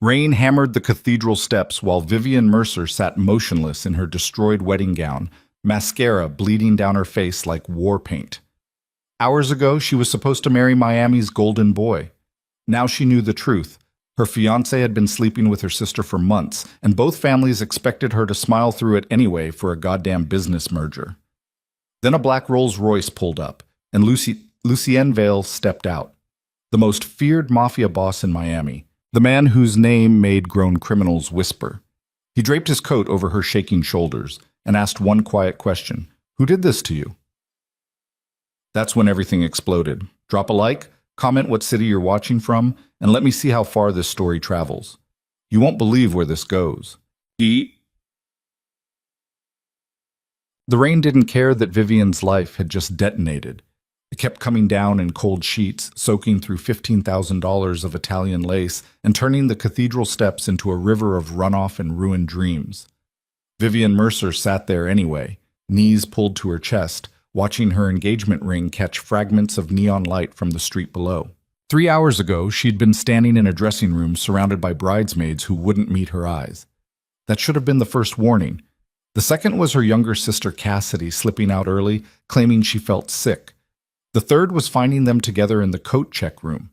Rain hammered the cathedral steps while Vivian Mercer sat motionless in her destroyed wedding gown, mascara bleeding down her face like war paint. Hours ago, she was supposed to marry Miami's golden boy. Now she knew the truth. Her fiancé had been sleeping with her sister for months, and both families expected her to smile through it anyway for a goddamn business merger. Then a black Rolls-Royce pulled up, and Lucien Vale stepped out. The most feared mafia boss in Miami, the man whose name made grown criminals whisper. He draped his coat over her shaking shoulders and asked one quiet question. Who did this to you? That's when everything exploded. Drop a like, comment what city you're watching from, and let me see how far this story travels. You won't believe where this goes. The rain didn't care that Vivian's life had just detonated. It kept coming down in cold sheets, soaking through $15,000 of Italian lace and turning the cathedral steps into a river of runoff and ruined dreams. Vivian Mercer sat there anyway, knees pulled to her chest, watching her engagement ring catch fragments of neon light from the street below. 3 hours ago, she'd been standing in a dressing room surrounded by bridesmaids who wouldn't meet her eyes. That should have been the first warning. The second was her younger sister Cassidy slipping out early, claiming she felt sick. The third was finding them together in the coat check room.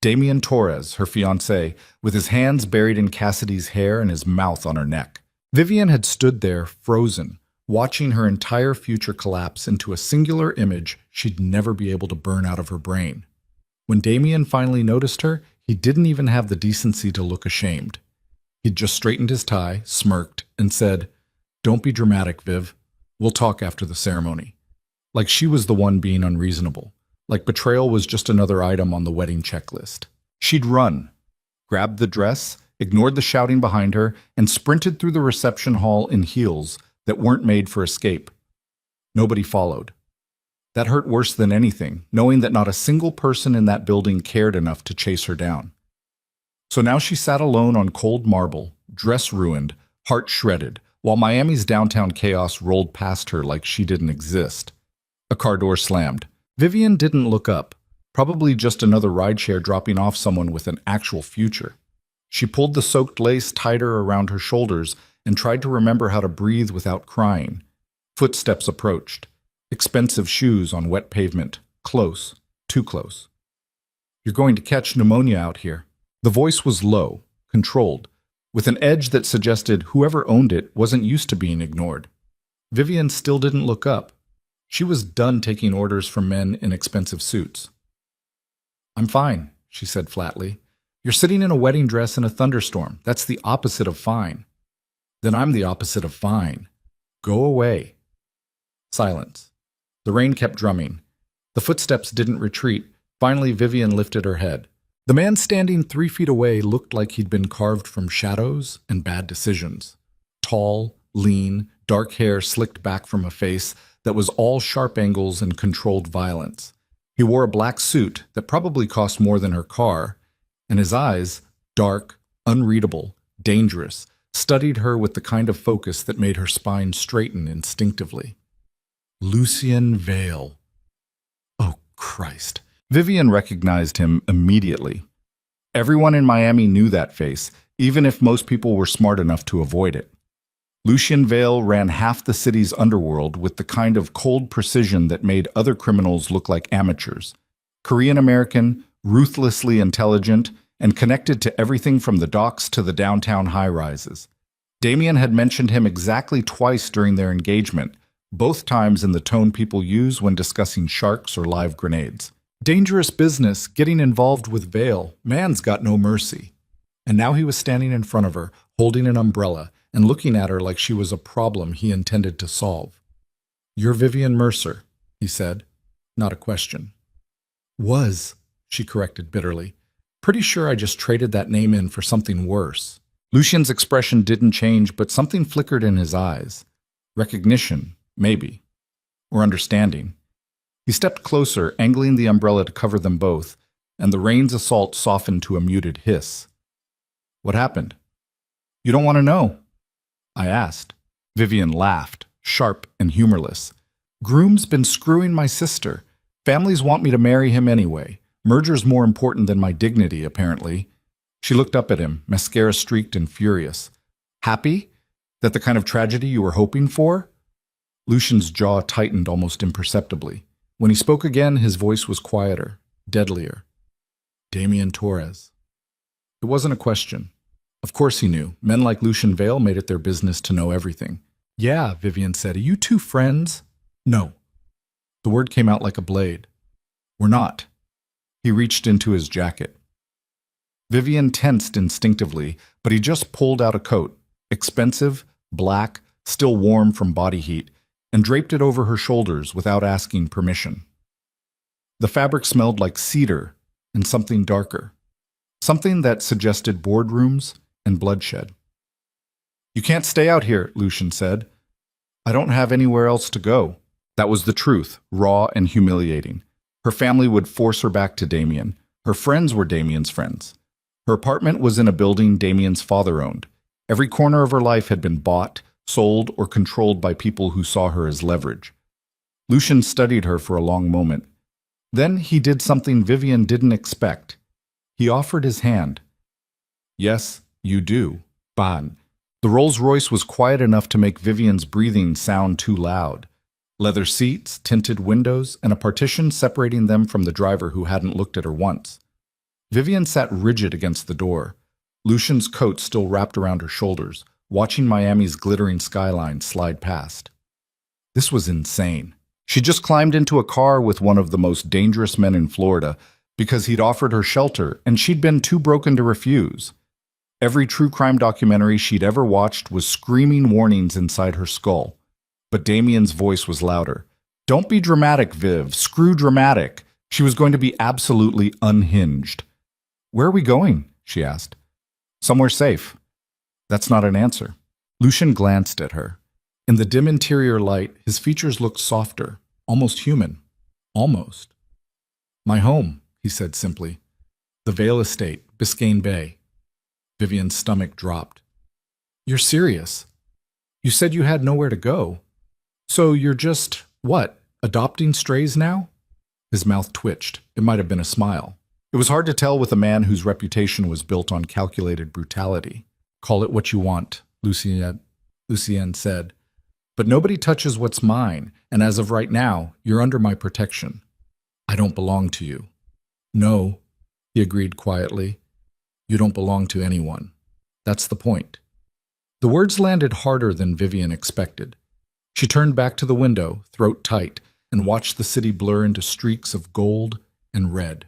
Damian Torres, her fiancé, with his hands buried in Cassidy's hair and his mouth on her neck. Vivian had stood there, frozen, watching her entire future collapse into a singular image she'd never be able to burn out of her brain. When Damian finally noticed her, he didn't even have the decency to look ashamed. He'd just straightened his tie, smirked, and said, "Don't be dramatic, Viv. We'll talk after the ceremony." Like she was the one being unreasonable. Like betrayal was just another item on the wedding checklist. She'd run, grabbed the dress, ignored the shouting behind her, and sprinted through the reception hall in heels that weren't made for escape. Nobody followed. That hurt worse than anything, knowing that not a single person in that building cared enough to chase her down. So now she sat alone on cold marble, dress ruined, heart shredded, while Miami's downtown chaos rolled past her like she didn't exist. A car door slammed. Vivian didn't look up, probably just another rideshare dropping off someone with an actual future. She pulled the soaked lace tighter around her shoulders and tried to remember how to breathe without crying. Footsteps approached. Expensive shoes on wet pavement. Close. Too close. "You're going to catch pneumonia out here." The voice was low, controlled, with an edge that suggested whoever owned it wasn't used to being ignored. Vivian still didn't look up. She was done taking orders from men in expensive suits. "I'm fine," she said flatly. "You're sitting in a wedding dress in a thunderstorm. That's the opposite of fine." "Then I'm the opposite of fine. Go away." Silence. The rain kept drumming. The footsteps didn't retreat. Finally, Vivian lifted her head. The man standing 3 feet away looked like he'd been carved from shadows and bad decisions. Tall, lean, dark hair slicked back from a face that was all sharp angles and controlled violence. He wore a black suit that probably cost more than her car, and his eyes, dark, unreadable, dangerous, studied her with the kind of focus that made her spine straighten instinctively. Lucien Vale. Oh, Christ. Vivian recognized him immediately. Everyone in Miami knew that face, even if most people were smart enough to avoid it. Lucien Vale ran half the city's underworld with the kind of cold precision that made other criminals look like amateurs. Korean-American, ruthlessly intelligent, and connected to everything from the docks to the downtown high-rises. Damien had mentioned him exactly twice during their engagement, both times in the tone people use when discussing sharks or live grenades. Dangerous business, getting involved with Vale, man's got no mercy. And now he was standing in front of her, holding an umbrella, and looking at her like she was a problem he intended to solve. "You're Vivian Mercer," he said, not a question. "Was," she corrected bitterly. "Pretty sure I just traded that name in for something worse." Lucien's expression didn't change, but something flickered in his eyes. Recognition, maybe. Or understanding. He stepped closer, angling the umbrella to cover them both, and the rain's assault softened to a muted hiss. "What happened?" "You don't want to know?" I asked. Vivian laughed, sharp and humorless. "Groom's been screwing my sister. Families want me to marry him anyway. Merger's more important than my dignity, apparently." She looked up at him, mascara streaked and furious. Happy? That the kind of tragedy you were hoping for? Lucian's jaw tightened almost imperceptibly. When he spoke again, his voice was quieter, deadlier. Damien Torres. It wasn't a question. Of course he knew. Men like Lucian Vale made it their business to know everything. Yeah, Vivian said. Are you two friends? No. The word came out like a blade. We're not. He reached into his jacket. Vivian tensed instinctively, but he just pulled out a coat, expensive, black, still warm from body heat, and draped it over her shoulders without asking permission. The fabric smelled like cedar and something darker, something that suggested boardrooms and bloodshed. You can't stay out here, Lucian said. I don't have anywhere else to go. That was the truth, raw and humiliating. Her family would force her back to Damien. Her friends were Damien's friends. Her apartment was in a building Damien's father owned. Every corner of her life had been bought, sold, or controlled by people who saw her as leverage. Lucian studied her for a long moment. Then he did something Vivian didn't expect. He offered his hand. Yes, you do, Ban. The Rolls-Royce was quiet enough to make Vivian's breathing sound too loud. Leather seats, tinted windows, and a partition separating them from the driver who hadn't looked at her once. Vivian sat rigid against the door, Lucian's coat still wrapped around her shoulders, watching Miami's glittering skyline slide past. This was insane. She just climbed into a car with one of the most dangerous men in Florida because he'd offered her shelter and she'd been too broken to refuse. Every true crime documentary she'd ever watched was screaming warnings inside her skull. But Damien's voice was louder. Don't be dramatic, Viv. Screw dramatic. She was going to be absolutely unhinged. Where are we going? She asked. Somewhere safe. That's not an answer. Lucian glanced at her. In the dim interior light, his features looked softer, almost human. Almost. My home, he said simply. The Vale Estate, Biscayne Bay. Vivian's stomach dropped. You're serious? You said you had nowhere to go. So you're just, what, adopting strays now? His mouth twitched. It might have been a smile. It was hard to tell with a man whose reputation was built on calculated brutality. Call it what you want, Lucienne said. But nobody touches what's mine, and as of right now, you're under my protection. I don't belong to you. No, he agreed quietly. You don't belong to anyone. That's the point. The words landed harder than Vivian expected. She turned back to the window, throat tight, and watched the city blur into streaks of gold and red.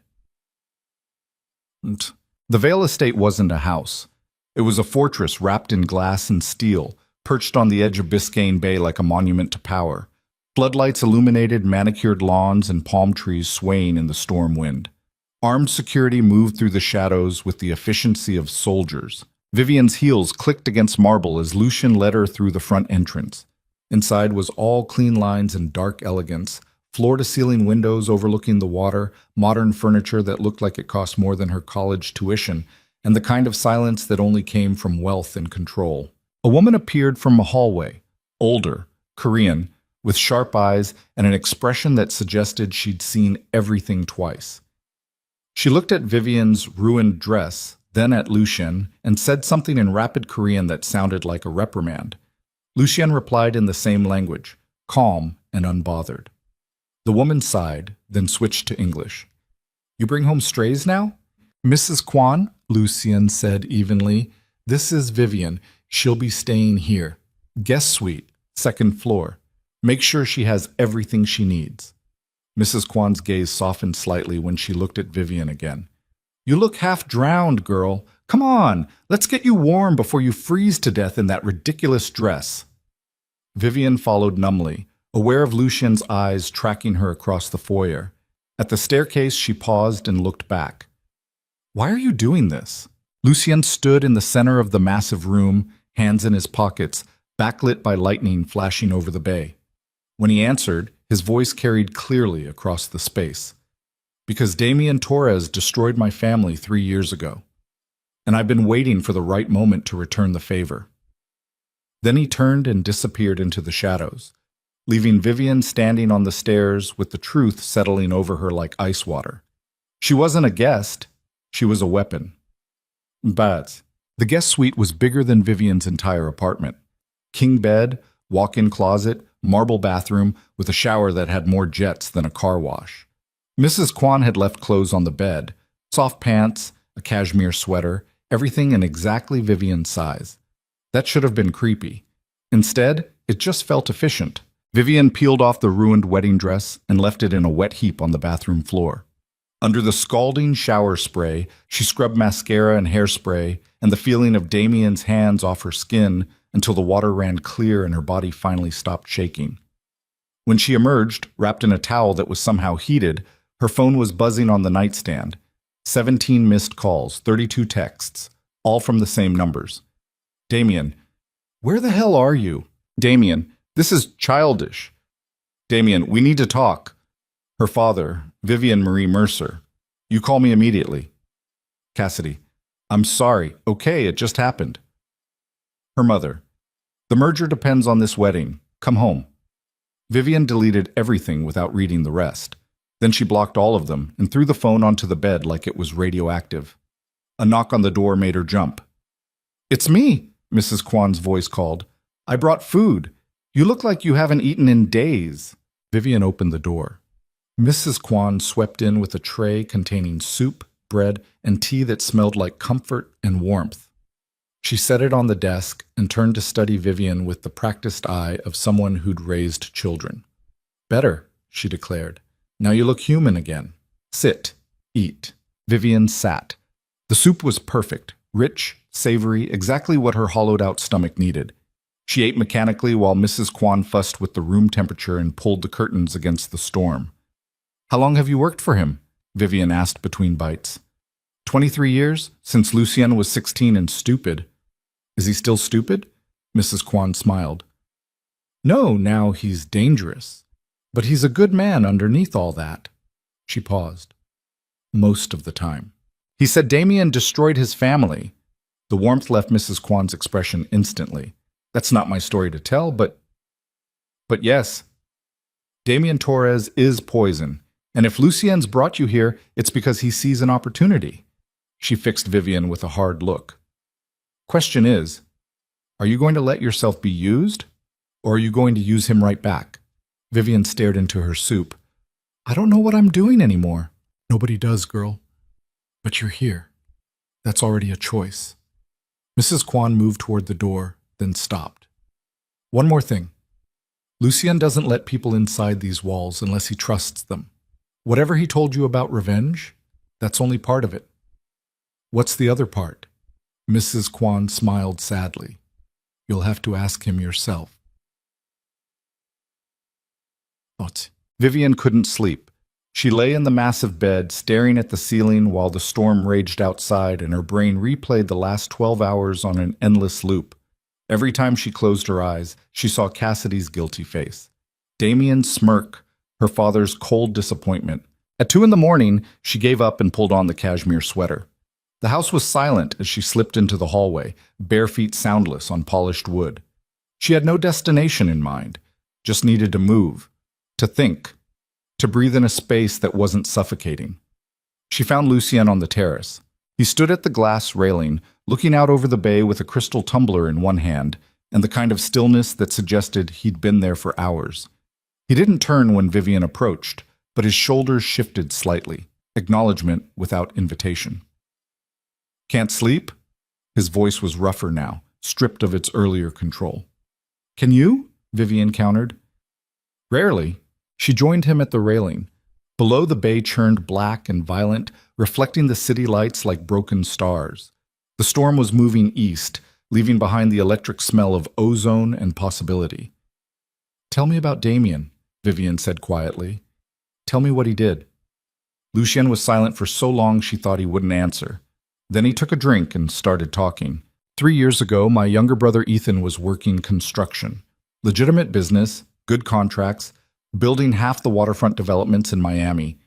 The Vale Estate wasn't a house. It was a fortress wrapped in glass and steel, perched on the edge of Biscayne Bay like a monument to power. Floodlights illuminated manicured lawns and palm trees swaying in the storm wind. Armed security moved through the shadows with the efficiency of soldiers. Vivian's heels clicked against marble as Lucian led her through the front entrance. Inside was all clean lines and dark elegance, floor-to-ceiling windows overlooking the water, modern furniture that looked like it cost more than her college tuition, and the kind of silence that only came from wealth and control. A woman appeared from a hallway, older, Korean, with sharp eyes and an expression that suggested she'd seen everything twice. She looked at Vivian's ruined dress, then at Lucian, and said something in rapid Korean that sounded like a reprimand. Lucian replied in the same language, calm and unbothered. The woman sighed, then switched to English. You bring home strays now? Mrs. Kwan, Lucian said evenly. This is Vivian. She'll be staying here. Guest suite, second floor. Make sure she has everything she needs. Mrs. Kwan's gaze softened slightly when she looked at Vivian again. You look half drowned, girl. Come on, let's get you warm before you freeze to death in that ridiculous dress. Vivian followed numbly, aware of Lucian's eyes tracking her across the foyer. At the staircase, she paused and looked back. Why are you doing this? Lucian stood in the center of the massive room, hands in his pockets, backlit by lightning flashing over the bay. When he answered, his voice carried clearly across the space. Because Damien Torres destroyed my family 3 years ago, and I've been waiting for the right moment to return the favor. Then he turned and disappeared into the shadows, leaving Vivian standing on the stairs with the truth settling over her like ice water. She wasn't a guest, she was a weapon. But the guest suite was bigger than Vivian's entire apartment. King bed, walk-in closet, marble bathroom with a shower that had more jets than a car wash. Mrs. Kwan had left clothes on the bed, soft pants, a cashmere sweater, everything in exactly Vivian's size. That should have been creepy. Instead, it just felt efficient. Vivian peeled off the ruined wedding dress and left it in a wet heap on the bathroom floor. Under the scalding shower spray, she scrubbed mascara and hairspray and the feeling of Damien's hands off her skin until the water ran clear and her body finally stopped shaking. When she emerged, wrapped in a towel that was somehow heated, her phone was buzzing on the nightstand. 17 missed calls, 32 texts, all from the same numbers. Damien, where the hell are you? Damien, this is childish. Damien, we need to talk. Her father, Vivian Marie Mercer. You call me immediately. Cassidy, I'm sorry. Okay, it just happened. Her mother, the merger depends on this wedding. Come home. Vivian deleted everything without reading the rest. Then she blocked all of them and threw the phone onto the bed like it was radioactive. A knock on the door made her jump. It's me, Mrs. Kwan's voice called. I brought food. You look like you haven't eaten in days. Vivian opened the door. Mrs. Kwan swept in with a tray containing soup, bread, and tea that smelled like comfort and warmth. She set it on the desk and turned to study Vivian with the practiced eye of someone who'd raised children. Better, she declared. Now you look human again. Sit. Eat. Vivian sat. The soup was perfect, rich, savory, exactly what her hollowed-out stomach needed. She ate mechanically while Mrs. Kwan fussed with the room temperature and pulled the curtains against the storm. How long have you worked for him? Vivian asked between bites. 23 years, since Lucien was 16 and stupid. Is he still stupid? Mrs. Kwan smiled. No, now he's dangerous. But he's a good man underneath all that. She paused. Most of the time. He said Damien destroyed his family. The warmth left Mrs. Kwan's expression instantly. That's not my story to tell, but yes. Damien Torres is poison, and if Lucien's brought you here, it's because he sees an opportunity. She fixed Vivian with a hard look. Question is, are you going to let yourself be used, or are you going to use him right back? Vivian stared into her soup. I don't know what I'm doing anymore. Nobody does, girl. But you're here. That's already a choice. Mrs. Kwan moved toward the door, then stopped. One more thing. Lucien doesn't let people inside these walls unless he trusts them. Whatever he told you about revenge, that's only part of it. What's the other part? Mrs. Kwan smiled sadly. You'll have to ask him yourself. Vivian couldn't sleep. She lay in the massive bed, staring at the ceiling while the storm raged outside and her brain replayed the last 12 hours on an endless loop. Every time she closed her eyes, she saw Cassidy's guilty face. Damien's smirk, her father's cold disappointment. At 2 a.m, she gave up and pulled on the cashmere sweater. The house was silent as she slipped into the hallway, bare feet soundless on polished wood. She had no destination in mind, just needed to move, to think, to breathe in a space that wasn't suffocating. She found Lucien on the terrace. He stood at the glass railing, looking out over the bay with a crystal tumbler in one hand and the kind of stillness that suggested he'd been there for hours. He didn't turn when Vivian approached, but his shoulders shifted slightly, acknowledgement without invitation. Can't sleep? His voice was rougher now, stripped of its earlier control. Can you? Vivian countered. Rarely. She joined him at the railing. Below, the bay churned black and violent, reflecting the city lights like broken stars. The storm was moving east, leaving behind the electric smell of ozone and possibility. Tell me about Damien, Vivian said quietly. Tell me what he did. Lucien was silent for so long she thought he wouldn't answer. Then he took a drink and started talking. 3 years ago, my younger brother Ethan was working construction. Legitimate business, good contracts, building half the waterfront developments in Miami.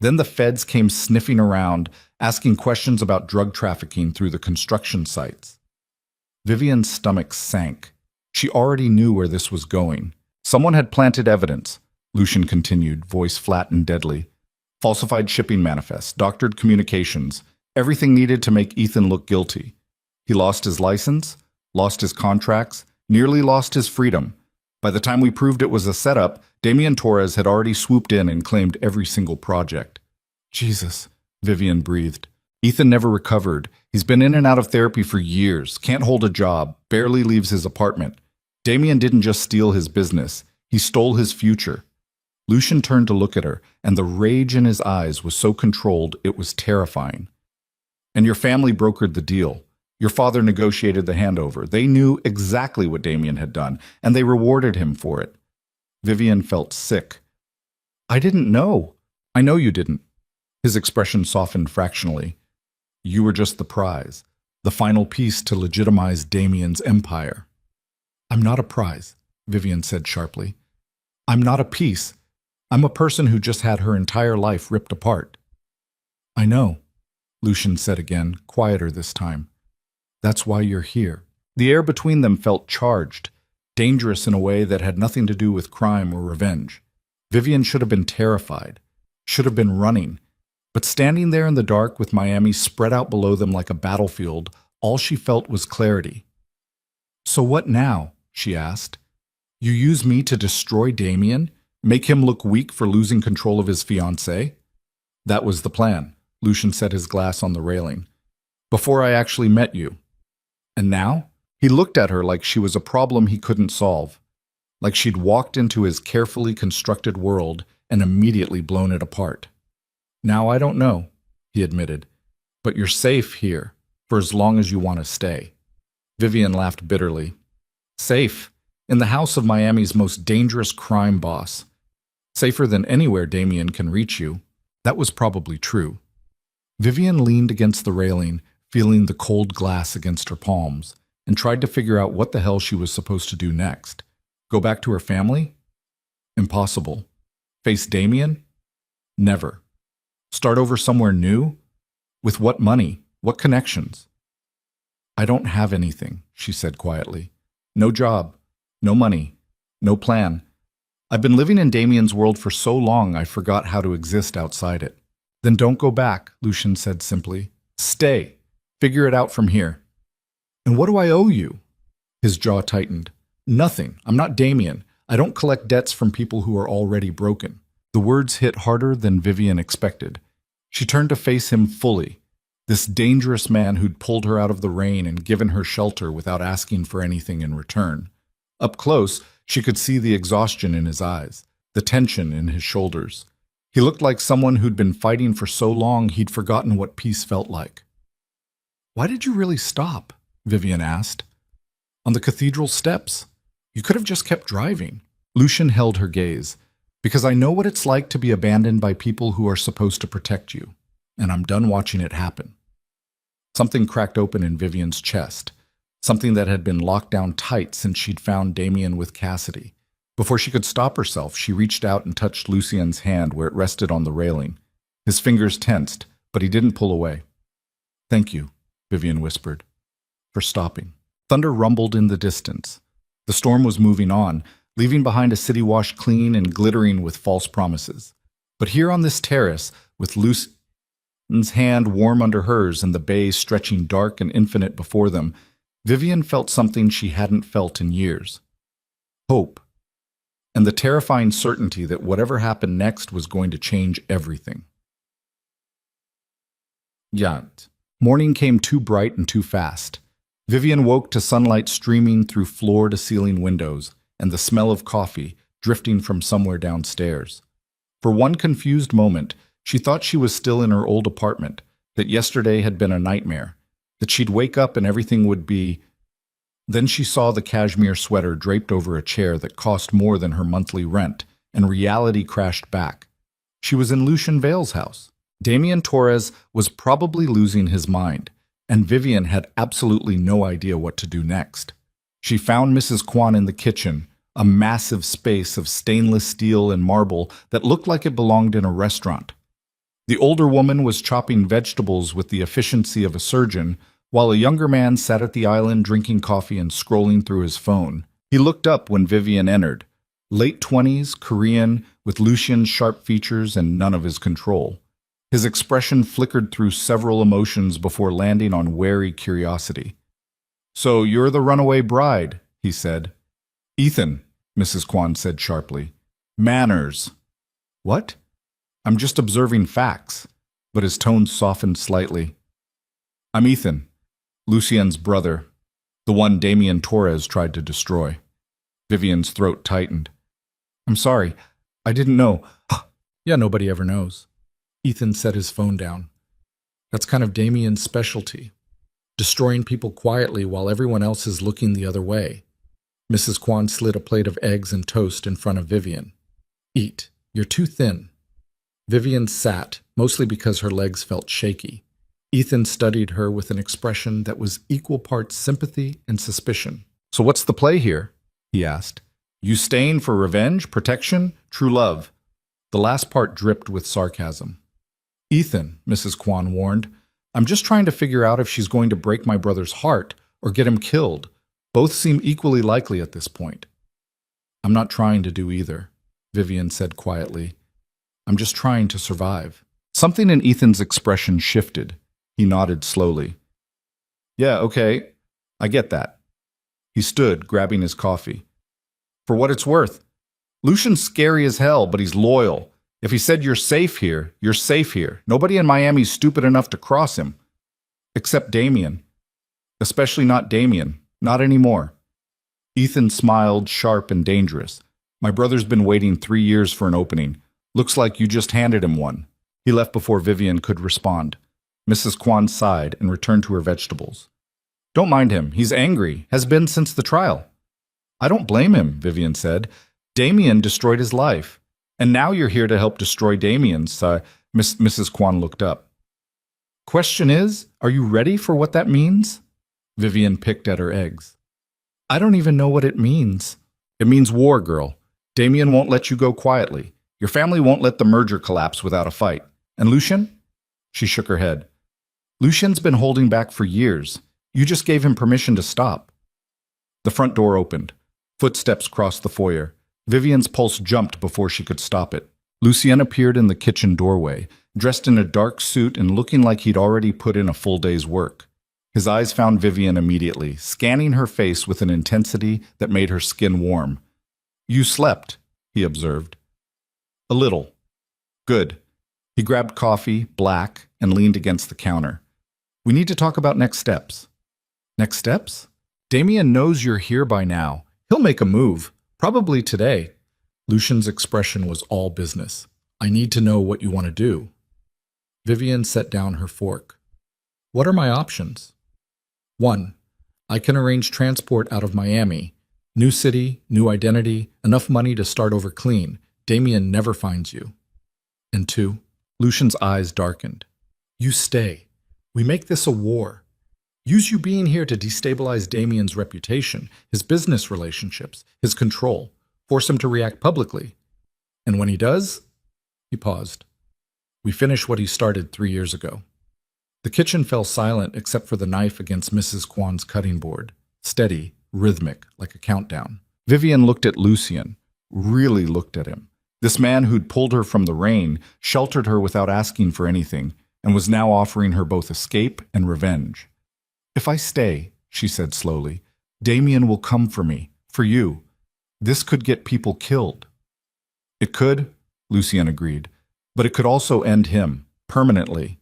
Then the feds came sniffing around, asking questions about drug trafficking through the construction sites. Vivian's stomach sank. She already knew where this was going. Someone had planted evidence, Lucien continued, voice flat and deadly. Falsified shipping manifests, doctored communications, Everything needed to make Ethan look guilty. He lost his license, lost his contracts, nearly lost his freedom. By the time we proved it was a setup, Damian Torres had already swooped in and claimed every single project. Jesus, Vivian breathed. Ethan never recovered. He's been in and out of therapy for years, can't hold a job, barely leaves his apartment. Damian didn't just steal his business, he stole his future. Lucian turned to look at her, and the rage in his eyes was so controlled it was terrifying. And your family brokered the deal. Your father negotiated the handover. They knew exactly what Damian had done, and they rewarded him for it. Vivian felt sick. I didn't know. I know you didn't. His expression softened fractionally. You were just the prize, the final piece to legitimize Damian's empire. I'm not a prize, Vivian said sharply. I'm not a piece. I'm a person who just had her entire life ripped apart. I know, Lucian said again, quieter this time. That's why you're here. The air between them felt charged, dangerous in a way that had nothing to do with crime or revenge. Vivian should have been terrified, should have been running. But standing there in the dark with Miami spread out below them like a battlefield, all she felt was clarity. So what now? She asked. You use me to destroy Damian? Make him look weak for losing control of his fiancée? That was the plan. Lucian set his glass on the railing. Before I actually met you. And now? He looked at her like she was a problem he couldn't solve. Like she'd walked into his carefully constructed world and immediately blown it apart. Now I don't know, he admitted. But you're safe here, for as long as you want to stay. Vivian laughed bitterly. Safe? In the house of Miami's most dangerous crime boss. Safer than anywhere Damian can reach you. That was probably true. Vivian leaned against the railing, feeling the cold glass against her palms, and tried to figure out what the hell she was supposed to do next. Go back to her family? Impossible. Face Damian? Never. Start over somewhere new? With what money? What connections? I don't have anything, she said quietly. No job, no money, no plan. I've been living in Damian's world for so long I forgot how to exist outside it. Then don't go back, Lucian said simply. Stay. Figure it out from here. And what do I owe you? His jaw tightened. Nothing. I'm not Damian. I don't collect debts from people who are already broken. The words hit harder than Vivian expected. She turned to face him fully. This dangerous man who'd pulled her out of the rain and given her shelter without asking for anything in return. Up close, she could see the exhaustion in his eyes, the tension in his shoulders. He looked like someone who'd been fighting for so long he'd forgotten what peace felt like. Why did you really stop? Vivian asked. On the cathedral steps. You could have just kept driving. Lucian held her gaze. Because I know what it's like to be abandoned by people who are supposed to protect you. And I'm done watching it happen. Something cracked open in Vivian's chest. Something that had been locked down tight since she'd found Damian with Cassidy. Before she could stop herself, she reached out and touched Lucien's hand where it rested on the railing. His fingers tensed, but he didn't pull away. Thank you, Vivian whispered, for stopping. Thunder rumbled in the distance. The storm was moving on, leaving behind a city washed clean and glittering with false promises. But here on this terrace, with Lucien's hand warm under hers and the bay stretching dark and infinite before them, Vivian felt something she hadn't felt in years. Hope. And the terrifying certainty that whatever happened next was going to change everything. Yet, morning came too bright and too fast. Vivian woke to sunlight streaming through floor-to-ceiling windows and the smell of coffee drifting from somewhere downstairs. For one confused moment, she thought she was still in her old apartment, that yesterday had been a nightmare, that she'd wake up and everything would be... Then she saw the cashmere sweater draped over a chair that cost more than her monthly rent, and reality crashed back. She was in Lucian Vale's house. Damian Torres was probably losing his mind, and Vivian had absolutely no idea what to do next. She found Mrs. Kwan in the kitchen, a massive space of stainless steel and marble that looked like it belonged in a restaurant. The older woman was chopping vegetables with the efficiency of a surgeon, while a younger man sat at the island drinking coffee and scrolling through his phone. He looked up when Vivian entered. Late 20s, Korean, with Lucian's sharp features and none of his control. His expression flickered through several emotions before landing on wary curiosity. "So you're the runaway bride," he said. "Ethan," Mrs. Kwan said sharply. "Manners." "What?" "I'm just observing facts," but his tone softened slightly. "I'm Ethan, Lucien's brother, the one Damien Torres tried to destroy." Vivian's throat tightened. "I'm sorry. I didn't know." "Yeah, nobody ever knows." Ethan set his phone down. "That's kind of Damien's specialty. Destroying people quietly while everyone else is looking the other way." Mrs. Kwan slid a plate of eggs and toast in front of Vivian. "Eat. You're too thin." Vivian sat, mostly because her legs felt shaky. Ethan studied her with an expression that was equal parts sympathy and suspicion. "So what's the play here?" he asked. "You staying for revenge, protection, true love?" The last part dripped with sarcasm. "Ethan," Mrs. Kwan warned, "I'm just trying to figure out if she's going to break my brother's heart or get him killed. Both seem equally likely at this point." "I'm not trying to do either," Vivian said quietly. "I'm just trying to survive." Something in Ethan's expression shifted. He nodded slowly. "Yeah, okay. I get that." He stood, grabbing his coffee. "For what it's worth, Lucian's scary as hell, but he's loyal. If he said you're safe here, you're safe here. Nobody in Miami's stupid enough to cross him. Except Damien. Especially not Damien. Not anymore." Ethan smiled, sharp and dangerous. "My brother's been waiting 3 years for an opening. Looks like you just handed him one." He left before Vivian could respond. Mrs. Kwan sighed and returned to her vegetables. "Don't mind him. He's angry. Has been since the trial." "I don't blame him," Vivian said. "Damien destroyed his life. And now you're here to help destroy Damien's." Mrs. Kwan looked up. "Question is, are you ready for what that means?" Vivian picked at her eggs. "I don't even know what it means." "It means war, girl. Damien won't let you go quietly. Your family won't let the merger collapse without a fight. And Lucien?" She shook her head. "Lucien's been holding back for years. You just gave him permission to stop." The front door opened. Footsteps crossed the foyer. Vivian's pulse jumped before she could stop it. Lucien appeared in the kitchen doorway, dressed in a dark suit and looking like he'd already put in a full day's work. His eyes found Vivian immediately, scanning her face with an intensity that made her skin warm. "You slept," he observed. "A little." "Good." He grabbed coffee, black, and leaned against the counter. "We need to talk about next steps." "Next steps?" "Damien knows you're here by now. He'll make a move, probably today." Lucien's expression was all business. "I need to know what you want to do." Vivian set down her fork. "What are my options?" 1. I can arrange transport out of Miami. New city, new identity, enough money to start over clean. Damien never finds you. And 2. Lucien's eyes darkened. "You stay. We make this a war. Use you being here to destabilize Damien's reputation, his business relationships, his control. Force him to react publicly. And when he does..." He paused. "We finish what he started 3 years ago." The kitchen fell silent except for the knife against Mrs. Kwan's cutting board. Steady, rhythmic, like a countdown. Vivian looked at Lucien, really looked at him. This man who'd pulled her from the rain, sheltered her without asking for anything, and was now offering her both escape and revenge. "If I stay," she said slowly, "Damien will come for me, for you. This could get people killed." "It could," Lucien agreed, "but it could also end him, permanently.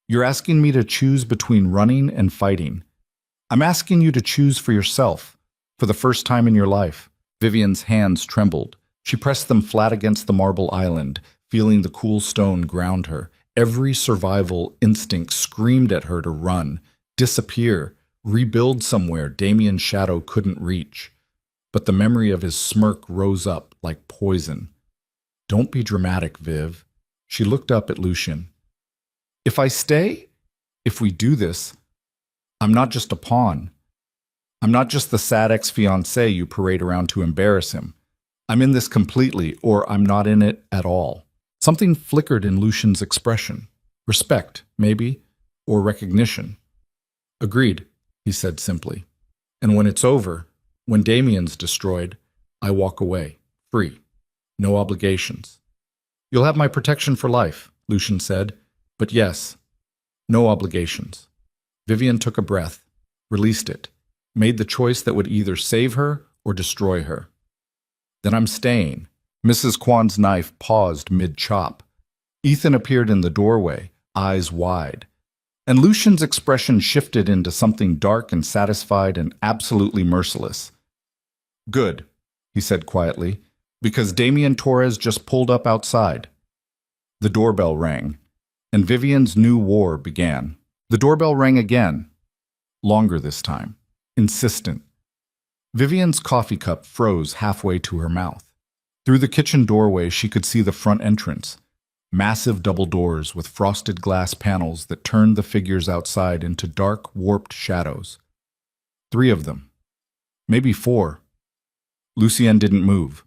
You're asking me to choose between running and fighting. I'm asking you to choose for yourself, for the first time in your life." Vivian's hands trembled. She pressed them flat against the marble island, feeling the cool stone ground her. Every survival instinct screamed at her to run, disappear, rebuild somewhere Damien's shadow couldn't reach. But the memory of his smirk rose up like poison. "Don't be dramatic, Viv." She looked up at Lucien. "If I stay, if we do this, I'm not just a pawn. I'm not just the sad ex-fiancé you parade around to embarrass him. I'm in this completely, or I'm not in it at all." Something flickered in Lucien's expression. Respect, maybe, or recognition. "Agreed," he said simply. "And when it's over, when Damien's destroyed, I walk away, free. No obligations." "You'll have my protection for life," Lucien said. But yes, no obligations. Vivian took a breath, released it, made the choice that would either save her or destroy her. Then I'm staying. Mrs. Kwan's knife paused mid-chop. Ethan appeared in the doorway, eyes wide. And Lucian's expression shifted into something dark and satisfied and absolutely merciless. Good, he said quietly, because Damien Torres just pulled up outside. The doorbell rang, and Vivian's new war began. The doorbell rang again, longer this time, insistent. Vivian's coffee cup froze halfway to her mouth. Through the kitchen doorway, she could see the front entrance, massive double doors with frosted glass panels that turned the figures outside into dark, warped shadows. 3 of them. Maybe 4. Lucien didn't move.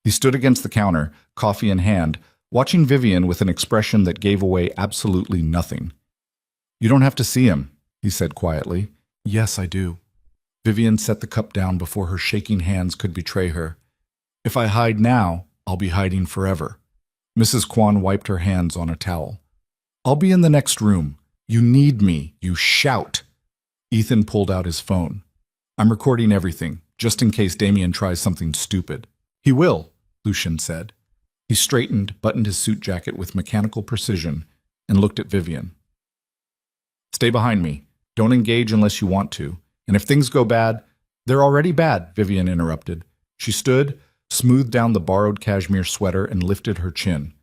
He stood against the counter, coffee in hand, watching Vivian with an expression that gave away absolutely nothing. You don't have to see him, he said quietly. Yes, I do. Vivian set the cup down before her shaking hands could betray her. If I hide now, I'll be hiding forever. Mrs. Kwan wiped her hands on a towel. I'll be in the next room. You need me, you shout. Ethan pulled out his phone. I'm recording everything, just in case Damien tries something stupid. He will, Lucien said. He straightened, buttoned his suit jacket with mechanical precision, and looked at Vivian. Stay behind me. Don't engage unless you want to. And if things go bad, they're already bad, Vivian interrupted. She stood, smoothed down the borrowed cashmere sweater, and lifted her chin.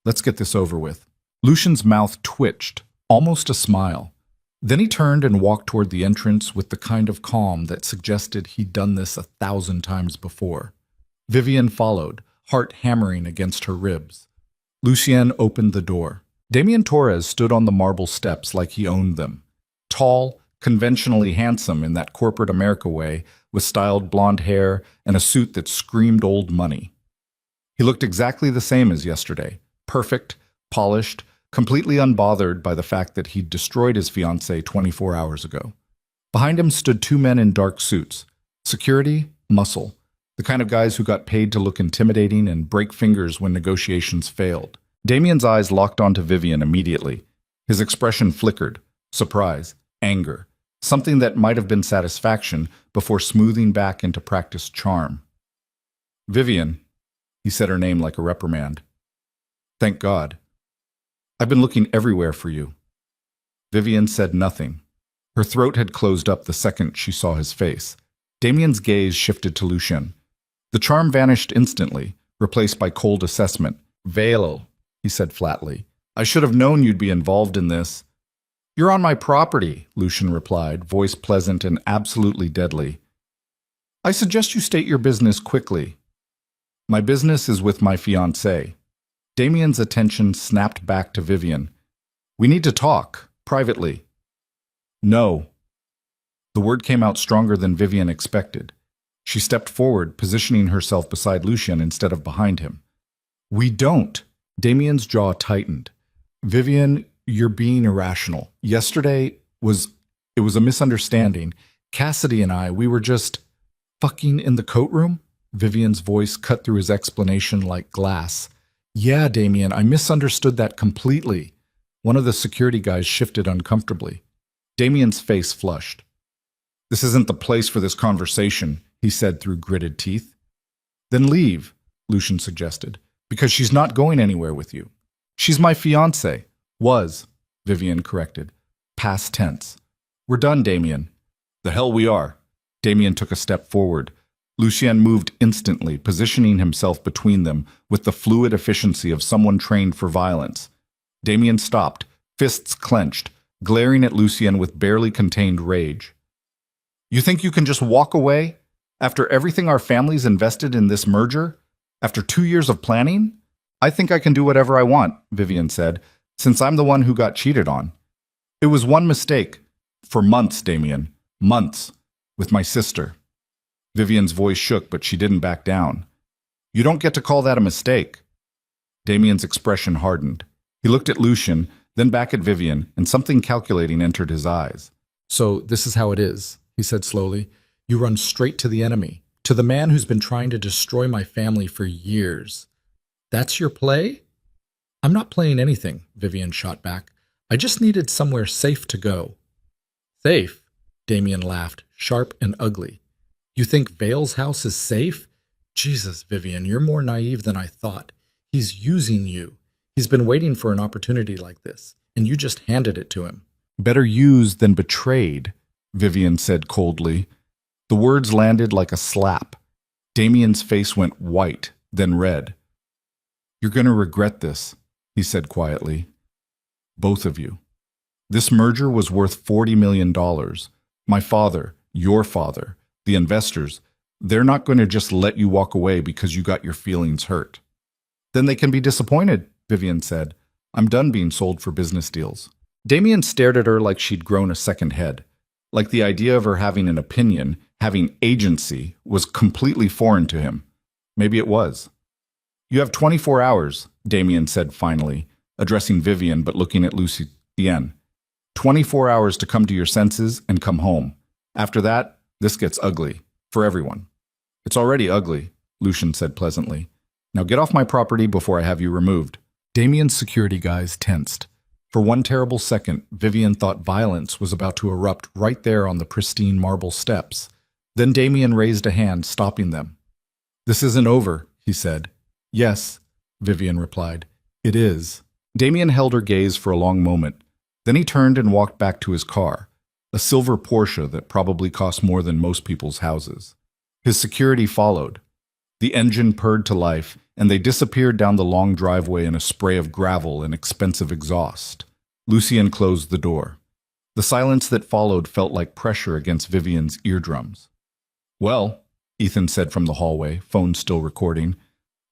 Let's get this over with. Lucian's mouth twitched, almost a smile. Then he turned and walked toward the entrance with the kind of calm that suggested he'd done this 1,000 times before. Vivian followed, heart hammering against her ribs. Lucien opened the door. Damien Torres stood on the marble steps like he owned them. Tall, conventionally handsome in that corporate America way, with styled blonde hair and a suit that screamed old money. He looked exactly the same as yesterday, perfect, polished, completely unbothered by the fact that he'd destroyed his fiancée 24 hours ago. Behind him stood 2 men in dark suits. Security, muscle. The kind of guys who got paid to look intimidating and break fingers when negotiations failed. Damien's eyes locked onto Vivian immediately. His expression flickered. Surprise, anger. Something that might have been satisfaction before smoothing back into practiced charm. Vivian, he said her name like a reprimand. Thank God. I've been looking everywhere for you. Vivian said nothing. Her throat had closed up the second she saw his face. Damien's gaze shifted to Lucien. The charm vanished instantly, replaced by cold assessment. Veil, he said flatly. I should have known you'd be involved in this. You're on my property, Lucien replied, voice pleasant and absolutely deadly. I suggest you state your business quickly. My business is with my fiancée. Damien's attention snapped back to Vivian. We need to talk, privately. No. The word came out stronger than Vivian expected. She stepped forward, positioning herself beside Lucien instead of behind him. We don't. Damien's jaw tightened. Vivian, you're being irrational. Yesterday was a misunderstanding. Cassidy and I, we were just fucking in the coat room? Vivian's voice cut through his explanation like glass. Yeah, Damien, I misunderstood that completely. One of the security guys shifted uncomfortably. Damien's face flushed. This isn't the place for this conversation, he said through gritted teeth. Then leave, Lucien suggested, because she's not going anywhere with you. She's my fiancée. Was, Vivian corrected. Past tense. We're done, Damien. The hell we are. Damien took a step forward. Lucien moved instantly, positioning himself between them with the fluid efficiency of someone trained for violence. Damien stopped, fists clenched, glaring at Lucien with barely contained rage. You think you can just walk away? After everything our family's invested in this merger? After 2 years of planning? I think I can do whatever I want, Vivian said, since I'm the one who got cheated on. It was one mistake. For months, Damien. Months. With my sister. Vivian's voice shook, but she didn't back down. You don't get to call that a mistake. Damien's expression hardened. He looked at Lucien, then back at Vivian, and something calculating entered his eyes. So this is how it is, he said slowly. You run straight to the enemy, to the man who's been trying to destroy my family for years. That's your play? I'm not playing anything, Vivian shot back. I just needed somewhere safe to go. Safe? Damien laughed, sharp and ugly. You think Vale's house is safe? Jesus, Vivian, you're more naive than I thought. He's using you. He's been waiting for an opportunity like this, and you just handed it to him. Better used than betrayed, Vivian said coldly. The words landed like a slap. Damien's face went white, then red. You're going to regret this, he said quietly. Both of you. This merger was worth $40 million. My father, your father, the investors, they're not going to just let you walk away because you got your feelings hurt. Then they can be disappointed, Vivian said. I'm done being sold for business deals. Damien stared at her like she'd grown a second head, like the idea of her having an opinion, having agency, was completely foreign to him. Maybe it was. You have 24 hours, Damien said finally, addressing Vivian but looking at Lucien. 24 hours to come to your senses and come home. After that, this gets ugly. For everyone. It's already ugly, Lucien said pleasantly. Now get off my property before I have you removed. Damien's security guys tensed. For one terrible second, Vivian thought violence was about to erupt right there on the pristine marble steps. Then Damien raised a hand, stopping them. This isn't over, he said. Yes, Vivian replied. It is. Damien held her gaze for a long moment. Then he turned and walked back to his car. A silver Porsche that probably cost more than most people's houses. His security followed. The engine purred to life, and they disappeared down the long driveway in a spray of gravel and expensive exhaust. Lucien closed the door. The silence that followed felt like pressure against Vivian's eardrums. Well, Ethan said from the hallway, phone still recording,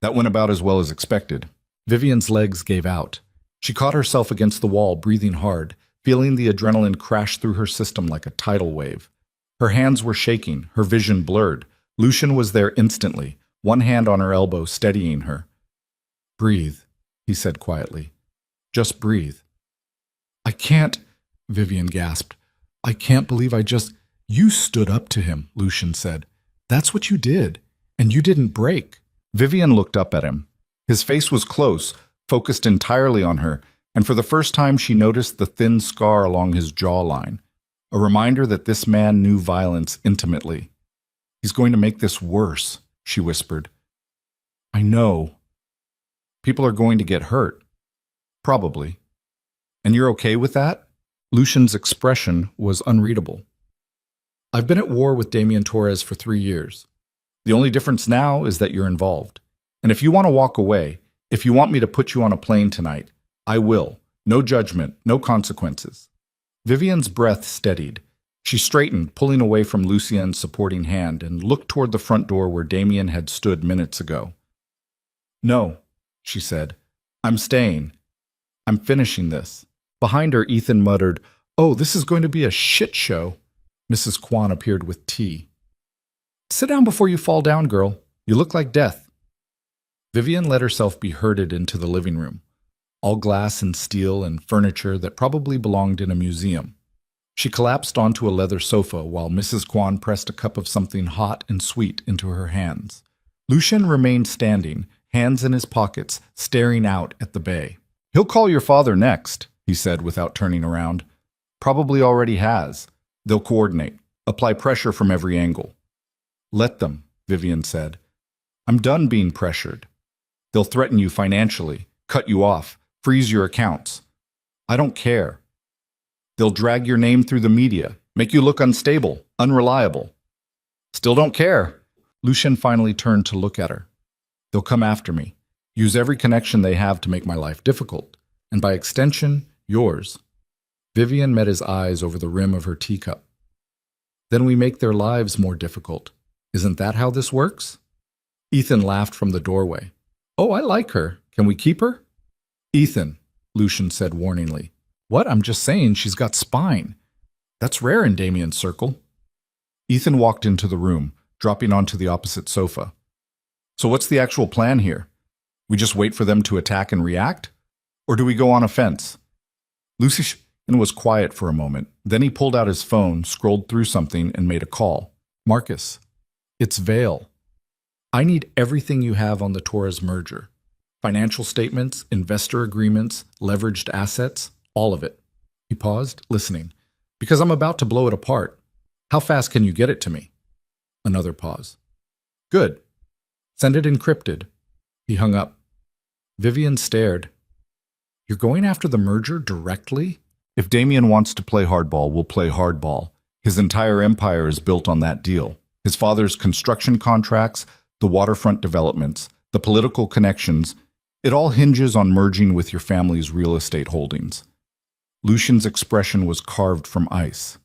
that went about as well as expected. Vivian's legs gave out. She caught herself against the wall, breathing hard, feeling the adrenaline crash through her system like a tidal wave. Her hands were shaking, her vision blurred. Lucien was there instantly, one hand on her elbow, steadying her. Breathe, he said quietly. Just breathe. I can't, Vivian gasped. I can't believe You stood up to him, Lucien said. That's what you did, and you didn't break. Vivian looked up at him. His face was close, focused entirely on her, and for the first time she noticed the thin scar along his jawline, a reminder that this man knew violence intimately. He's going to make this worse, she whispered. I know. People are going to get hurt. Probably. And you're okay with that? Lucien's expression was unreadable. I've been at war with Damien Torres for 3 years. The only difference now is that you're involved. And if you want to walk away, if you want me to put you on a plane tonight, I will. No judgment, no consequences. Vivian's breath steadied. She straightened, pulling away from Lucien's supporting hand, and looked toward the front door where Damien had stood minutes ago. No, she said. I'm staying. I'm finishing this. Behind her, Ethan muttered, Oh, this is going to be a shit show. Mrs. Kwan appeared with tea. Sit down before you fall down, girl. You look like death. Vivian let herself be herded into the living room, all glass and steel and furniture that probably belonged in a museum. She collapsed onto a leather sofa while Mrs. Kwan pressed a cup of something hot and sweet into her hands. Lucien remained standing, hands in his pockets, staring out at the bay. He'll call your father next, he said without turning around. Probably already has. They'll coordinate, apply pressure from every angle. Let them, Vivian said. I'm done being pressured. They'll threaten you financially, cut you off, freeze your accounts. I don't care. They'll drag your name through the media, make you look unstable, unreliable. Still don't care. Lucien finally turned to look at her. They'll come after me, use every connection they have to make my life difficult, and by extension, yours. Vivian met his eyes over the rim of her teacup. Then we make their lives more difficult. Isn't that how this works? Ethan laughed from the doorway. Oh, I like her. Can we keep her? Ethan, Lucien said warningly. What? I'm just saying she's got spine. That's rare in Damien's circle. Ethan walked into the room, dropping onto the opposite sofa. So what's the actual plan here? We just wait for them to attack and react? Or do we go on offense? Lucien was quiet for a moment. Then he pulled out his phone, scrolled through something, and made a call. Marcus, it's Vale. I need everything you have on the Torres merger. Financial statements, investor agreements, leveraged assets, all of it. He paused, listening. Because I'm about to blow it apart. How fast can you get it to me? Another pause. Good. Send it encrypted. He hung up. Vivian stared. You're going after the merger directly? If Damien wants to play hardball, we'll play hardball. His entire empire is built on that deal. His father's construction contracts, the waterfront developments, the political connections, it all hinges on merging with your family's real estate holdings. Lucian's expression was carved from ice.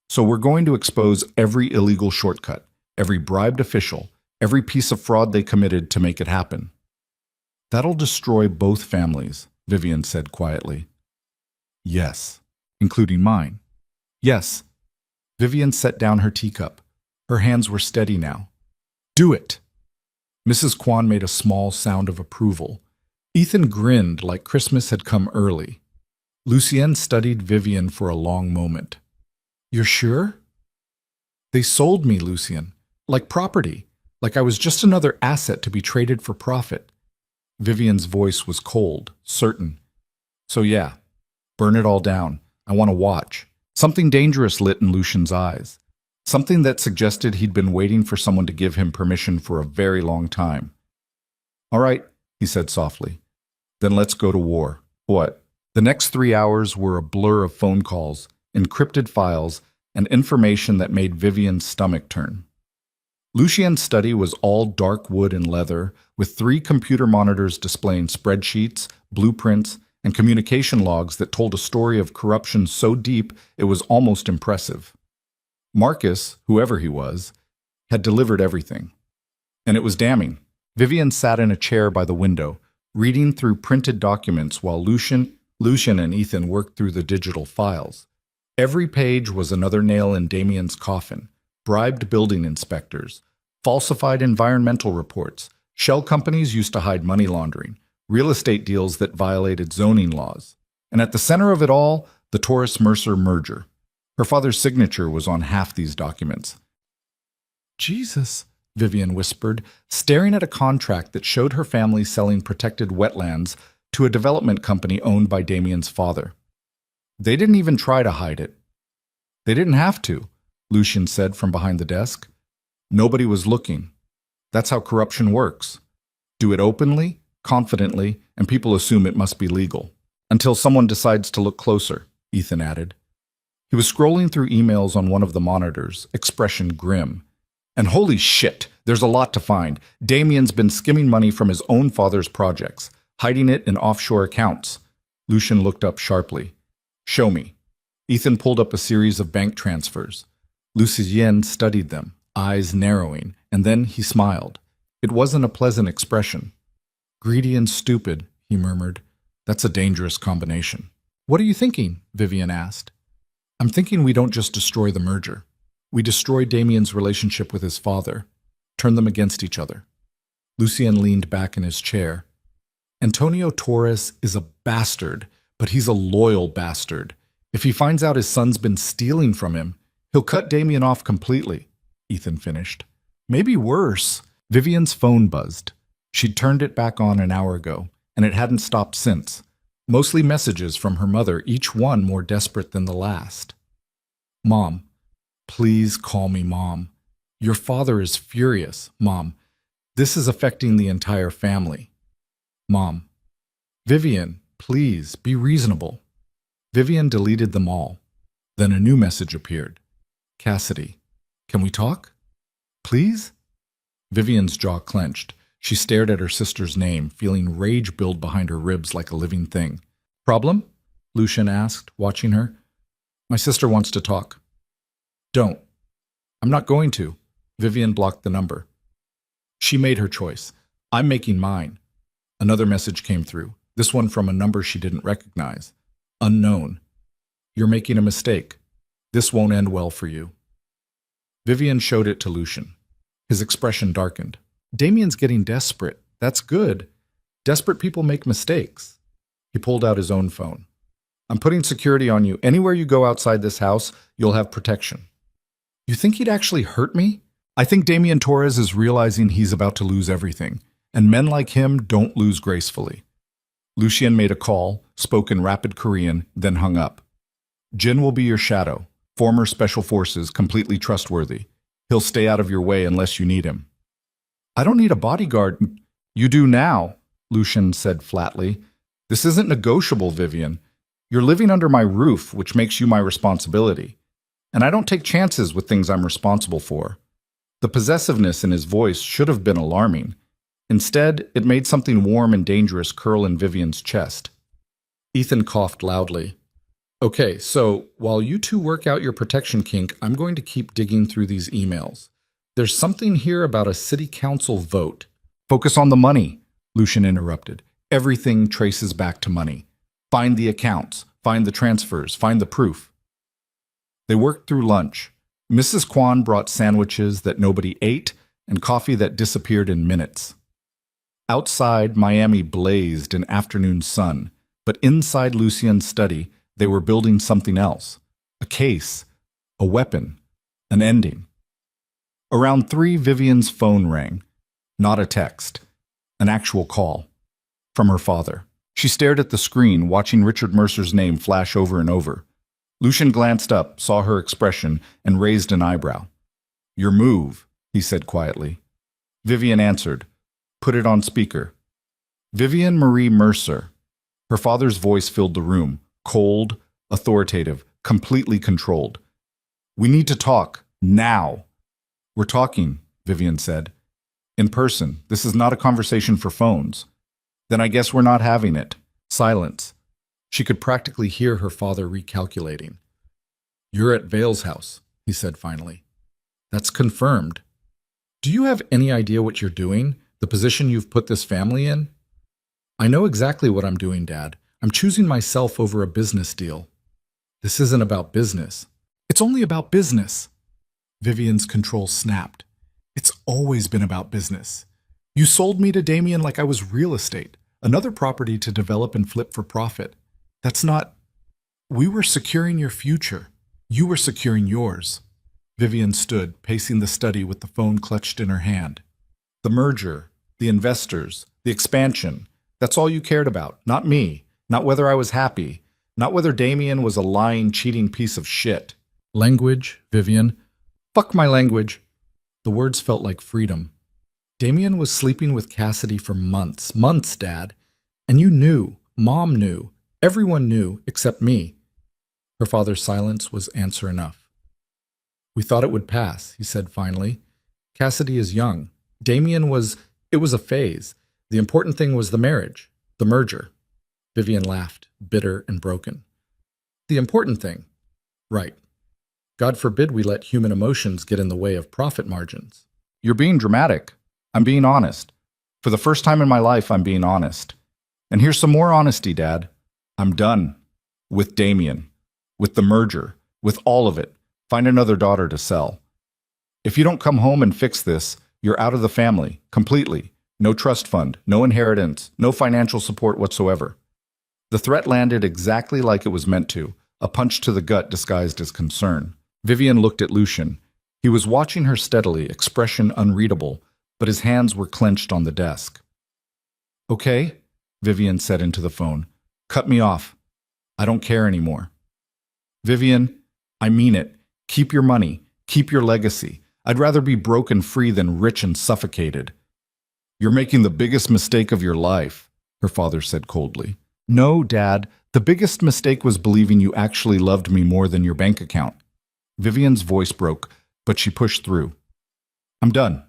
So we're going to expose every illegal shortcut, every bribed official, every piece of fraud they committed to make it happen. That'll destroy both families, Vivian said quietly. Yes, including mine. Yes. Vivian set down her teacup. Her hands were steady now. Do it! Mrs. Kwan made a small sound of approval. Ethan grinned like Christmas had come early. Lucien studied Vivian for a long moment. You're sure? They sold me, Lucien. Like property. Like I was just another asset to be traded for profit. Vivian's voice was cold, certain. So yeah, burn it all down. I want to watch. Something dangerous lit in Lucian's eyes. Something that suggested he'd been waiting for someone to give him permission for a very long time. All right, he said softly. Then let's go to war. What? The next 3 hours were a blur of phone calls, encrypted files, and information that made Vivian's stomach turn. Lucien's study was all dark wood and leather, with 3 computer monitors displaying spreadsheets, blueprints, and communication logs that told a story of corruption so deep it was almost impressive. Marcus, whoever he was, had delivered everything. And it was damning. Vivian sat in a chair by the window, reading through printed documents while Lucian and Ethan worked through the digital files. Every page was another nail in Damien's coffin. Bribed building inspectors, falsified environmental reports, shell companies used to hide money laundering, real estate deals that violated zoning laws. And at the center of it all, the Taurus-Mercer merger. Her father's signature was on half these documents. Jesus, Vivian whispered, staring at a contract that showed her family selling protected wetlands to a development company owned by Damien's father. They didn't even try to hide it. They didn't have to, Lucien said from behind the desk. Nobody was looking. That's how corruption works. Do it openly, confidently, and people assume it must be legal. Until someone decides to look closer, Ethan added. He was scrolling through emails on one of the monitors, expression grim. And holy shit, there's a lot to find. Damien's been skimming money from his own father's projects, hiding it in offshore accounts. Lucien looked up sharply. Show me. Ethan pulled up a series of bank transfers. Lucien studied them, eyes narrowing, and then he smiled. It wasn't a pleasant expression. Greedy and stupid, he murmured. That's a dangerous combination. What are you thinking? Vivian asked. I'm thinking we don't just destroy the merger. We destroy Damien's relationship with his father, turn them against each other. Lucien leaned back in his chair. Antonio Torres is a bastard, but he's a loyal bastard. If he finds out his son's been stealing from him, he'll cut Damien off completely, Ethan finished. Maybe worse. Vivian's phone buzzed. She'd turned it back on an hour ago, and it hadn't stopped since. Mostly messages from her mother, each one more desperate than the last. Mom, please call me Mom. Your father is furious, Mom. This is affecting the entire family. Mom. Vivian, please, be reasonable. Vivian deleted them all. Then a new message appeared. Cassidy, can we talk? Please? Vivian's jaw clenched. She stared at her sister's name, feeling rage build behind her ribs like a living thing. Problem? Lucien asked, watching her. My sister wants to talk. Don't. I'm not going to. Vivian blocked the number. She made her choice. I'm making mine. Another message came through, this one from a number she didn't recognize. Unknown. You're making a mistake. This won't end well for you. Vivian showed it to Lucien. His expression darkened. Damien's getting desperate. That's good. Desperate people make mistakes. He pulled out his own phone. I'm putting security on you. Anywhere you go outside this house, you'll have protection. You think he'd actually hurt me? I think Damien Torres is realizing he's about to lose everything. and men like him don't lose gracefully. Lucien made a call, spoke in rapid Korean, then hung up. Jin will be your shadow, former special forces, completely trustworthy. He'll stay out of your way unless you need him. I don't need a bodyguard. You do now, Lucien said flatly. This isn't negotiable, Vivian. You're living under my roof, which makes you my responsibility. And I don't take chances with things I'm responsible for. The possessiveness in his voice should have been alarming. Instead, it made something warm and dangerous curl in Vivian's chest. Ethan coughed loudly. Okay, so while you two work out your protection kink, I'm going to keep digging through these emails. There's something here about a city council vote. Focus on the money, Lucien interrupted. Everything traces back to money. Find the accounts, find the transfers, find the proof. They worked through lunch. Mrs. Kwan brought sandwiches that nobody ate and coffee that disappeared in minutes. Outside, Miami blazed in afternoon sun, but inside Lucien's study, they were building something else. A case, a weapon, an ending. Around 3, Vivian's phone rang. Not a text, an actual call. From her father. She stared at the screen, watching Richard Mercer's name flash over and over. Lucien glanced up, saw her expression, and raised an eyebrow. Your move, he said quietly. Vivian answered. Put it on speaker. Vivian Marie Mercer. Her father's voice filled the room, cold, authoritative, completely controlled. We need to talk, now. We're talking, Vivian said. In person. This is not a conversation for phones. Then I guess we're not having it. Silence. She could practically hear her father recalculating. You're at Vale's house, he said finally. That's confirmed. Do you have any idea what you're doing? The position you've put this family in? I know exactly what I'm doing, Dad. I'm choosing myself over a business deal. This isn't about business. It's only about business. Vivian's control snapped. It's always been about business. You sold me to Damien like I was real estate, another property to develop and flip for profit. That's not... We were securing your future. You were securing yours. Vivian stood, pacing the study with the phone clutched in her hand. The merger, the investors, the expansion, that's all you cared about, not me, not whether I was happy, not whether Damien was a lying, cheating piece of shit. Language, Vivian. Fuck my language. The words felt like freedom. Damien was sleeping with Cassidy for months, Dad. And you knew, Mom knew, everyone knew except me. Her father's silence was answer enough. We thought it would pass, he said finally. Cassidy is young. Damien was... It was a phase. The important thing was the marriage, the merger. Vivian laughed, bitter and broken. The important thing? Right. God forbid we let human emotions get in the way of profit margins. You're being dramatic. I'm being honest. For the first time in my life, I'm being honest. And here's some more honesty, Dad. I'm done. With Damien. With the merger. With all of it. Find another daughter to sell. If you don't come home and fix this, you're out of the family, completely. No trust fund, no inheritance, no financial support whatsoever. The threat landed exactly like it was meant to, a punch to the gut disguised as concern. Vivian looked at Lucien. He was watching her steadily, expression unreadable, but his hands were clenched on the desk. Okay, Vivian said into the phone. Cut me off. I don't care anymore. Vivian, I mean it. Keep your money. Keep your legacy. I'd rather be broke and free than rich and suffocated. You're making the biggest mistake of your life, her father said coldly. No, Dad. The biggest mistake was believing you actually loved me more than your bank account. Vivian's voice broke, but she pushed through. I'm done.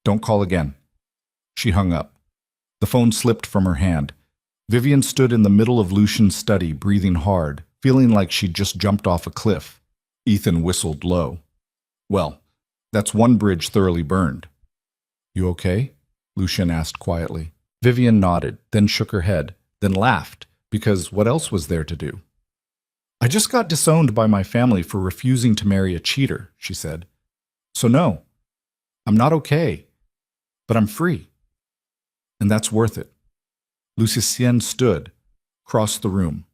Don't call again. She hung up. The phone slipped from her hand. Vivian stood in the middle of Lucien's study, breathing hard, feeling like she'd just jumped off a cliff. Ethan whistled low. Well, that's one bridge thoroughly burned. You okay? Lucien asked quietly. Vivian nodded, then shook her head, then laughed, because what else was there to do? I just got disowned by my family for refusing to marry a cheater, she said. So no, I'm not okay, but I'm free. And that's worth it. Lucien stood, crossed the room,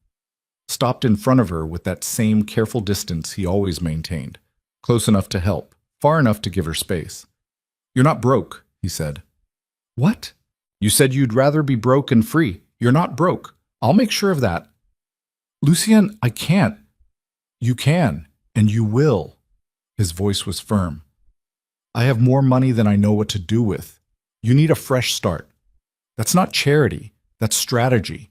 stopped in front of her with that same careful distance he always maintained, close enough to help, far enough to give her space. You're not broke, he said. What? You said you'd rather be broke and free. You're not broke. I'll make sure of that. Lucien, I can't. You can, and you will. His voice was firm. I have more money than I know what to do with. You need a fresh start. That's not charity. That's strategy.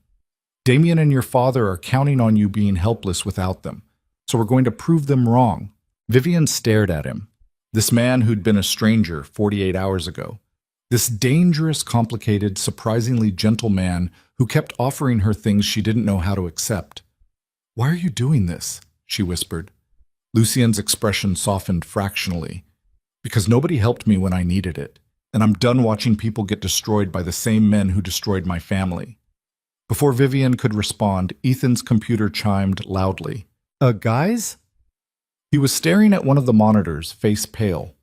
Damien and your father are counting on you being helpless without them. So we're going to prove them wrong. Vivian stared at him. This man who'd been a stranger 48 hours ago. This dangerous, complicated, surprisingly gentle man who kept offering her things she didn't know how to accept. Why are you doing this? She whispered. Lucien's expression softened fractionally. Because nobody helped me when I needed it, and I'm done watching people get destroyed by the same men who destroyed my family. Before Vivian could respond, Ethan's computer chimed loudly. Guys? He was staring at one of the monitors, face pale.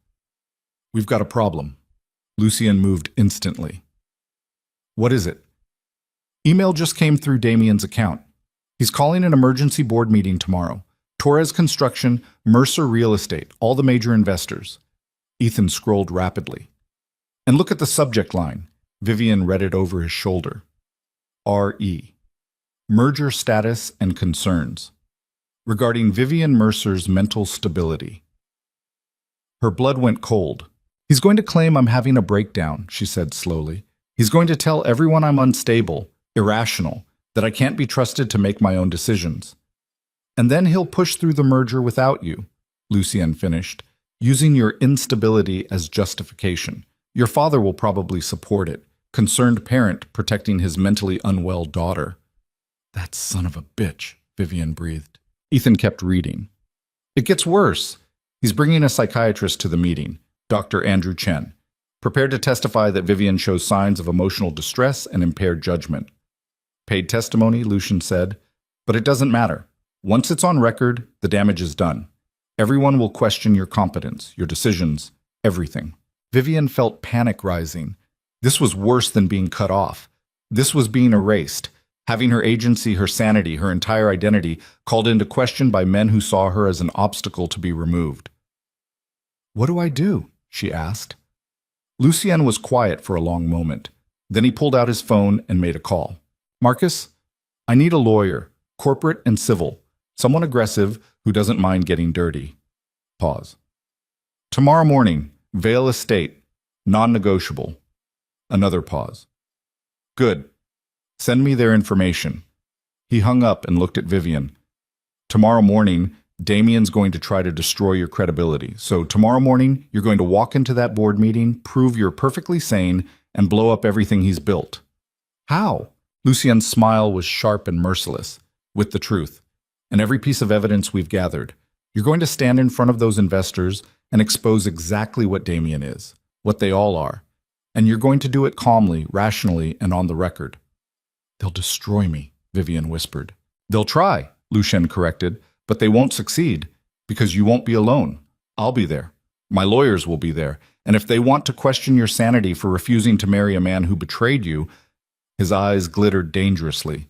We've got a problem. Lucien moved instantly. What is it? Email just came through Damien's account. He's calling an emergency board meeting tomorrow. Torres Construction, Mercer Real Estate, all the major investors. Ethan scrolled rapidly. And look at the subject line. Vivian read it over his shoulder. R.E. Merger status and concerns. Regarding Vivian Mercer's mental stability. Her blood went cold. He's going to claim I'm having a breakdown, she said slowly. He's going to tell everyone I'm unstable, irrational, that I can't be trusted to make my own decisions. And then he'll push through the merger without you, Lucien finished, using your instability as justification. Your father will probably support it, concerned parent protecting his mentally unwell daughter. That son of a bitch, Vivian breathed. Ethan kept reading. It gets worse. He's bringing a psychiatrist to the meeting, Dr. Andrew Chen, prepared to testify that Vivian shows signs of emotional distress and impaired judgment. Paid testimony, Lucien said, but it doesn't matter. Once it's on record, the damage is done. Everyone will question your competence, your decisions, everything. Vivian felt panic rising. This was worse than being cut off. This was being erased, having her agency, her sanity, her entire identity called into question by men who saw her as an obstacle to be removed. What do I do? She asked. Lucien was quiet for a long moment. Then he pulled out his phone and made a call. Marcus, I need a lawyer, corporate and civil, someone aggressive who doesn't mind getting dirty. Pause. Tomorrow morning, Vale Estate, non-negotiable. Another pause. Good. Send me their information. He hung up and looked at Vivian. Tomorrow morning, Damien's going to try to destroy your credibility. So tomorrow morning, you're going to walk into that board meeting, prove you're perfectly sane, and blow up everything he's built. How? Lucien's smile was sharp and merciless, with the truth, and every piece of evidence we've gathered. You're going to stand in front of those investors and expose exactly what Damien is, what they all are. And you're going to do it calmly, rationally, and on the record. They'll destroy me, Vivian whispered. They'll try, Lucien corrected, but they won't succeed, because you won't be alone. I'll be there. My lawyers will be there. And if they want to question your sanity for refusing to marry a man who betrayed you, his eyes glittered dangerously,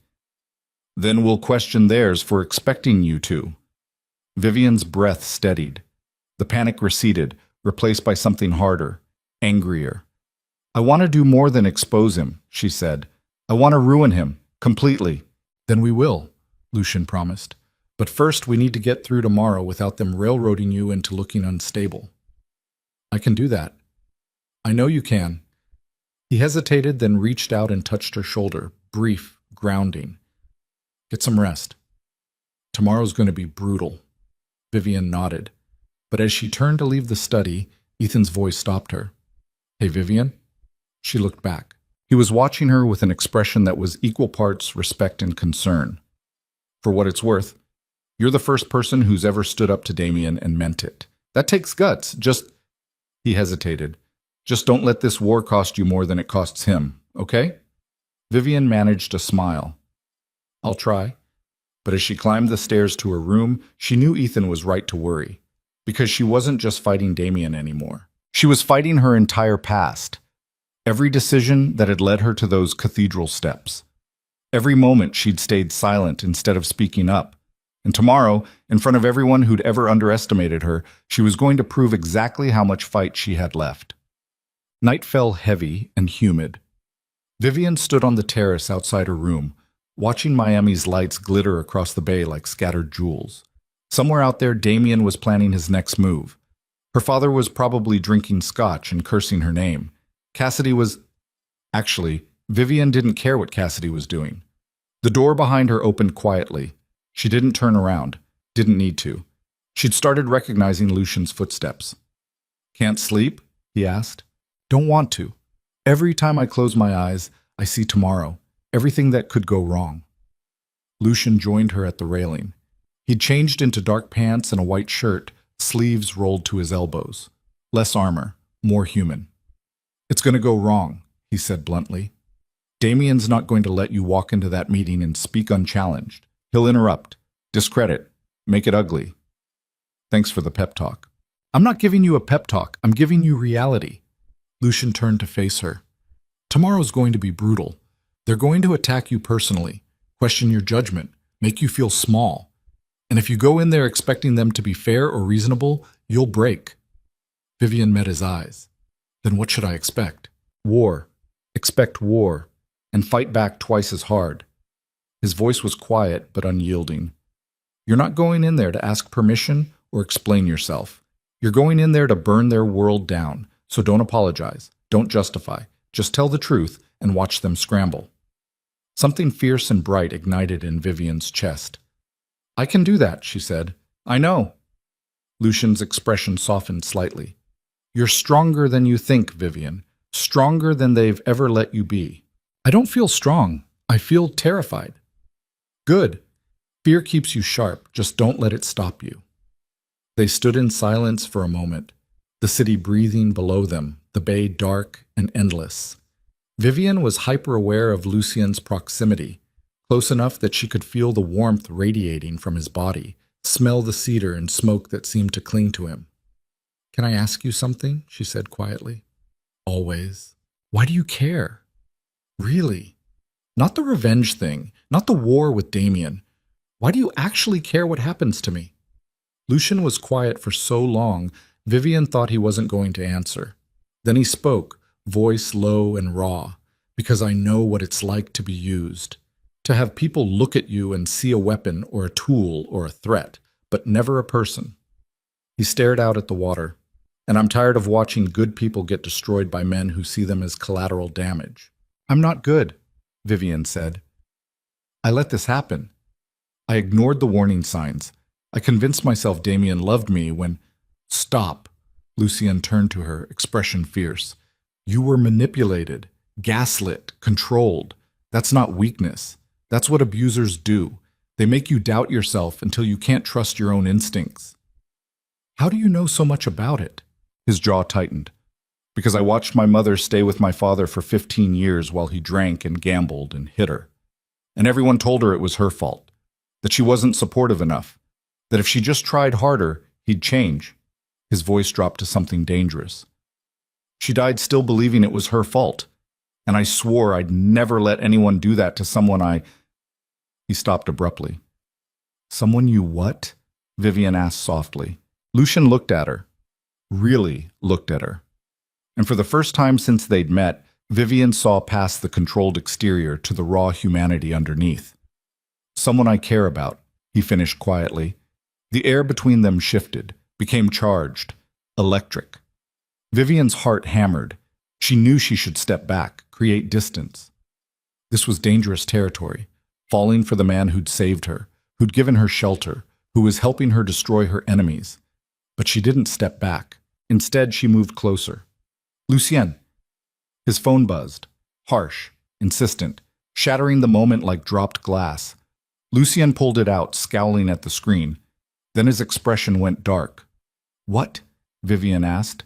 then we'll question theirs for expecting you to. Vivian's breath steadied. The panic receded, replaced by something harder, angrier. I want to do more than expose him, she said. I want to ruin him, completely. Then we will, Lucien promised. But first we need to get through tomorrow without them railroading you into looking unstable. I can do that. I know you can. He hesitated, then reached out and touched her shoulder, brief, grounding. Get some rest. Tomorrow's going to be brutal. Vivian nodded. But as she turned to leave the study, Ethan's voice stopped her. Hey, Vivian? She looked back. He was watching her with an expression that was equal parts respect and concern. For what it's worth, you're the first person who's ever stood up to Damien and meant it. That takes guts. He hesitated. Just don't let this war cost you more than it costs him, okay? Vivian managed a smile. I'll try. But as she climbed the stairs to her room, she knew Ethan was right to worry. Because she wasn't just fighting Damien anymore. She was fighting her entire past. Every decision that had led her to those cathedral steps. Every moment she'd stayed silent instead of speaking up. And tomorrow, in front of everyone who'd ever underestimated her, she was going to prove exactly how much fight she had left. Night fell heavy and humid. Vivian stood on the terrace outside her room, watching Miami's lights glitter across the bay like scattered jewels. Somewhere out there, Damien was planning his next move. Her father was probably drinking scotch and cursing her name. Cassidy was... Actually, Vivian didn't care what Cassidy was doing. The door behind her opened quietly. She didn't turn around. Didn't need to. She'd started recognizing Lucian's footsteps. "Can't sleep?" he asked. "Don't want to. Every time I close my eyes, I see tomorrow. Everything that could go wrong." Lucian joined her at the railing. He'd changed into dark pants and a white shirt, sleeves rolled to his elbows. Less armor, more human. "It's going to go wrong," he said bluntly. "Damien's not going to let you walk into that meeting and speak unchallenged. He'll interrupt, discredit, make it ugly." "Thanks for the pep talk." "I'm not giving you a pep talk. I'm giving you reality." Lucian turned to face her. "Tomorrow's going to be brutal. They're going to attack you personally, question your judgment, make you feel small. And if you go in there expecting them to be fair or reasonable, you'll break." Vivian met his eyes. "Then what should I expect?" "War. Expect war. And fight back twice as hard." His voice was quiet but unyielding. "You're not going in there to ask permission or explain yourself. You're going in there to burn their world down, so don't apologize, don't justify. Just tell the truth and watch them scramble." Something fierce and bright ignited in Vivian's chest. "I can do that," she said. "I know." Lucian's expression softened slightly. "You're stronger than you think, Vivian. Stronger than they've ever let you be." "I don't feel strong. I feel terrified." "Good. Fear keeps you sharp. Just don't let it stop you." They stood in silence for a moment, the city breathing below them, the bay dark and endless. Vivian was hyper-aware of Lucian's proximity, close enough that she could feel the warmth radiating from his body, smell the cedar and smoke that seemed to cling to him. "Can I ask you something?" she said quietly. "Always." "Why do you care?" "Really? Not the revenge thing, not the war with Damien. Why do you actually care what happens to me?" Lucian was quiet for so long, Vivian thought he wasn't going to answer. Then he spoke, voice low and raw, "Because I know what it's like to be used. To have people look at you and see a weapon or a tool or a threat, but never a person." He stared out at the water. "And I'm tired of watching good people get destroyed by men who see them as collateral damage." "I'm not good," Vivian said. "I let this happen. I ignored the warning signs. I convinced myself Damien loved me when—" "Stop." Lucian turned to her, expression fierce. "You were manipulated, gaslit, controlled. That's not weakness. That's what abusers do. They make you doubt yourself until you can't trust your own instincts." "How do you know so much about it?" His jaw tightened. "Because I watched my mother stay with my father for 15 years while he drank and gambled and hit her. And everyone told her it was her fault, that she wasn't supportive enough, that if she just tried harder, he'd change." His voice dropped to something dangerous. "She died still believing it was her fault. And I swore I'd never let anyone do that to someone I—" He stopped abruptly. "Someone you what?" Vivian asked softly. Lucian looked at her. Really looked at her. And for the first time since they'd met, Vivian saw past the controlled exterior to the raw humanity underneath. "Someone I care about," he finished quietly. The air between them shifted, became charged, electric. Vivian's heart hammered. She knew she should step back, create distance. This was dangerous territory, falling for the man who'd saved her, who'd given her shelter, who was helping her destroy her enemies. But she didn't step back. Instead, she moved closer. "Lucien." His phone buzzed, harsh, insistent, shattering the moment like dropped glass. Lucien pulled it out, scowling at the screen. Then his expression went dark. "What?" Vivian asked.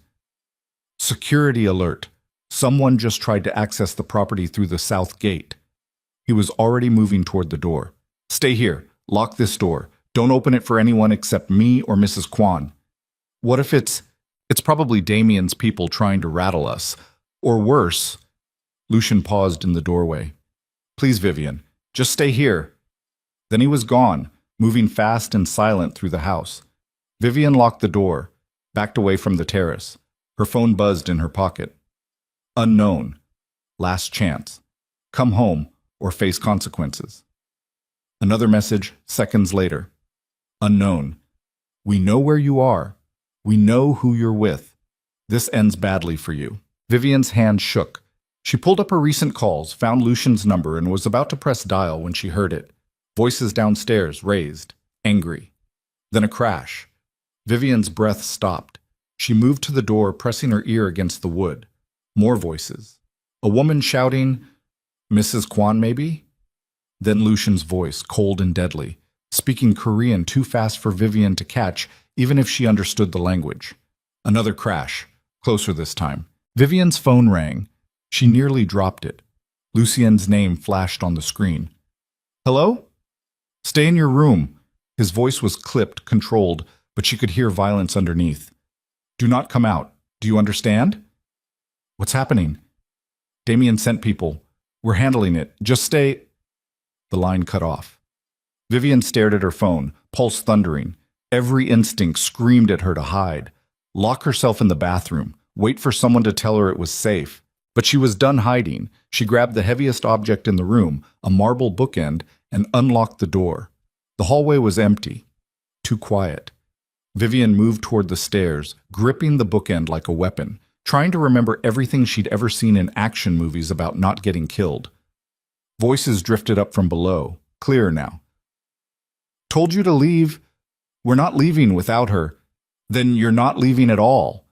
"Security alert. Someone just tried to access the property through the south gate." He was already moving toward the door. "Stay here. Lock this door. Don't open it for anyone except me or Mrs. Kwan. What if it's probably Damien's people trying to rattle us. Or worse." Lucian paused in the doorway. "Please, Vivian, just stay here." Then he was gone, moving fast and silent through the house. Vivian locked the door, backed away from the terrace. Her phone buzzed in her pocket. Unknown. Last chance. Come home or face consequences. Another message, seconds later. Unknown. We know where you are. We know who you're with. This ends badly for you. Vivian's hand shook. She pulled up her recent calls, found Lucian's number, and was about to press dial when she heard it. Voices downstairs, raised, angry. Then a crash. Vivian's breath stopped. She moved to the door, pressing her ear against the wood. More voices. A woman shouting, "Mrs. Kwan, maybe?" Then Lucian's voice, cold and deadly, speaking Korean too fast for Vivian to catch, even if she understood the language. Another crash, closer this time. Vivian's phone rang. She nearly dropped it. Lucien's name flashed on the screen. "Hello? Stay in your room." His voice was clipped, controlled, but she could hear violence underneath. "Do not come out. Do you understand?" "What's happening?" "Damien sent people. We're handling it. Just stay—" The line cut off. Vivian stared at her phone, pulse thundering. Every instinct screamed at her to hide. Lock herself in the bathroom. Wait for someone to tell her it was safe. But she was done hiding. She grabbed the heaviest object in the room, a marble bookend, and unlocked the door. The hallway was empty. Too quiet. Vivian moved toward the stairs, gripping the bookend like a weapon, trying to remember everything she'd ever seen in action movies about not getting killed. Voices drifted up from below, clearer now. "Told you to leave. We're not leaving without her. Then you're not leaving at all."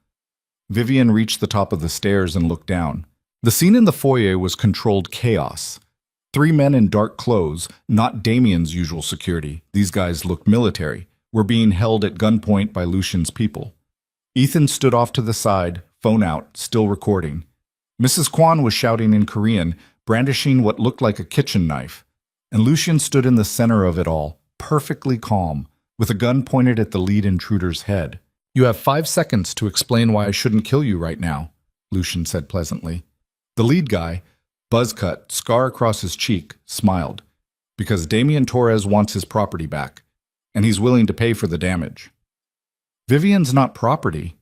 Vivian reached the top of the stairs and looked down. The scene in the foyer was controlled chaos. 3 men in dark clothes, not Damien's usual security, these guys looked military, were being held at gunpoint by Lucian's people. Ethan stood off to the side, phone out, still recording. Mrs. Kwan was shouting in Korean, brandishing what looked like a kitchen knife. And Lucian stood in the center of it all, perfectly calm, with a gun pointed at the lead intruder's head. "You have 5 seconds to explain why I shouldn't kill you right now," Lucian said pleasantly. The lead guy, buzz cut, scar across his cheek, smiled. "Because Damien Torres wants his property back, and he's willing to pay for the damage." "Vivian's not property."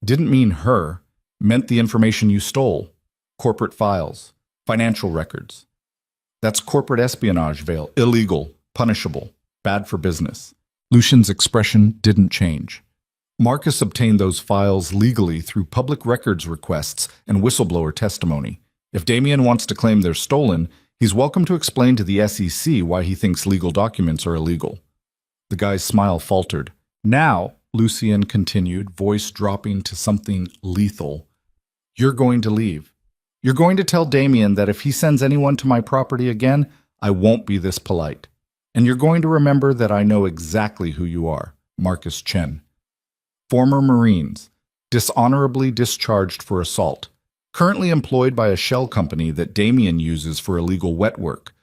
"Didn't mean her. Meant the information you stole. Corporate files. Financial records. That's corporate espionage, Vale. Illegal. Punishable. Bad for business." Lucian's expression didn't change. Marcus obtained those files legally through public records requests and whistleblower testimony. If Damien wants to claim they're stolen, he's welcome to explain to the SEC why he thinks legal documents are illegal. The guy's smile faltered. "Now," Lucian continued, voice dropping to something lethal, "you're going to leave. You're going to tell Damien that if he sends anyone to my property again, I won't be this polite. And you're going to remember that I know exactly who you are, Marcus Chen. Former Marines, dishonorably discharged for assault, currently employed by a shell company that Damien uses for illegal wet work,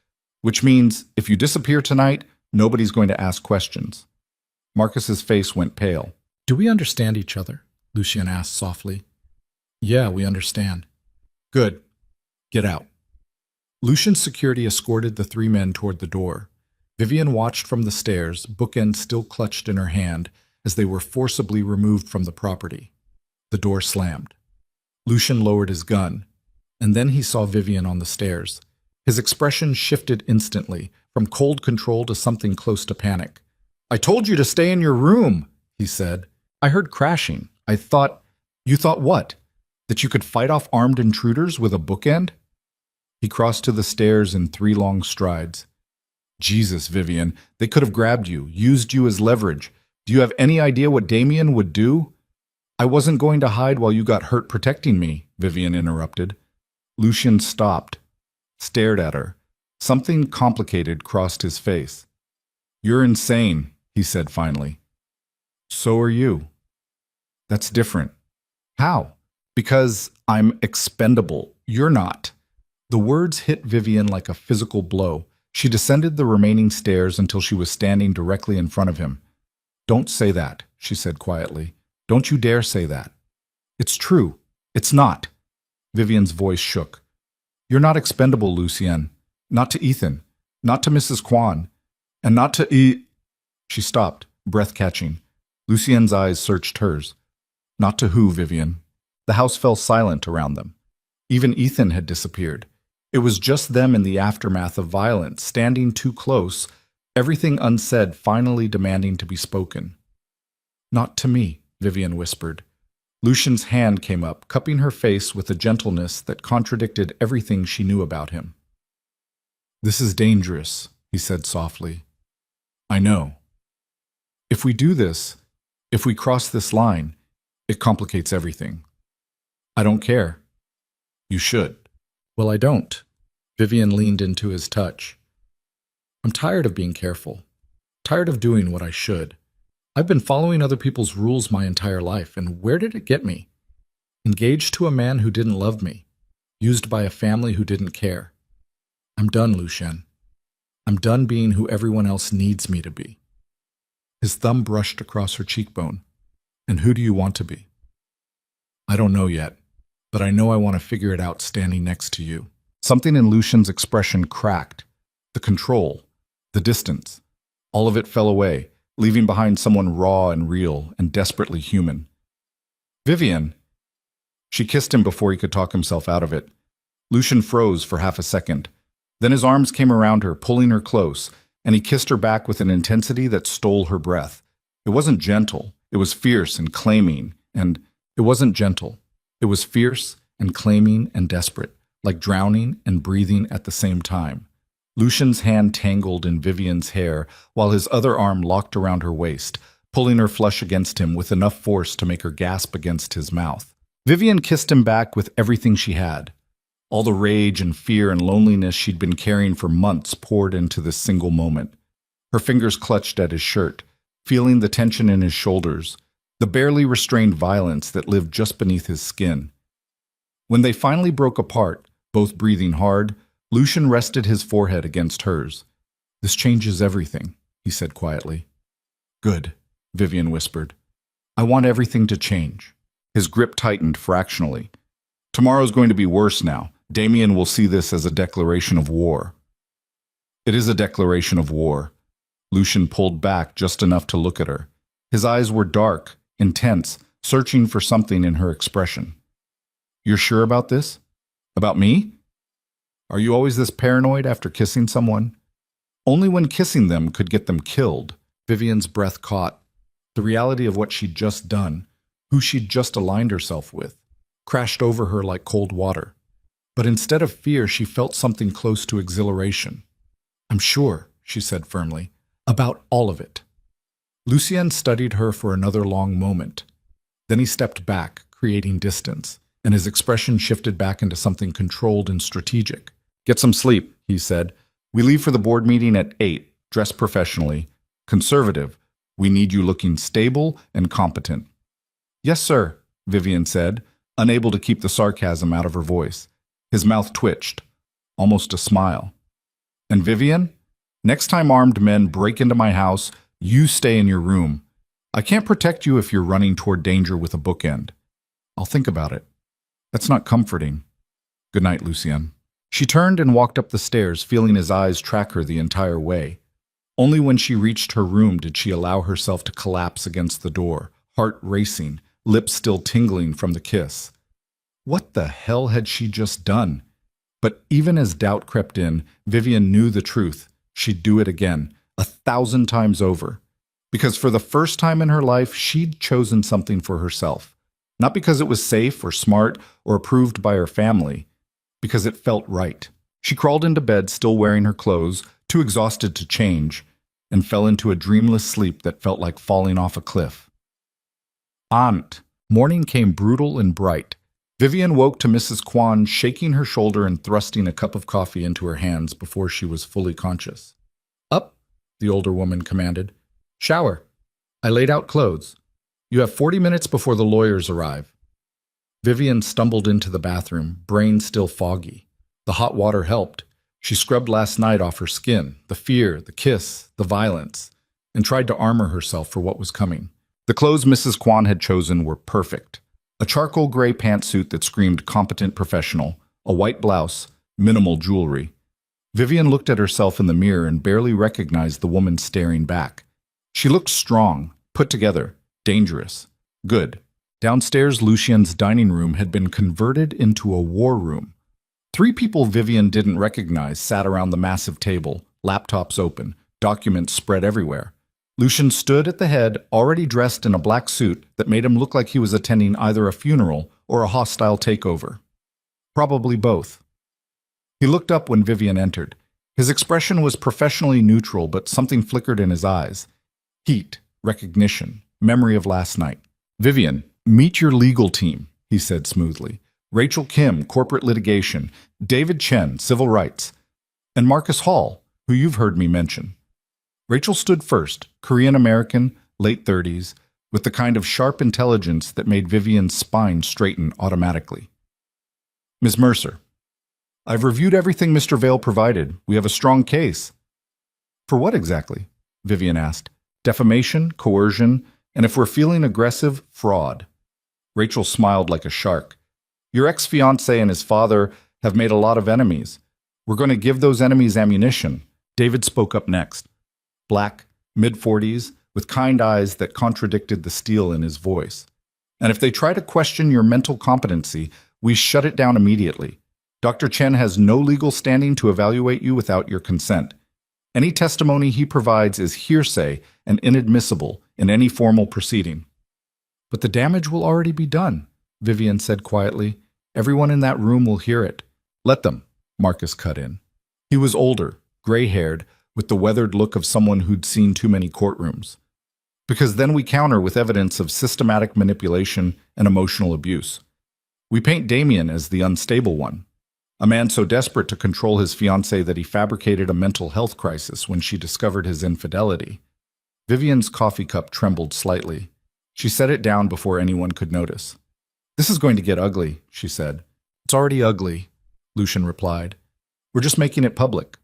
which means if you disappear tonight, nobody's going to ask questions." Marcus's face went pale. "Do we understand each other?" Lucian asked softly. "Yeah, we understand." "Good. Get out." Lucian's security escorted the 3 men toward the door. Vivian watched from the stairs, bookend still clutched in her hand, as they were forcibly removed from the property. The door slammed. Lucian lowered his gun, and then he saw Vivian on the stairs. His expression shifted instantly, from cold control to something close to panic. "I told you to stay in your room," he said. "I heard crashing. I thought—" "You thought what? That you could fight off armed intruders with a bookend?" He crossed to the stairs in 3 long strides. "Jesus, Vivian, they could have grabbed you, used you as leverage. Do you have any idea what Damien would do?" "I wasn't going to hide while you got hurt protecting me," Vivian interrupted. Lucian stopped, stared at her. Something complicated crossed his face. "You're insane," he said finally. "So are you." "That's different." "How?" "Because I'm expendable. You're not." The words hit Vivian like a physical blow. She descended the remaining stairs until she was standing directly in front of him. "Don't say that," she said quietly. "Don't you dare say that." "It's true. It's not." Vivian's voice shook. "You're not expendable, Lucien. Not to Ethan. Not to Mrs. Kwan. And not to She stopped, breath catching. Lucien's eyes searched hers. "Not to who, Vivian?" The house fell silent around them. Even Ethan had disappeared. It was just them in the aftermath of violence, standing too close, everything unsaid finally demanding to be spoken. "Not to me," Vivian whispered. Lucian's hand came up, cupping her face with a gentleness that contradicted everything she knew about him. "This is dangerous," he said softly. "I know. If we do this, if we cross this line, it complicates everything. I don't care. You should." "Well, I don't." Vivian leaned into his touch. "I'm tired of being careful. Tired of doing what I should. I've been following other people's rules my entire life, and where did it get me? Engaged to a man who didn't love me. Used by a family who didn't care. I'm done, Lucien. I'm done being who everyone else needs me to be." His thumb brushed across her cheekbone. "And who do you want to be?" "I don't know yet, but I know I want to figure it out standing next to you." Something in Lucian's expression cracked. The control, the distance, all of it fell away, leaving behind someone raw and real and desperately human. "Vivian!" She kissed him before he could talk himself out of it. Lucian froze for half a second. Then his arms came around her, pulling her close, and he kissed her back with an intensity that stole her breath. It wasn't gentle. It was fierce and claiming, and it wasn't gentle. It was fierce and claiming and desperate, like drowning and breathing at the same time. Lucian's hand tangled in Vivian's hair, while his other arm locked around her waist, pulling her flush against him with enough force to make her gasp against his mouth. Vivian kissed him back with everything she had. All the rage and fear and loneliness she'd been carrying for months poured into this single moment. Her fingers clutched at his shirt, feeling the tension in his shoulders, the barely restrained violence that lived just beneath his skin. When they finally broke apart, both breathing hard, Lucian rested his forehead against hers. "This changes everything," he said quietly. "Good," Vivian whispered. "I want everything to change." His grip tightened fractionally. "Tomorrow's going to be worse now. Damien will see this as a declaration of war." "It is a declaration of war." Lucian pulled back just enough to look at her. His eyes were dark, intense, searching for something in her expression. "You're sure about this? About me? Are you always this paranoid after kissing someone?" Only when kissing them could get them killed. Vivian's breath caught. The reality of what she'd just done, who she'd just aligned herself with, crashed over her like cold water. But instead of fear, she felt something close to exhilaration. "I'm sure," she said firmly, "about all of it." Lucien studied her for another long moment. Then he stepped back, creating distance, and his expression shifted back into something controlled and strategic. "Get some sleep," he said. "We leave for the board meeting at 8. Dress professionally. Conservative. We need you looking stable and competent." "Yes, sir," Vivian said, unable to keep the sarcasm out of her voice. His mouth twitched, almost a smile. "And Vivian, next time armed men break into my house, you stay in your room. I can't protect you if you're running toward danger with a bookend. I'll think about it. That's not comforting. Good night, Lucien." She turned and walked up the stairs, feeling his eyes track her the entire way. Only when she reached her room did she allow herself to collapse against the door, heart racing, lips still tingling from the kiss. What the hell had she just done? But even as doubt crept in, Vivian knew the truth. She'd do it again, 1,000 times over. Because for the first time in her life, she'd chosen something for herself. Not because it was safe or smart or approved by her family. Because it felt right. She crawled into bed, still wearing her clothes, too exhausted to change, and fell into a dreamless sleep that felt like falling off a cliff. Aunt. Morning came brutal and bright. Vivian woke to Mrs. Kwan shaking her shoulder and thrusting a cup of coffee into her hands before she was fully conscious. "Up," the older woman commanded. "Shower. I laid out clothes. You have 40 minutes before the lawyers arrive." Vivian stumbled into the bathroom, brain still foggy. The hot water helped. She scrubbed last night off her skin, the fear, the kiss, the violence, and tried to armor herself for what was coming. The clothes Mrs. Kwan had chosen were perfect. A charcoal gray pantsuit that screamed competent professional, a white blouse, minimal jewelry. Vivian looked at herself in the mirror and barely recognized the woman staring back. She looked strong, put together, dangerous, good. Downstairs, Lucien's dining room had been converted into a war room. Three people Vivian didn't recognize sat around the massive table, laptops open, documents spread everywhere. Lucian stood at the head, already dressed in a black suit that made him look like he was attending either a funeral or a hostile takeover. Probably both. He looked up when Vivian entered. His expression was professionally neutral, but something flickered in his eyes. Heat, recognition, memory of last night. "Vivian, meet your legal team," he said smoothly. "Rachel Kim, corporate litigation. David Chen, civil rights. And Marcus Hall, who you've heard me mention." Rachel stood first, Korean-American, late 30s, with the kind of sharp intelligence that made Vivian's spine straighten automatically. "Ms. Mercer, I've reviewed everything Mr. Vale provided. We have a strong case." "For what exactly?" Vivian asked. "Defamation, coercion, and if we're feeling aggressive, fraud." Rachel smiled like a shark. "Your ex-fiancé and his father have made a lot of enemies. We're going to give those enemies ammunition." David spoke up next. Black, mid-40s, with kind eyes that contradicted the steel in his voice. "And if they try to question your mental competency, we shut it down immediately. Dr. Chen has no legal standing to evaluate you without your consent. Any testimony he provides is hearsay and inadmissible in any formal proceeding." "But the damage will already be done," Vivian said quietly. "Everyone in that room will hear it." "Let them," Marcus cut in. He was older, gray-haired, with the weathered look of someone who'd seen too many courtrooms. "Because then we counter with evidence of systematic manipulation and emotional abuse. We paint Damien as the unstable one, a man so desperate to control his fiancée that he fabricated a mental health crisis when she discovered his infidelity." Vivian's coffee cup trembled slightly. She set it down before anyone could notice. "This is going to get ugly," she said. "It's already ugly," Lucian replied. "We're just making it public."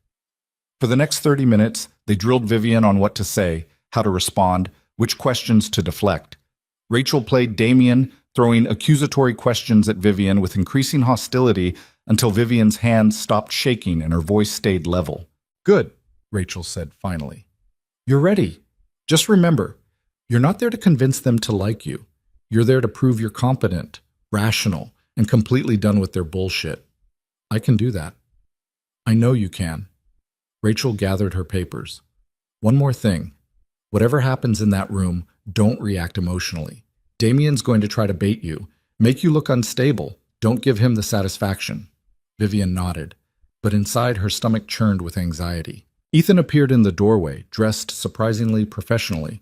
For the next 30 minutes, they drilled Vivian on what to say, how to respond, which questions to deflect. Rachel played Damien, throwing accusatory questions at Vivian with increasing hostility until Vivian's hands stopped shaking and her voice stayed level. "Good," Rachel said finally. "You're ready. Just remember, you're not there to convince them to like you. You're there to prove you're competent, rational, and completely done with their bullshit. I can do that. I know you can." Rachel gathered her papers. "One more thing. Whatever happens in that room, don't react emotionally. Damien's going to try to bait you, make you look unstable. Don't give him the satisfaction." Vivian nodded, but inside her stomach churned with anxiety. Ethan appeared in the doorway, dressed surprisingly professionally.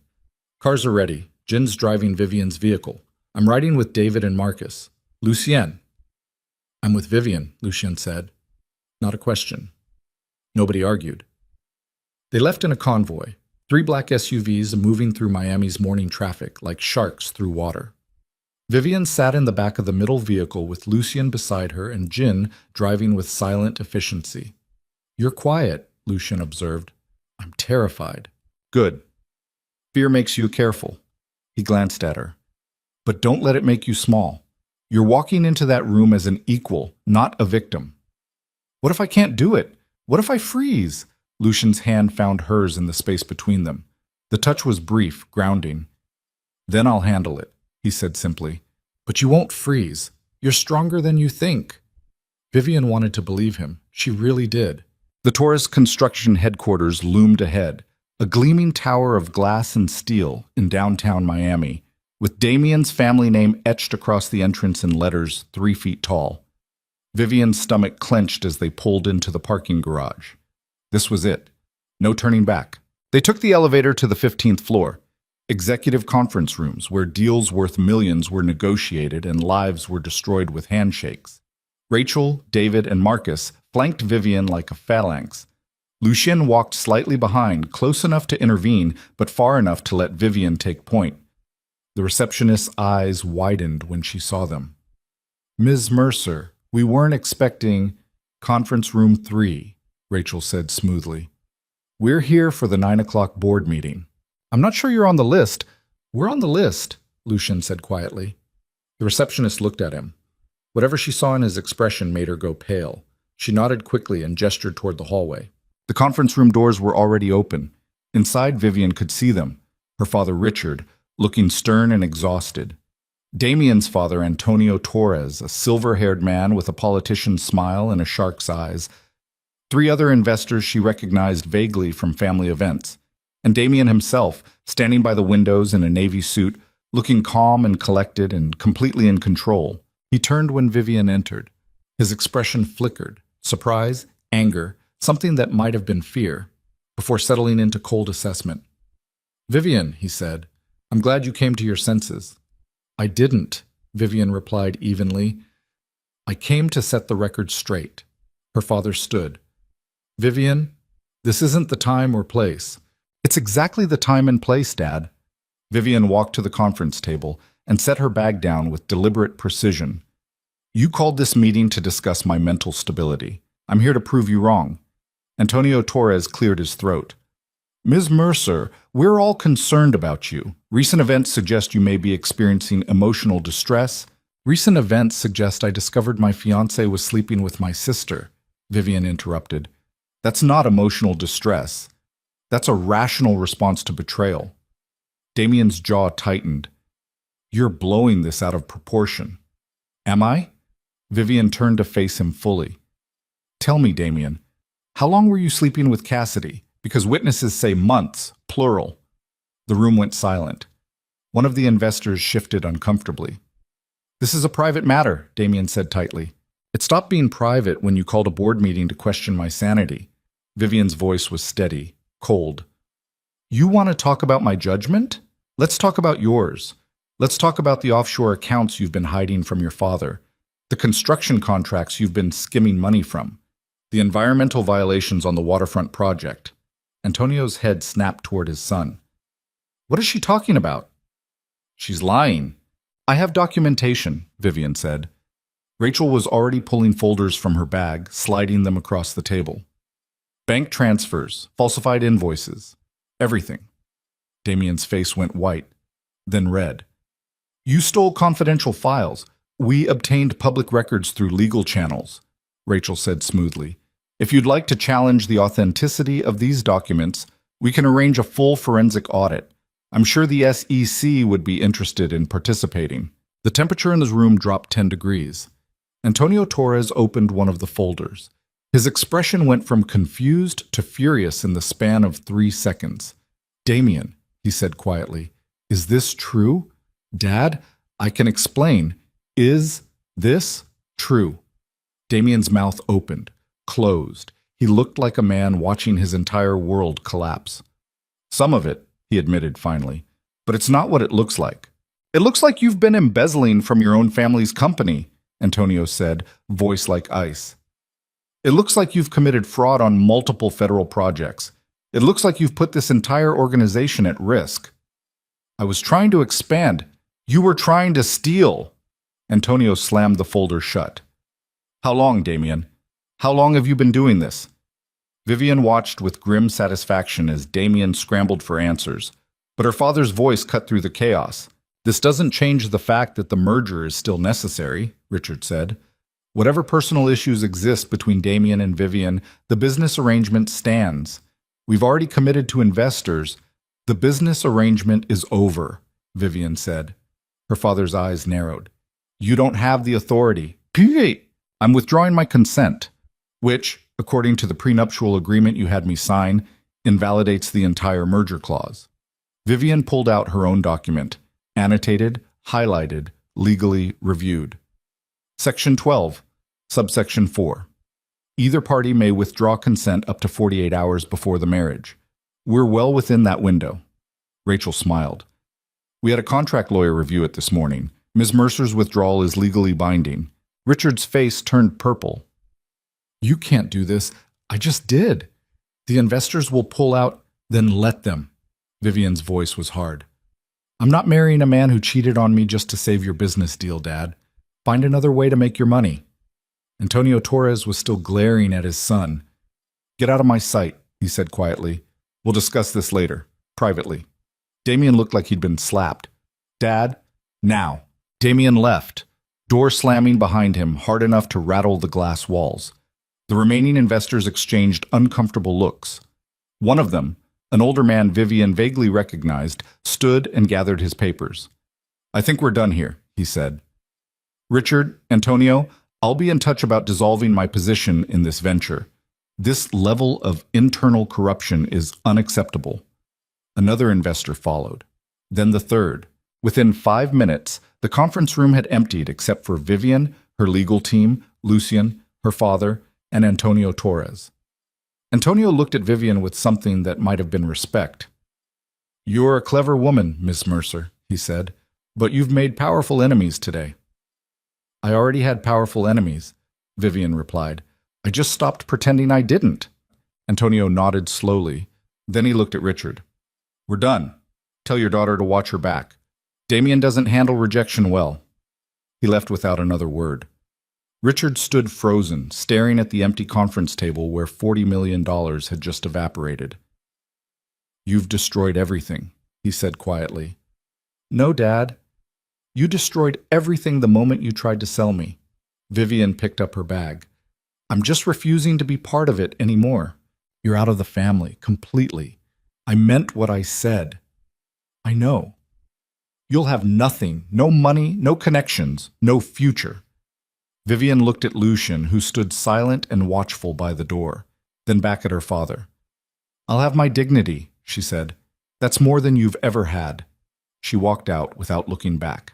"Cars are ready. Jin's driving Vivian's vehicle. I'm riding with David and Marcus. Lucien." "I'm with Vivian," Lucien said. Not a question. Nobody argued. They left in a convoy, 3 black SUVs moving through Miami's morning traffic like sharks through water. Vivian sat in the back of the middle vehicle with Lucien beside her and Jin driving with silent efficiency. "You're quiet," Lucien observed. "I'm terrified." "Good. Fear makes you careful." He glanced at her. "But don't let it make you small. You're walking into that room as an equal, not a victim." "What if I can't do it? What if I freeze?" Lucian's hand found hers in the space between them. The touch was brief, grounding. "Then I'll handle it," he said simply. "But you won't freeze. You're stronger than you think." Vivian wanted to believe him. She really did. The Taurus construction headquarters loomed ahead, a gleaming tower of glass and steel in downtown Miami, with Damien's family name etched across the entrance in letters 3 feet tall. Vivian's stomach clenched as they pulled into the parking garage. This was it. No turning back. They took the elevator to the 15th floor, executive conference rooms where deals worth millions were negotiated and lives were destroyed with handshakes. Rachel, David, and Marcus flanked Vivian like a phalanx. Lucien walked slightly behind, close enough to intervene, but far enough to let Vivian take point. The receptionist's eyes widened when she saw them. "Ms. Mercer, we weren't expecting conference room 3, Rachel said smoothly. "We're here for the 9 o'clock board meeting." "I'm not sure you're on the list." "We're on the list," Lucien said quietly. The receptionist looked at him. Whatever she saw in his expression made her go pale. She nodded quickly and gestured toward the hallway. The conference room doors were already open. Inside, Vivian could see them, her father Richard, looking stern and exhausted. Damien's father, Antonio Torres, a silver-haired man with a politician's smile and a shark's eyes. 3 other investors she recognized vaguely from family events. And Damien himself, standing by the windows in a navy suit, looking calm and collected and completely in control. He turned when Vivian entered. His expression flickered, surprise, anger, something that might have been fear, before settling into cold assessment. "Vivian," he said, "I'm glad you came to your senses." "I didn't," Vivian replied evenly. "I came to set the record straight." Her father stood. "Vivian, this isn't the time or place." "It's exactly the time and place, Dad." Vivian walked to the conference table and set her bag down with deliberate precision. "You called this meeting to discuss my mental stability. I'm here to prove you wrong." Antonio Torres cleared his throat. "Ms. Mercer, we're all concerned about you. Recent events suggest you may be experiencing emotional distress." "Recent events suggest I discovered my fiancé was sleeping with my sister," Vivian interrupted. "That's not emotional distress. That's a rational response to betrayal." Damien's jaw tightened. "You're blowing this out of proportion." "Am I?" Vivian turned to face him fully. "Tell me, Damien, how long were you sleeping with Cassidy? Because witnesses say months, plural." The room went silent. One of the investors shifted uncomfortably. "This is a private matter," Damien said tightly. "It stopped being private when you called a board meeting to question my sanity." Vivian's voice was steady, cold. "You want to talk about my judgment? Let's talk about yours. Let's talk about the offshore accounts you've been hiding from your father, the construction contracts you've been skimming money from, the environmental violations on the waterfront project." Antonio's head snapped toward his son. "What is she talking about?" "She's lying." "I have documentation," Vivian said. Rachel was already pulling folders from her bag, sliding them across the table. "Bank transfers, falsified invoices, everything." Damien's face went white, then red. "You stole confidential files. We obtained public records through legal channels," Rachel said smoothly. "If you'd like to challenge the authenticity of these documents, we can arrange a full forensic audit. I'm sure the SEC would be interested in participating." The temperature in the room dropped 10 degrees. Antonio Torres opened one of the folders. His expression went from confused to furious in the span of 3 seconds. "Damien," he said quietly, "is this true?" "Dad, I can explain. Is this true?" Damien's mouth opened, closed. He looked like a man watching his entire world collapse. "Some of it," he admitted finally, "but it's not what it looks like." "It looks like you've been embezzling from your own family's company," Antonio said, voice like ice. "It looks like you've committed fraud on multiple federal projects. It looks like you've put this entire organization at risk." "I was trying to expand. You were trying to steal." Antonio slammed the folder shut. "How long, Damien? How long have you been doing this?" Vivian watched with grim satisfaction as Damien scrambled for answers, but her father's voice cut through the chaos. "This doesn't change the fact that the merger is still necessary," Richard said. "Whatever personal issues exist between Damien and Vivian, the business arrangement stands. We've already committed to investors. The business arrangement is over," Vivian said. Her father's eyes narrowed. "You don't have the authority." "I'm withdrawing my consent," which, according to the prenuptial agreement you had me sign, invalidates the entire merger clause. Vivian pulled out her own document, annotated, highlighted, legally reviewed. Section 12, subsection 4. Either party may withdraw consent up to 48 hours before the marriage. We're well within that window. Rachel smiled. "We had a contract lawyer review it this morning. Ms. Mercer's withdrawal is legally binding." Richard's face turned purple. "You can't do this. I just did. The investors will pull out, then let them." Vivian's voice was hard. "I'm not marrying a man who cheated on me just to save your business deal, Dad. Find another way to make your money." Antonio Torres was still glaring at his son. "Get out of my sight," he said quietly. "We'll discuss this later, privately." Damien looked like he'd been slapped. "Dad, now." Damien left, door slamming behind him hard enough to rattle the glass walls. The remaining investors exchanged uncomfortable looks. One of them, an older man Vivian vaguely recognized, stood and gathered his papers. "I think we're done here," he said. Richard, Antonio, I'll be in touch about dissolving my position in this venture. This level of internal corruption is unacceptable. Another investor followed. Then the third. Within 5 minutes, the conference room had emptied except for Vivian, her legal team, Lucian, her father, and Antonio Torres. Antonio looked at Vivian with something that might have been respect. "You're a clever woman, Miss Mercer," he said, "but you've made powerful enemies today." "I already had powerful enemies," Vivian replied. "I just stopped pretending I didn't." Antonio nodded slowly. Then he looked at Richard. "We're done. Tell your daughter to watch her back. Damien doesn't handle rejection well." He left without another word. Richard stood frozen, staring at the empty conference table where $40 million had just evaporated. "You've destroyed everything," he said quietly. "No, Dad. You destroyed everything the moment you tried to sell me." Vivian picked up her bag. "I'm just refusing to be part of it anymore. You're out of the family, completely. I meant what I said." "I know. You'll have nothing, no money, no connections, no future." Vivian looked at Lucian, who stood silent and watchful by the door, then back at her father. "I'll have my dignity," she said. "That's more than you've ever had." She walked out without looking back.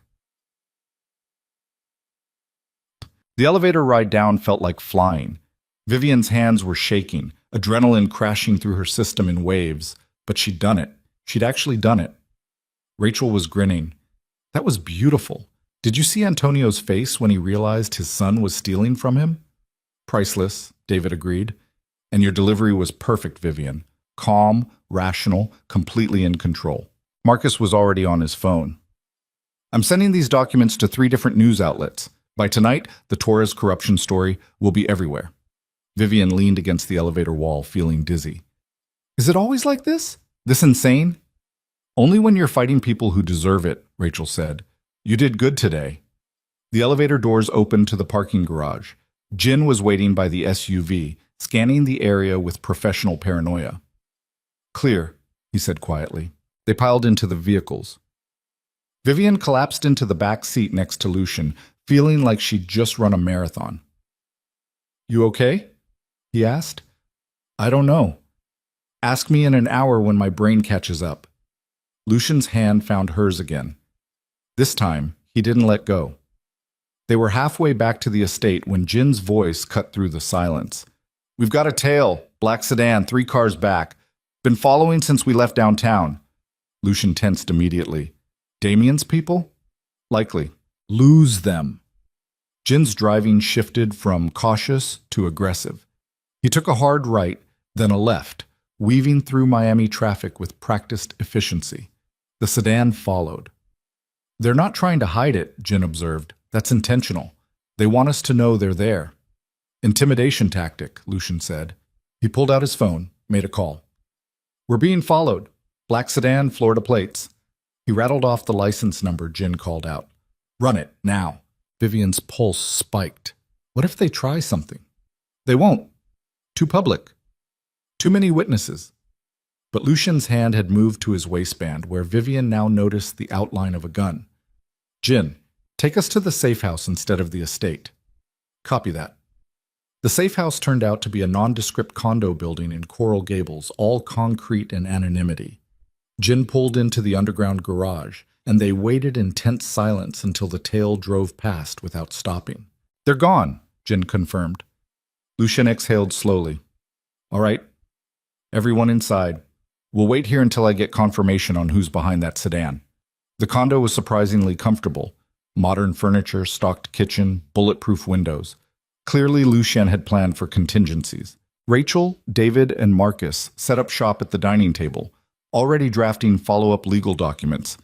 The elevator ride down felt like flying. Vivian's hands were shaking, adrenaline crashing through her system in waves, but she'd done it. She'd actually done it. Rachel was grinning. "That was beautiful. Did you see Antonio's face when he realized his son was stealing from him?" "Priceless," David agreed. "And your delivery was perfect, Vivian. Calm, rational, completely in control." Marcus was already on his phone. "I'm sending these documents to 3 different news outlets. By tonight, the Torres corruption story will be everywhere." Vivian leaned against the elevator wall, feeling dizzy. "Is it always like this? This insane?" "Only when you're fighting people who deserve it," Rachel said. "You did good today." The elevator doors opened to the parking garage. Jin was waiting by the SUV, scanning the area with professional paranoia. "Clear," he said quietly. They piled into the vehicles. Vivian collapsed into the back seat next to Lucian, feeling like she'd just run a marathon. "You okay?" he asked. "I don't know. Ask me in an hour when my brain catches up." Lucian's hand found hers again. This time, he didn't let go. They were halfway back to the estate when Jin's voice cut through the silence. "We've got a tail. Black sedan, 3 cars back. Been following since we left downtown." Lucian tensed immediately. "Damien's people?" "Likely. Lose them." Jin's driving shifted from cautious to aggressive. He took a hard right, then a left, weaving through Miami traffic with practiced efficiency. The sedan followed. "They're not trying to hide it," Jin observed. "That's intentional. They want us to know they're there." "Intimidation tactic," Lucian said. He pulled out his phone, made a call. "We're being followed. Black sedan, Florida plates." He rattled off the license number Jin called out. "Run it, now." Vivian's pulse spiked. What if they try something? They won't. Too public. Too many witnesses. But Lucian's hand had moved to his waistband, where Vivian now noticed the outline of a gun. "Jin, take us to the safe house instead of the estate." "Copy that." The safe house turned out to be a nondescript condo building in Coral Gables, all concrete and anonymity. Jin pulled into the underground garage, and they waited in tense silence until the tail drove past without stopping. "They're gone," Jin confirmed. Lucian exhaled slowly. "All right. Everyone inside. We'll wait here until I get confirmation on who's behind that sedan." The condo was surprisingly comfortable. Modern furniture, stocked kitchen, bulletproof windows. Clearly, Lucian had planned for contingencies. Rachel, David, and Marcus set up shop at the dining table, already drafting follow-up legal documents.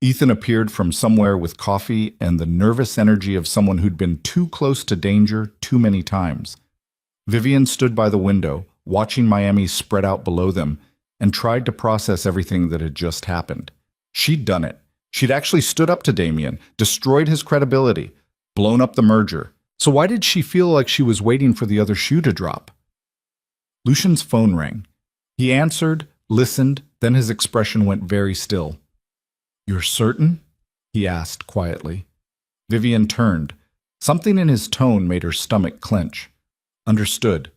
Ethan appeared from somewhere with coffee and the nervous energy of someone who'd been too close to danger too many times. Vivian stood by the window, watching Miami spread out below them, and tried to process everything that had just happened. She'd done it. She'd actually stood up to Damien, destroyed his credibility, blown up the merger. So why did she feel like she was waiting for the other shoe to drop? Lucian's phone rang. He answered, listened, then his expression went very still. "You're certain?" he asked quietly. Vivian turned. Something in his tone made her stomach clench. Understood.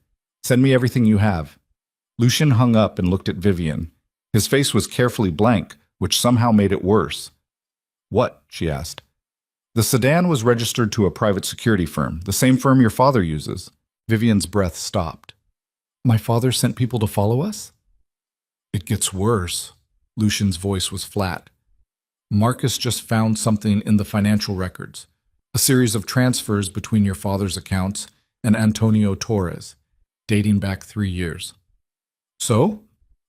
Send me everything you have. Lucian hung up and looked at Vivian. His face was carefully blank, which somehow made it worse. What? She asked. The sedan was registered to a private security firm, the same firm your father uses. Vivian's breath stopped. My father sent people to follow us? It gets worse. Lucian's voice was flat. Marcus just found something in the financial records. A series of transfers between your father's accounts and Antonio Torres, dating back 3 years. So?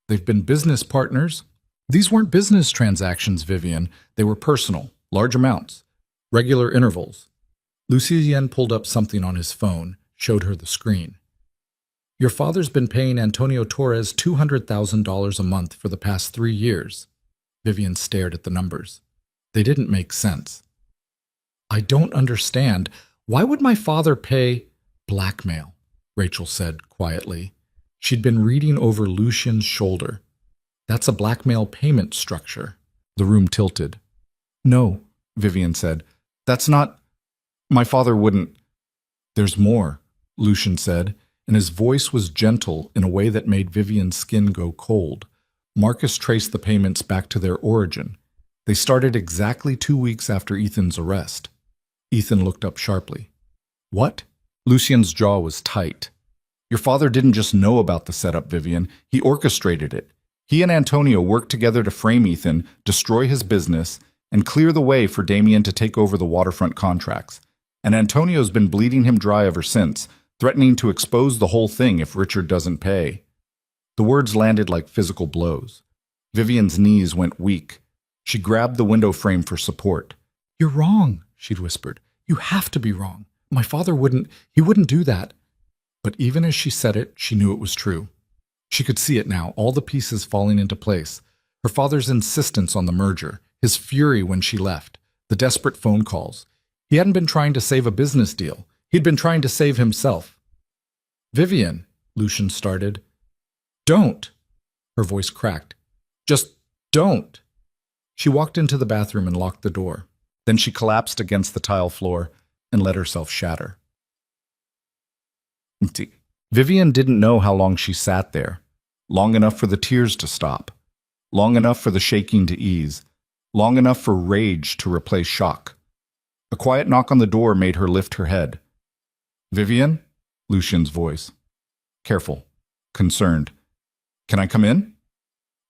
They've been business partners? These weren't business transactions, Vivian. They were personal, large amounts, regular intervals. Lucien pulled up something on his phone, showed her the screen. Your father's been paying Antonio Torres $200,000 a month for the past 3 years. Vivian stared at the numbers. They didn't make sense. I don't understand. Why would my father pay blackmail? Rachel said quietly. She'd been reading over Lucian's shoulder. That's a blackmail payment structure. The room tilted. No, Vivian said. That's not... My father wouldn't... There's more, Lucian said, and his voice was gentle in a way that made Vivian's skin go cold. Marcus traced the payments back to their origin. They started exactly 2 weeks after Ethan's arrest. Ethan looked up sharply. What? Lucian's jaw was tight. Your father didn't just know about the setup, Vivian. He orchestrated it. He and Antonio worked together to frame Ethan, destroy his business, and clear the way for Damien to take over the waterfront contracts. And Antonio's been bleeding him dry ever since, threatening to expose the whole thing if Richard doesn't pay. The words landed like physical blows. Vivian's knees went weak. She grabbed the window frame for support. You're wrong, she'd whispered. You have to be wrong. My father wouldn't do that. But even as she said it, she knew it was true. She could see it now, all the pieces falling into place. Her father's insistence on the merger, his fury when she left, the desperate phone calls. He hadn't been trying to save a business deal. He'd been trying to save himself. Vivian, Lucian started. Don't. Her voice cracked. Just don't. She walked into the bathroom and locked the door. Then she collapsed against the tile floor and let herself shatter. Vivian didn't know how long she sat there. Long enough for the tears to stop. Long enough for the shaking to ease. Long enough for rage to replace shock. A quiet knock on the door made her lift her head. Vivian? Lucian's voice. Careful. Concerned. Can I come in?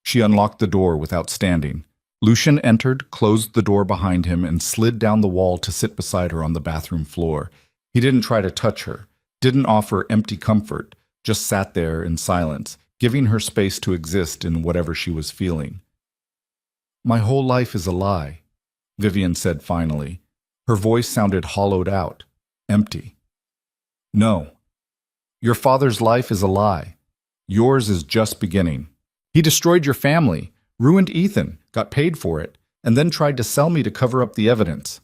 She unlocked the door without standing. Lucian entered, closed the door behind him, and slid down the wall to sit beside her on the bathroom floor. He didn't try to touch her, didn't offer empty comfort, just sat there in silence, giving her space to exist in whatever she was feeling. My whole life is a lie, Vivian said finally. Her voice sounded hollowed out, empty. No. Your father's life is a lie. Yours is just beginning. He destroyed your family, ruined Ethan, got paid for it, and then tried to sell me to cover up the evidence.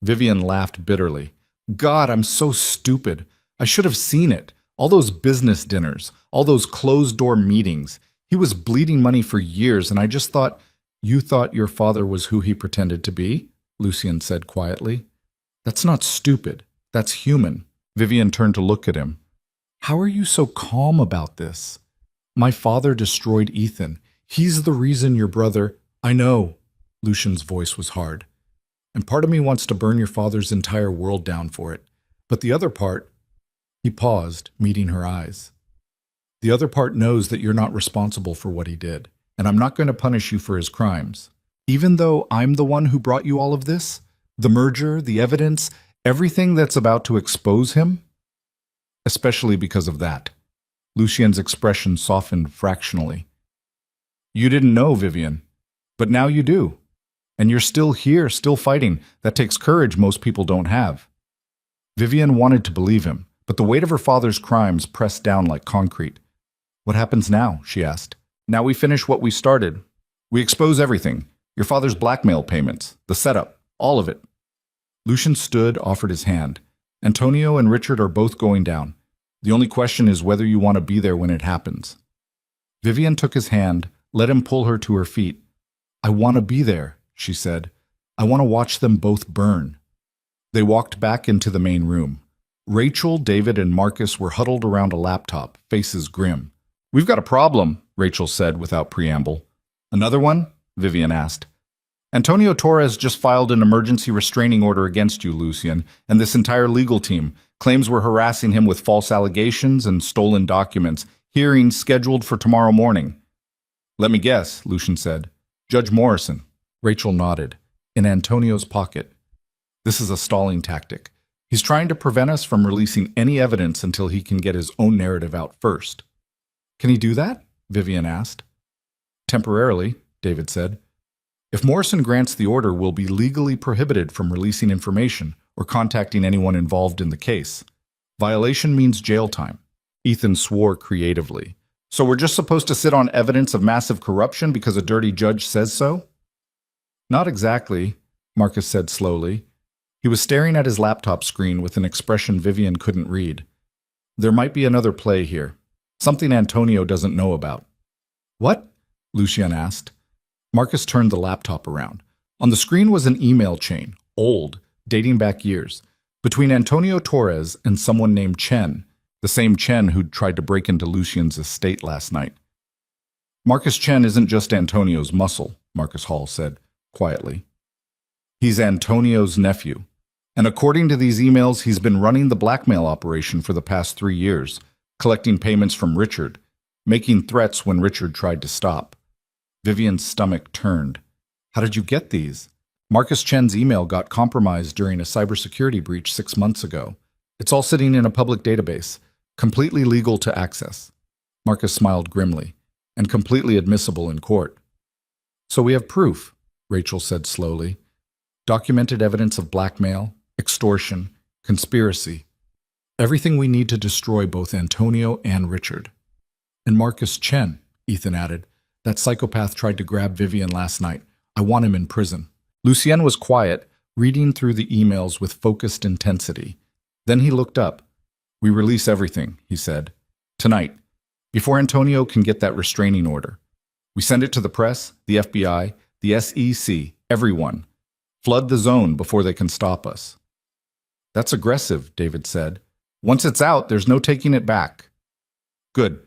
Vivian laughed bitterly. God, I'm so stupid. I should have seen it. All those business dinners, all those closed-door meetings. He was bleeding money for years, and I just thought, you thought your father was who he pretended to be? Lucian said quietly. That's not stupid. That's human. Vivian turned to look at him. How are you so calm about this? My father destroyed Ethan. He's the reason your brother... I know. Lucian's voice was hard. And part of me wants to burn your father's entire world down for it. But the other part... He paused, meeting her eyes. The other part knows that you're not responsible for what he did, and I'm not going to punish you for his crimes. Even though I'm the one who brought you all of this, the merger, the evidence, everything that's about to expose him, especially because of that. Lucien's expression softened fractionally. You didn't know, Vivian, but now you do. And you're still here, still fighting. That takes courage most people don't have. Vivian wanted to believe him, but the weight of her father's crimes pressed down like concrete. What happens now? She asked. Now we finish what we started. We expose everything. Your father's blackmail payments, the setup, all of it. Lucian stood, offered his hand. Antonio and Richard are both going down. The only question is whether you want to be there when it happens. Vivian took his hand, let him pull her to her feet. I want to be there, she said. I want to watch them both burn. They walked back into the main room. Rachel, David, and Marcus were huddled around a laptop, faces grim. "We've got a problem," Rachel said without preamble. "Another one?" Vivian asked. "Antonio Torres just filed an emergency restraining order against you, Lucian, and this entire legal team. Claims we're harassing him with false allegations and stolen documents. Hearing scheduled for tomorrow morning." "Let me guess," Lucian said. "Judge Morrison." Rachel nodded. "In Antonio's pocket. This is a stalling tactic. He's trying to prevent us from releasing any evidence until he can get his own narrative out first." "Can he do that?" Vivian asked. "Temporarily," David said. "If Morrison grants the order, we'll be legally prohibited from releasing information or contacting anyone involved in the case. Violation means jail time." Ethan swore creatively. "So we're just supposed to sit on evidence of massive corruption because a dirty judge says so?" "Not exactly," Marcus said slowly. He was staring at his laptop screen with an expression Vivian couldn't read. "There might be another play here. Something Antonio doesn't know about." "What?" Lucian asked. Marcus turned the laptop around. On the screen was an email chain, old, dating back years, between Antonio Torres and someone named Chen, the same Chen who'd tried to break into Lucian's estate last night. "Marcus Chen isn't just Antonio's muscle," Marcus Hall said, quietly. "He's Antonio's nephew. And according to these emails, he's been running the blackmail operation for the past 3 years, collecting payments from Richard, making threats when Richard tried to stop." Vivian's stomach turned. "How did you get these?" "Marcus Chen's email got compromised during a cybersecurity breach 6 months ago. It's all sitting in a public database, completely legal to access." Marcus smiled grimly. "And completely admissible in court." "So we have proof," Rachel said slowly. "Documented evidence of blackmail, extortion, conspiracy. Everything we need to destroy both Antonio and Richard." "And Marcus Chen," Ethan added. "That psychopath tried to grab Vivian last night. I want him in prison." Lucien was quiet, reading through the emails with focused intensity. Then he looked up. "We release everything," he said. "Tonight, before Antonio can get that restraining order. We send it to the press, the FBI, the SEC, everyone. Flood the zone before they can stop us." "That's aggressive," David said. "Once it's out, there's no taking it back." "Good."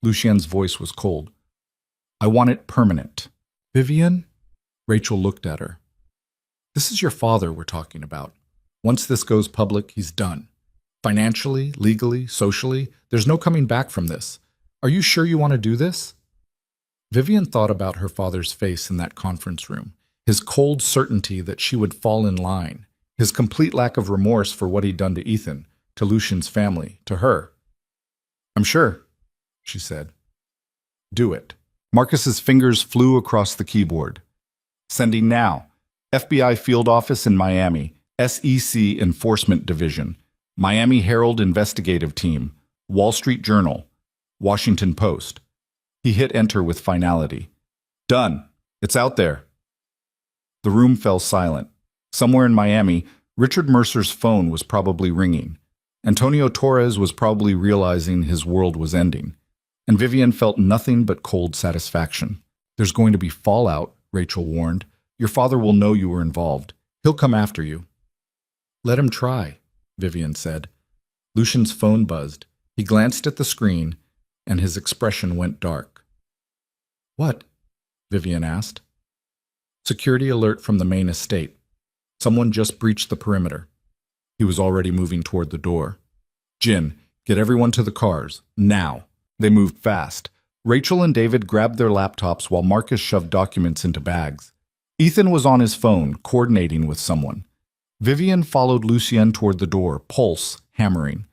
Lucien's voice was cold. "I want it permanent." "Vivian?" Rachel looked at her. "This is your father we're talking about. Once this goes public, he's done. Financially, legally, socially, there's no coming back from this. Are you sure you want to do this?" Vivian thought about her father's face in that conference room, his cold certainty that she would fall in line, his complete lack of remorse for what he'd done to Ethan, to Lucian's family, to her. "I'm sure," she said. "Do it." Marcus's fingers flew across the keyboard. "Sending now. FBI Field Office in Miami, SEC Enforcement Division, Miami Herald Investigative Team, Wall Street Journal, Washington Post." He hit enter with finality. "Done. It's out there." The room fell silent. Somewhere in Miami, Richard Mercer's phone was probably ringing. Antonio Torres was probably realizing his world was ending. And Vivian felt nothing but cold satisfaction. "There's going to be fallout," Rachel warned. "Your father will know you were involved. He'll come after you." "Let him try," Vivian said. Lucian's phone buzzed. He glanced at the screen, and his expression went dark. "What?" Vivian asked. "Security alert from the main estate. Someone just breached the perimeter." He was already moving toward the door. "Jin, get everyone to the cars, now." They moved fast. Rachel and David grabbed their laptops while Marcus shoved documents into bags. Ethan was on his phone, coordinating with someone. Vivian followed Lucien toward the door, pulse hammering.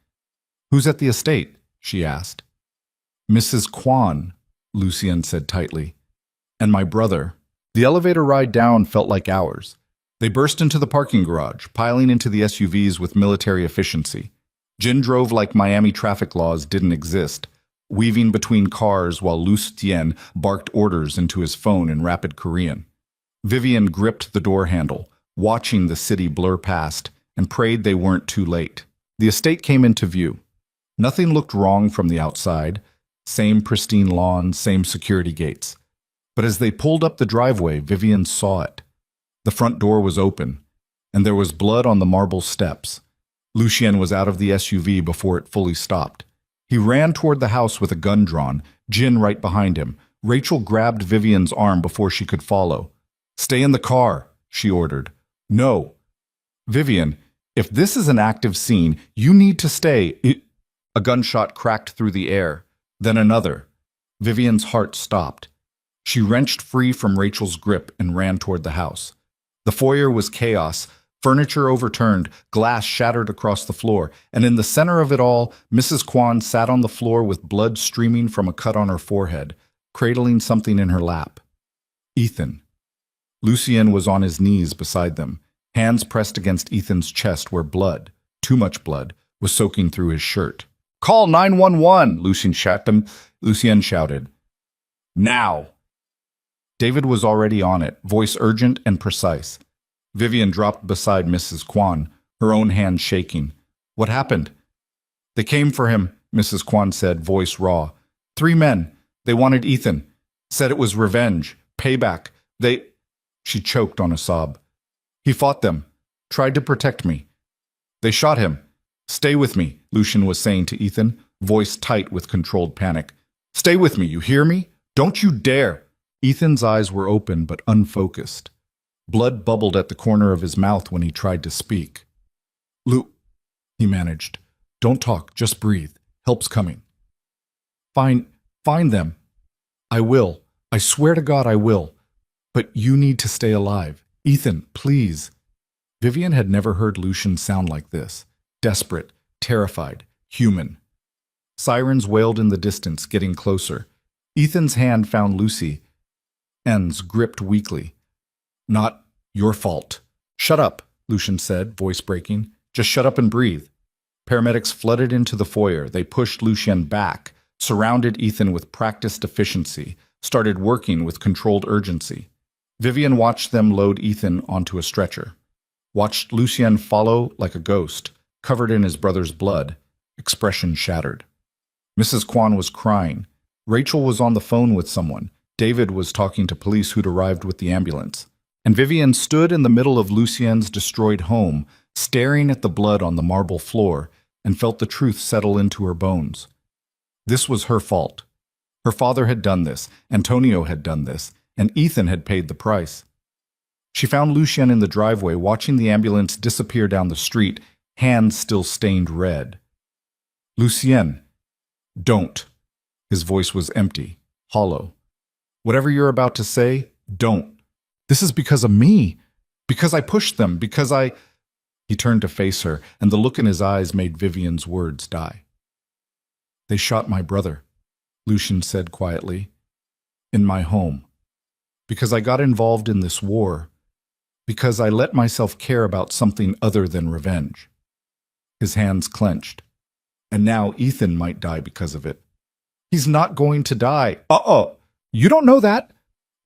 "Who's at the estate?" she asked. "Mrs. Kwan," Lucien said tightly. "And my brother." The elevator ride down felt like hours. They burst into the parking garage, piling into the SUVs with military efficiency. Jin drove like Miami traffic laws didn't exist, weaving between cars while Lucien barked orders into his phone in rapid Korean. Vivian gripped the door handle, watching the city blur past, and prayed they weren't too late. The estate came into view. Nothing looked wrong from the outside. Same pristine lawn, same security gates. But as they pulled up the driveway, Vivian saw it. The front door was open. and there was blood on the marble steps. Lucien was out of the SUV before it fully stopped. He ran toward the house with a gun drawn, Jin right behind him. Rachel grabbed Vivian's arm before she could follow. "Stay in the car," she ordered. "No." "Vivian, if this is an active scene, you need to stay." A gunshot cracked through the air, then another. Vivian's heart stopped. She wrenched free from Rachel's grip and ran toward the house. The foyer was chaos. Furniture overturned, glass shattered across the floor, and in the center of it all, Mrs. Kwan sat on the floor with blood streaming from a cut on her forehead, cradling something in her lap. Ethan. Lucien was on his knees beside them, hands pressed against Ethan's chest where blood, too much blood, was soaking through his shirt. "Call 911, Lucien shouted. "Now!" David was already on it, voice urgent and precise. Vivian dropped beside Mrs. Kwan, her own hand shaking. "What happened?" "They came for him," Mrs. Kwan said, voice raw. "3 men. They wanted Ethan. Said it was revenge. Payback. They—" She choked on a sob. "He fought them. Tried to protect me. They shot him. Stay with me," Lucien was saying to Ethan, voice tight with controlled panic. "Stay with me, you hear me? Don't you dare!" Ethan's eyes were open but unfocused. Blood bubbled at the corner of his mouth when he tried to speak. "Lou," he managed. "Don't talk, just breathe. Help's coming." Find them. I will. I swear to God I will. But you need to stay alive. Ethan, please." Vivian had never heard Lucien sound like this. Desperate, terrified, human. Sirens wailed in the distance, getting closer. Ethan's hand found Lucy. Ends gripped weakly. "Not your fault." "Shut up," Lucien said, voice breaking. "Just shut up and breathe." Paramedics flooded into the foyer. They pushed Lucien back, surrounded Ethan with practiced efficiency, started working with controlled urgency. Vivian watched them load Ethan onto a stretcher. Watched Lucien follow like a ghost, covered in his brother's blood, expression shattered. Mrs. Kwan was crying. Rachel was on the phone with someone. David was talking to police who'd arrived with the ambulance. And Vivian stood in the middle of Lucien's destroyed home, staring at the blood on the marble floor, and felt the truth settle into her bones. This was her fault. Her father had done this, Antonio had done this, and Ethan had paid the price. She found Lucien in the driveway, watching the ambulance disappear down the street, hands still stained red. "Lucien, don't." His voice was empty, hollow. "Whatever you're about to say, don't. This is because of me. Because I pushed them. Because I—" He turned to face her, and the look in his eyes made Vivian's words die. "They shot my brother," Lucien said quietly. "In my home. Because I got involved in this war. Because I let myself care about something other than revenge." His hands clenched. "And now Ethan might die because of it." "He's not going to die." You don't know that."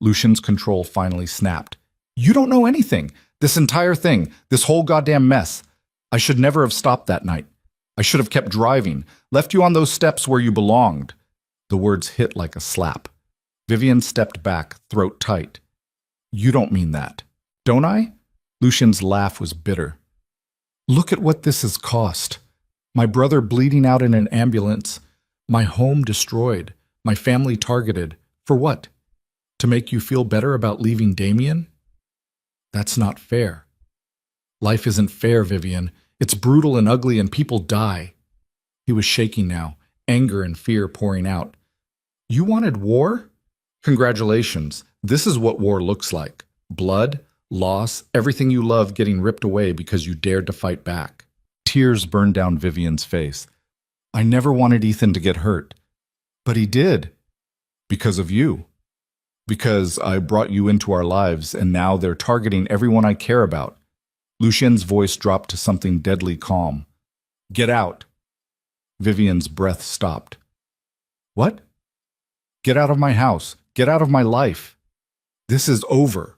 Lucien's control finally snapped. "You don't know anything. This entire thing, this whole goddamn mess. I should never have stopped that night. I should have kept driving, left you on those steps where you belonged." The words hit like a slap. Vivian stepped back, throat tight. "You don't mean that." "Don't I?" Lucien's laugh was bitter. "Look at what this has cost. My brother bleeding out in an ambulance. My home destroyed. My family targeted. For what? To make you feel better about leaving Damien? That's not fair. Life isn't fair, Vivian. It's brutal and ugly and people die." He was shaking now, anger and fear pouring out. "You wanted war? Congratulations. This is what war looks like. Blood, loss, everything you love getting ripped away because you dared to fight back." Tears burned down Vivian's face. "I never wanted Ethan to get hurt. But he did. Because of you. Because I brought you into our lives and now they're targeting everyone I care about." Lucien's voice dropped to something deadly calm. "Get out." Vivian's breath stopped. "What?" "Get out of my house. Get out of my life. This is over."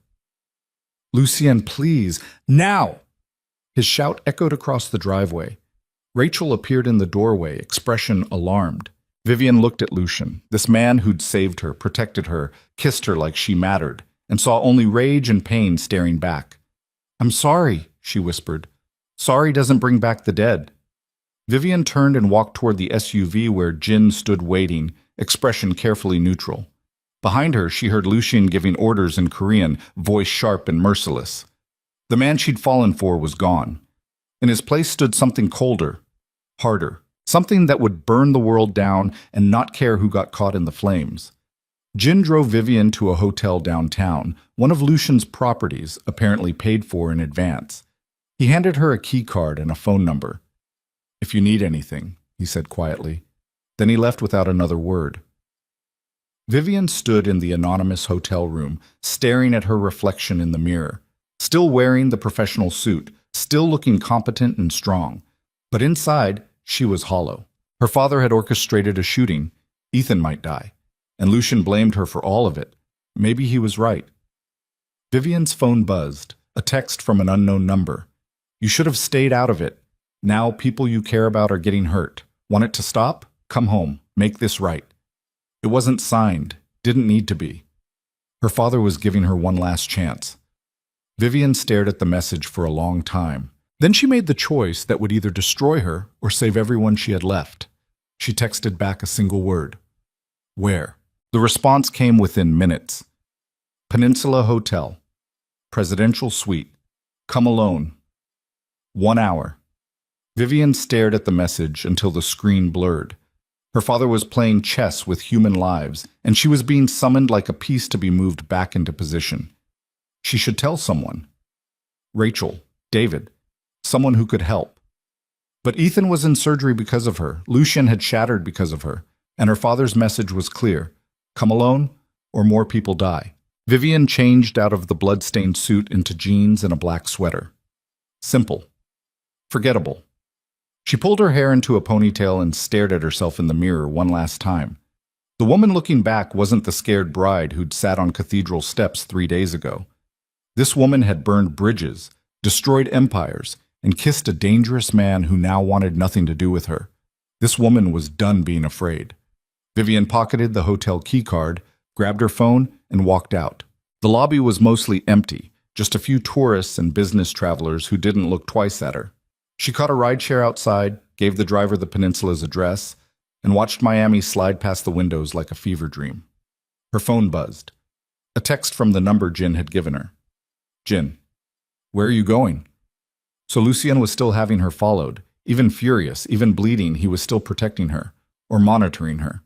"Lucien, please. Now!" His shout echoed across the driveway. Rachel appeared in the doorway, expression alarmed. Vivian looked at Lucien, this man who'd saved her, protected her, kissed her like she mattered, and saw only rage and pain staring back. "I'm sorry," she whispered. Sorry doesn't bring back the dead. Vivian turned and walked toward the SUV where Jin stood waiting, expression carefully neutral. Behind her, she heard Lucian giving orders in Korean, voice sharp and merciless. The man she'd fallen for was gone. In his place stood something colder, harder, something that would burn the world down and not care who got caught in the flames. Jin drove Vivian to a hotel downtown, one of Lucian's properties, apparently paid for in advance. He handed her a key card and a phone number. If you need anything, he said quietly. Then he left without another word. Vivian stood in the anonymous hotel room, staring at her reflection in the mirror, still wearing the professional suit, still looking competent and strong. But inside, she was hollow. Her father had orchestrated a shooting. Ethan might die. And Lucian blamed her for all of it. Maybe he was right. Vivian's phone buzzed, a text from an unknown number. You should have stayed out of it. Now people you care about are getting hurt. Want it to stop? Come home. Make this right. It wasn't signed. Didn't need to be. Her father was giving her one last chance. Vivian stared at the message for a long time. Then she made the choice that would either destroy her or save everyone she had left. She texted back a single word. Where? The response came within minutes. Peninsula Hotel. Presidential suite. Come alone. 1 hour. Vivian stared at the message until the screen blurred. Her father was playing chess with human lives, and she was being summoned like a piece to be moved back into position. She should tell someone. Rachel, David, someone who could help. But Ethan was in surgery because of her. Lucian had shattered because of her. And her father's message was clear. Come alone, or more people die. Vivian changed out of the blood-stained suit into jeans and a black sweater. Simple. Forgettable. She pulled her hair into a ponytail and stared at herself in the mirror one last time. The woman looking back wasn't the scared bride who'd sat on cathedral steps 3 days ago. This woman had burned bridges, destroyed empires, and kissed a dangerous man who now wanted nothing to do with her. This woman was done being afraid. Vivian pocketed the hotel keycard, grabbed her phone, and walked out. The lobby was mostly empty, just a few tourists and business travelers who didn't look twice at her. She caught a rideshare outside, gave the driver the peninsula's address, and watched Miami slide past the windows like a fever dream. Her phone buzzed. A text from the number Jin had given her. Jin, where are you going? So Lucian was still having her followed. Even furious, even bleeding, he was still protecting her, or monitoring her.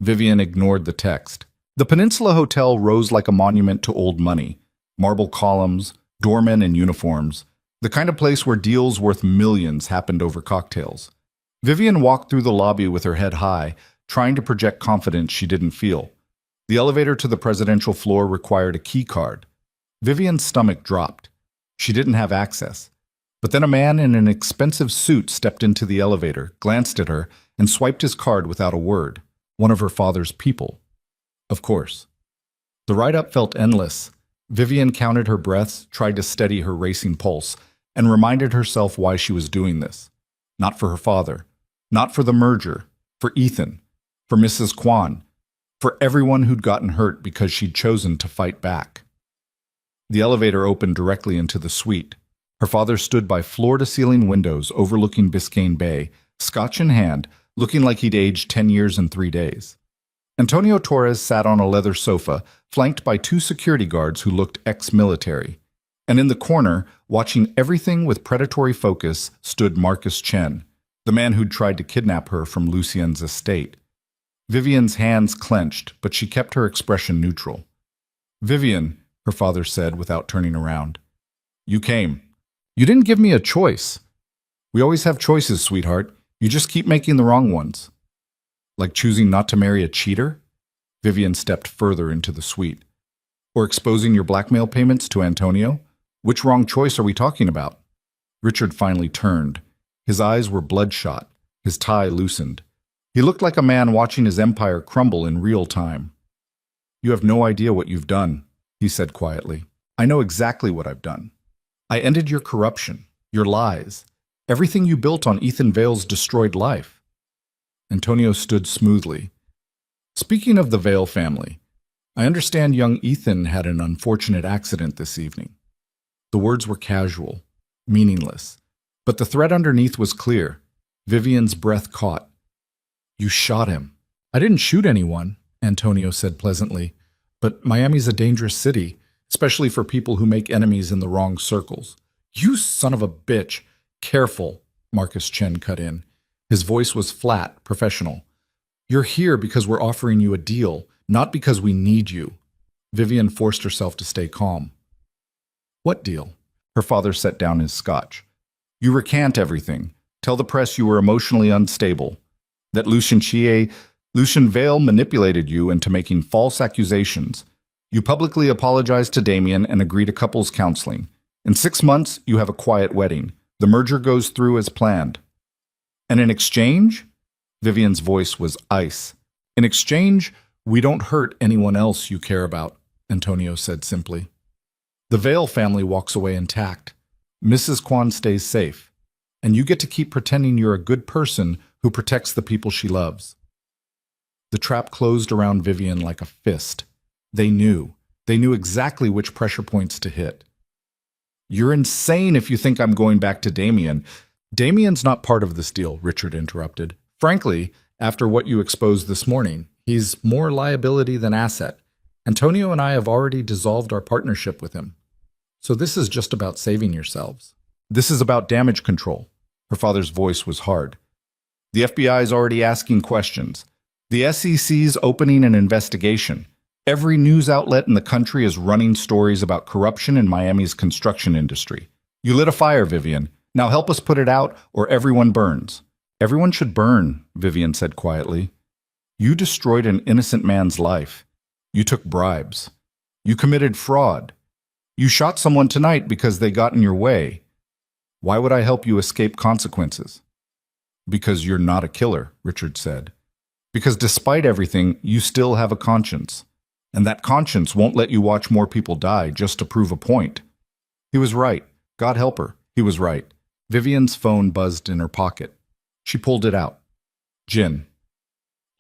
Vivian ignored the text. The Peninsula Hotel rose like a monument to old money. Marble columns, doormen in uniforms. The kind of place where deals worth millions happened over cocktails. Vivian walked through the lobby with her head high, trying to project confidence she didn't feel. The elevator to the presidential floor required a key card. Vivian's stomach dropped. She didn't have access. But then a man in an expensive suit stepped into the elevator, glanced at her, and swiped his card without a word. One of her father's people. Of course. The ride-up felt endless. Vivian counted her breaths, tried to steady her racing pulse, and reminded herself why she was doing this. Not for her father. Not for the merger. For Ethan. For Mrs. Kwan. For everyone who'd gotten hurt because she'd chosen to fight back. The elevator opened directly into the suite. Her father stood by floor-to-ceiling windows overlooking Biscayne Bay, scotch in hand, looking like he'd aged 10 years and 3 days. Antonio Torres sat on a leather sofa, flanked by 2 security guards who looked ex-military. And in the corner, watching everything with predatory focus, stood Marcus Chen, the man who'd tried to kidnap her from Lucian's estate. Vivian's hands clenched, but she kept her expression neutral. Vivian, her father said without turning around. You came. You didn't give me a choice. We always have choices, sweetheart. You just keep making the wrong ones. Like choosing not to marry a cheater? Vivian stepped further into the suite. Or exposing your blackmail payments to Antonio? Which wrong choice are we talking about? Richard finally turned. His eyes were bloodshot, his tie loosened. He looked like a man watching his empire crumble in real time. You have no idea what you've done, he said quietly. I know exactly what I've done. I ended your corruption, your lies, everything you built on Ethan Vale's destroyed life. Antonio stood smoothly. Speaking of the Vale family, I understand young Ethan had an unfortunate accident this evening. The words were casual, meaningless. But the threat underneath was clear. Vivian's breath caught. You shot him. I didn't shoot anyone, Antonio said pleasantly. But Miami's a dangerous city, especially for people who make enemies in the wrong circles. You son of a bitch. Careful, Marcus Chen cut in. His voice was flat, professional. You're here because we're offering you a deal, not because we need you. Vivian forced herself to stay calm. What deal? Her father set down his scotch. You recant everything. Tell the press you were emotionally unstable. That Lucien Vale manipulated you into making false accusations. You publicly apologize to Damien and agree to couples counseling. In 6 months, you have a quiet wedding. The merger goes through as planned. And in exchange? Vivian's voice was ice. In exchange, we don't hurt anyone else you care about, Antonio said simply. The Vale family walks away intact. Mrs. Kwan stays safe. And you get to keep pretending you're a good person who protects the people she loves. The trap closed around Vivian like a fist. They knew. They knew exactly which pressure points to hit. You're insane if you think I'm going back to Damien. Damien's not part of this deal, Richard interrupted. Frankly, after what you exposed this morning, he's more liability than asset. Antonio and I have already dissolved our partnership with him. So this is just about saving yourselves. This is about damage control. Her father's voice was hard. The FBI is already asking questions. The SEC's opening an investigation. Every news outlet in the country is running stories about corruption in Miami's construction industry. You lit a fire, Vivian. Now help us put it out, or everyone burns. Everyone should burn, Vivian said quietly. You destroyed an innocent man's life. You took bribes. You committed fraud. You shot someone tonight because they got in your way. Why would I help you escape consequences? Because you're not a killer, Richard said. Because despite everything, you still have a conscience. And that conscience won't let you watch more people die just to prove a point. He was right. God help her. He was right. Vivian's phone buzzed in her pocket. She pulled it out. Jin.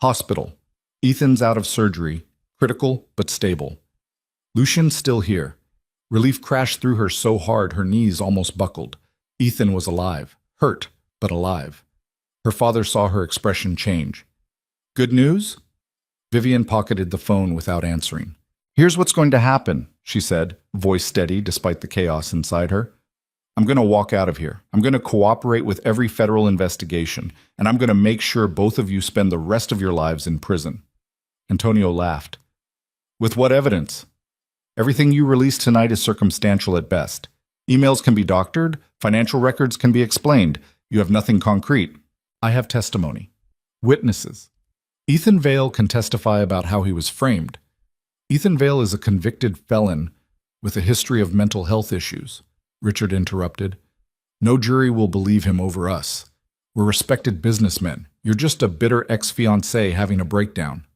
Hospital. Ethan's out of surgery. Critical, but stable. Lucian's still here. Relief crashed through her so hard her knees almost buckled. Ethan was alive. Hurt, but alive. Her father saw her expression change. Good news? Vivian pocketed the phone without answering. Here's what's going to happen, she said, voice steady despite the chaos inside her. I'm going to walk out of here. I'm going to cooperate with every federal investigation, and I'm going to make sure both of you spend the rest of your lives in prison. Antonio laughed. With what evidence? Everything you release tonight is circumstantial at best. Emails can be doctored, financial records can be explained. You have nothing concrete. I have testimony. Witnesses. Ethan Vale can testify about how he was framed. Ethan Vale is a convicted felon with a history of mental health issues, Richard interrupted. No jury will believe him over us. We're respected businessmen. You're just a bitter ex-fiancé having a breakdown.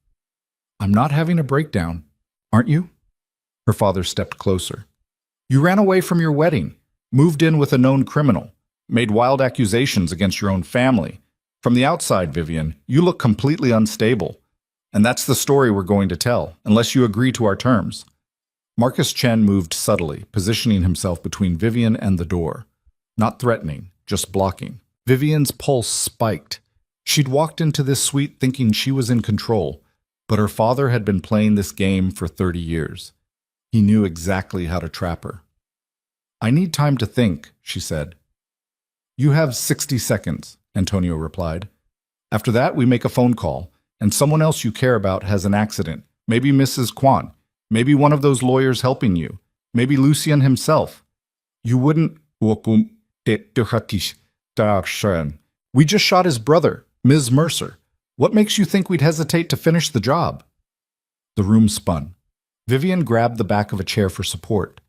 I'm not having a breakdown, aren't you? Her father stepped closer. You ran away from your wedding, moved in with a known criminal, made wild accusations against your own family. From the outside, Vivian, you look completely unstable. And that's the story we're going to tell, unless you agree to our terms. Marcus Chen moved subtly, positioning himself between Vivian and the door. Not threatening, just blocking. Vivian's pulse spiked. She'd walked into this suite thinking she was in control, but her father had been playing this game for 30 years. He knew exactly how to trap her. I need time to think, she said. You have 60 seconds, Antonio replied. After that, we make a phone call, and someone else you care about has an accident. Maybe Mrs. Kwan. Maybe one of those lawyers helping you. Maybe Lucien himself. You wouldn't... We just shot his brother, Ms. Mercer. What makes you think we'd hesitate to finish the job? The room spun. Vivian grabbed the back of a chair for support.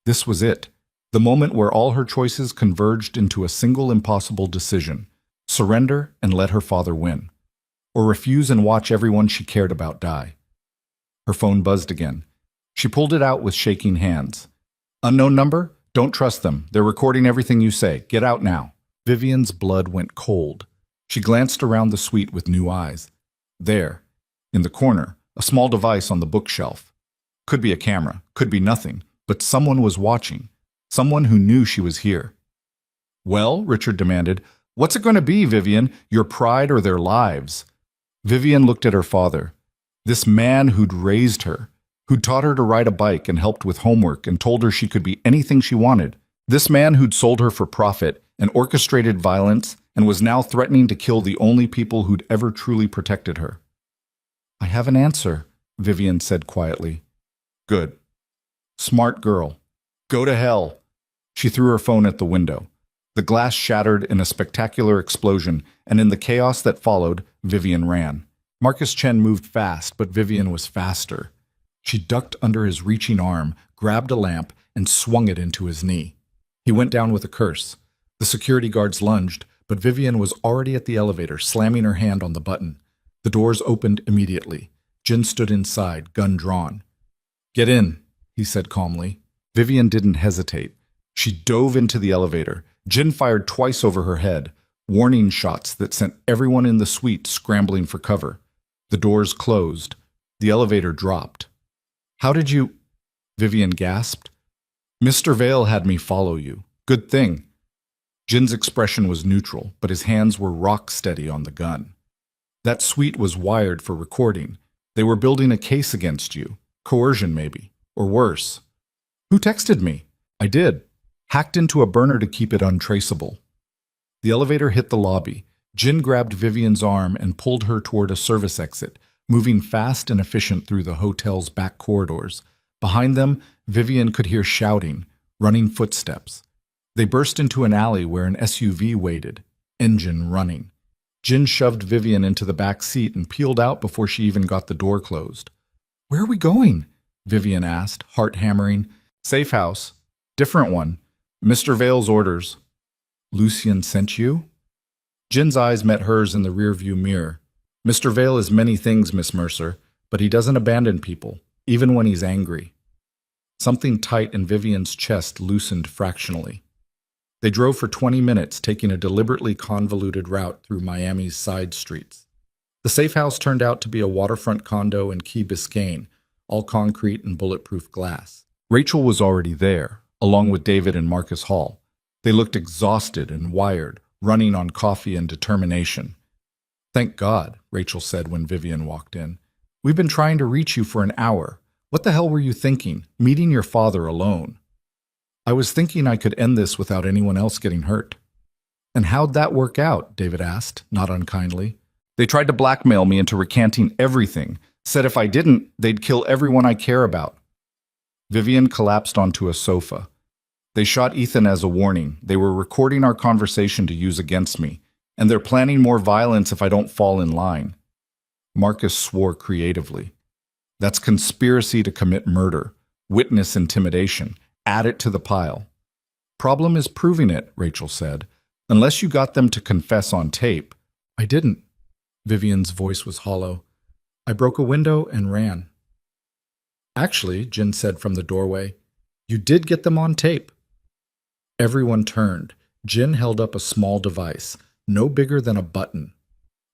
This was it. The moment where all her choices converged into a single impossible decision. Surrender and let her father win. Or refuse and watch everyone she cared about die. Her phone buzzed again. She pulled it out with shaking hands. Unknown number? Don't trust them. They're recording everything you say. Get out now. Vivian's blood went cold. She glanced around the suite with new eyes. There, in the corner, a small device on the bookshelf. Could be a camera, could be nothing, but someone was watching. Someone who knew she was here. Well, Richard demanded, what's it going to be, Vivian? Your pride or their lives? Vivian looked at her father. This man who'd raised her, who'd taught her to ride a bike and helped with homework and told her she could be anything she wanted. This man who'd sold her for profit and orchestrated violence and was now threatening to kill the only people who'd ever truly protected her. I have an answer, Vivian said quietly. Good. Smart girl. Go to hell. She threw her phone at the window. The glass shattered in a spectacular explosion, and in the chaos that followed, Vivian ran. Marcus Chen moved fast, but Vivian was faster. She ducked under his reaching arm, grabbed a lamp, and swung it into his knee. He went down with a curse. The security guards lunged, but Vivian was already at the elevator, slamming her hand on the button. The doors opened immediately. Jin stood inside, gun drawn. Get in, he said calmly. Vivian didn't hesitate. She dove into the elevator. Jin fired twice over her head, warning shots that sent everyone in the suite scrambling for cover. The doors closed. The elevator dropped. How did you... Vivian gasped. Mr. Vale had me follow you. Good thing. Jin's expression was neutral, but his hands were rock steady on the gun. That suite was wired for recording. They were building a case against you. Coercion, maybe. Or worse. Who texted me? I did. Hacked into a burner to keep it untraceable. The elevator hit the lobby. Jin grabbed Vivian's arm and pulled her toward a service exit, moving fast and efficient through the hotel's back corridors. Behind them, Vivian could hear shouting, running footsteps. They burst into an alley where an SUV waited, engine running. Jin shoved Vivian into the back seat and peeled out before she even got the door closed. Where are we going? Vivian asked, heart hammering. Safe house. Different one. Mr. Vale's orders. Lucien sent you? Jin's eyes met hers in the rearview mirror. Mr. Vale is many things, Miss Mercer, but he doesn't abandon people, even when he's angry. Something tight in Vivian's chest loosened fractionally. They drove for 20 minutes, taking a deliberately convoluted route through Miami's side streets. The safe house turned out to be a waterfront condo in Key Biscayne, all concrete and bulletproof glass. Rachel was already there, along with David and Marcus Hall. They looked exhausted and wired, running on coffee and determination. Thank God, Rachel said when Vivian walked in. We've been trying to reach you for an hour. What the hell were you thinking, meeting your father alone? I was thinking I could end this without anyone else getting hurt. And how'd that work out? David asked, not unkindly. They tried to blackmail me into recanting everything, said if I didn't, they'd kill everyone I care about. Vivian collapsed onto a sofa. They shot Ethan as a warning. They were recording our conversation to use against me, and they're planning more violence if I don't fall in line. Marcus swore creatively. That's conspiracy to commit murder, witness intimidation. Add it to the pile. Problem is proving it, Rachel said. Unless you got them to confess on tape. I didn't. Vivian's voice was hollow. I broke a window and ran. Actually, Jin said from the doorway, you did get them on tape. Everyone turned. Jin held up a small device, no bigger than a button.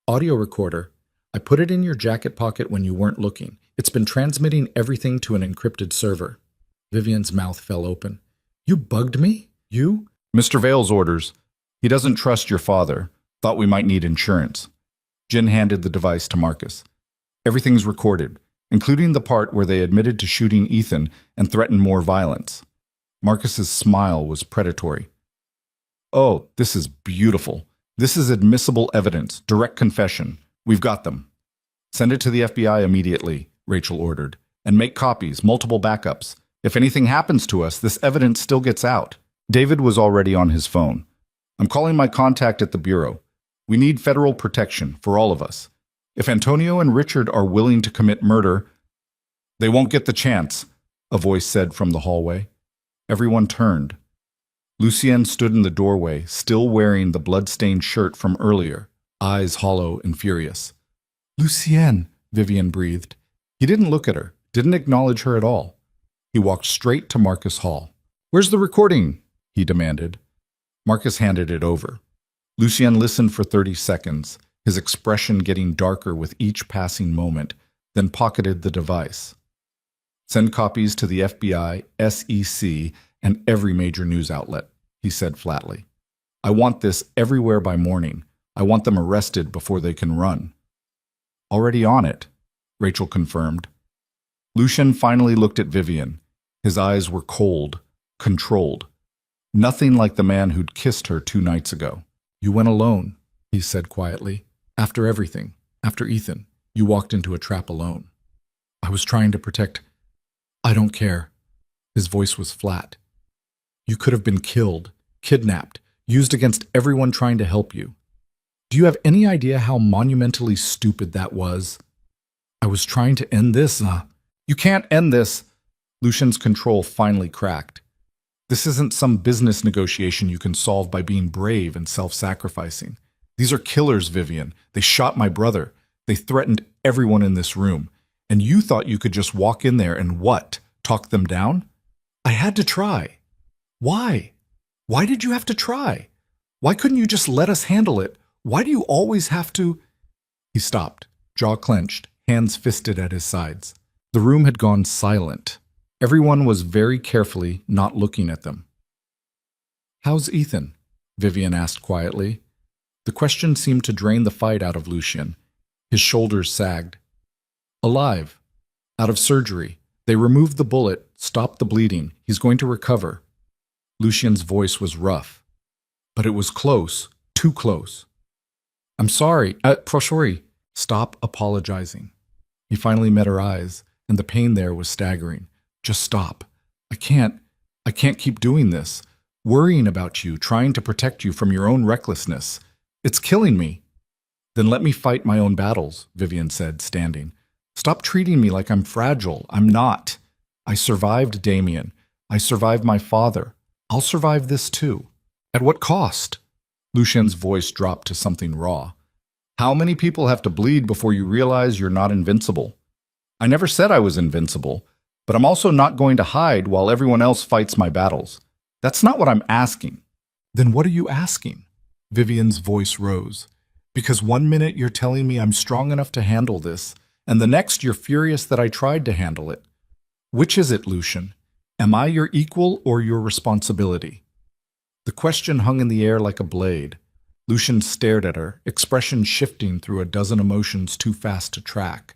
Audio recorder. I put it in your jacket pocket when you weren't looking. It's been transmitting everything to an encrypted server. Vivian's mouth fell open. You bugged me? You? Mr. Vale's orders. He doesn't trust your father. Thought we might need insurance. Jin handed the device to Marcus. Everything's recorded, including the part where they admitted to shooting Ethan and threatened more violence. Marcus's smile was predatory. Oh, this is beautiful. This is admissible evidence, direct confession. We've got them. Send it to the FBI immediately, Rachel ordered, and make copies, multiple backups. If anything happens to us, this evidence still gets out. David was already on his phone. I'm calling my contact at the Bureau. We need federal protection for all of us. If Antonio and Richard are willing to commit murder, they won't get the chance, a voice said from the hallway. Everyone turned. Lucien stood in the doorway, still wearing the blood-stained shirt from earlier, eyes hollow and furious. Lucien, Vivian breathed. He didn't look at her, didn't acknowledge her at all. He walked straight to Marcus Hall. Where's the recording? He demanded. Marcus handed it over. Lucien listened for 30 seconds, his expression getting darker with each passing moment, then pocketed the device. Send copies to the FBI, SEC, and every major news outlet, he said flatly. I want this everywhere by morning. I want them arrested before they can run." "Already on it," Rachel confirmed. Lucien finally looked at Vivian. His eyes were cold, controlled. Nothing like the man who'd kissed her 2 nights ago. "You went alone," he said quietly. "After everything, after Ethan, you walked into a trap alone." "I was trying to protect—" "I don't care." His voice was flat. "You could have been killed, kidnapped, used against everyone trying to help you. Do you have any idea how monumentally stupid that was? I was trying to end this. You can't end this." Lucien's control finally cracked. "This isn't some business negotiation you can solve by being brave and self-sacrificing. These are killers, Vivian. They shot my brother. They threatened everyone in this room. And you thought you could just walk in there and what? Talk them down? I had to try. Why? Why did you have to try? Why couldn't you just let us handle it? Why do you always have to—" He stopped, jaw clenched, hands fisted at his sides. The room had gone silent. Everyone was very carefully not looking at them. "How's Ethan?" Vivian asked quietly. The question seemed to drain the fight out of Lucien. His shoulders sagged. "Alive. Out of surgery. They removed the bullet, stopped the bleeding. He's going to recover." Lucien's voice was rough. "But it was close. Too close." "I'm sorry. Sorry." "Stop apologizing." He finally met her eyes, and the pain there was staggering. "Just stop. I can't keep doing this. Worrying about you, trying to protect you from your own recklessness. It's killing me." "Then let me fight my own battles," Vivian said, standing. "Stop treating me like I'm fragile. I'm not. I survived Damien. I survived my father. I'll survive this too. At what cost?" Lucien's voice dropped to something raw. "How many people have to bleed before you realize you're not invincible? I never said I was invincible, but I'm also not going to hide while everyone else fights my battles. That's not what I'm asking." "Then what are you asking?" Vivian's voice rose. "Because one minute you're telling me I'm strong enough to handle this, and the next you're furious that I tried to handle it. Which is it, Lucien? Am I your equal or your responsibility?" The question hung in the air like a blade. Lucien stared at her, expression shifting through a dozen emotions too fast to track.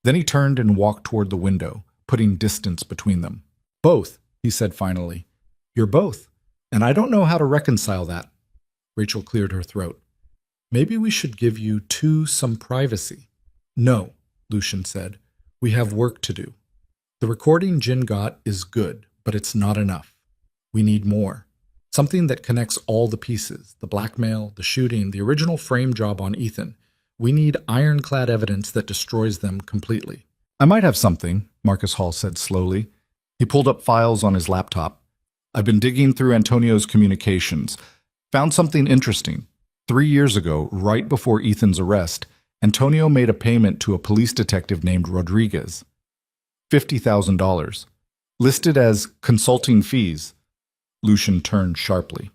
Then he turned and walked toward the window, putting distance between them. "Both," he said finally. "You're both, and I don't know how to reconcile that." Rachel cleared her throat. "Maybe we should give you two some privacy." "No," Lucien said. "We have work to do. The recording Jin got is good, but it's not enough. We need more. Something that connects all the pieces, the blackmail, the shooting, the original frame job on Ethan. We need ironclad evidence that destroys them completely." "I might have something," Marcus Hall said slowly. He pulled up files on his laptop. "I've been digging through Antonio's communications. Found something interesting. 3 years ago, right before Ethan's arrest, Antonio made a payment to a police detective named Rodriguez. $50,000. Listed as consulting fees." Lucien turned sharply.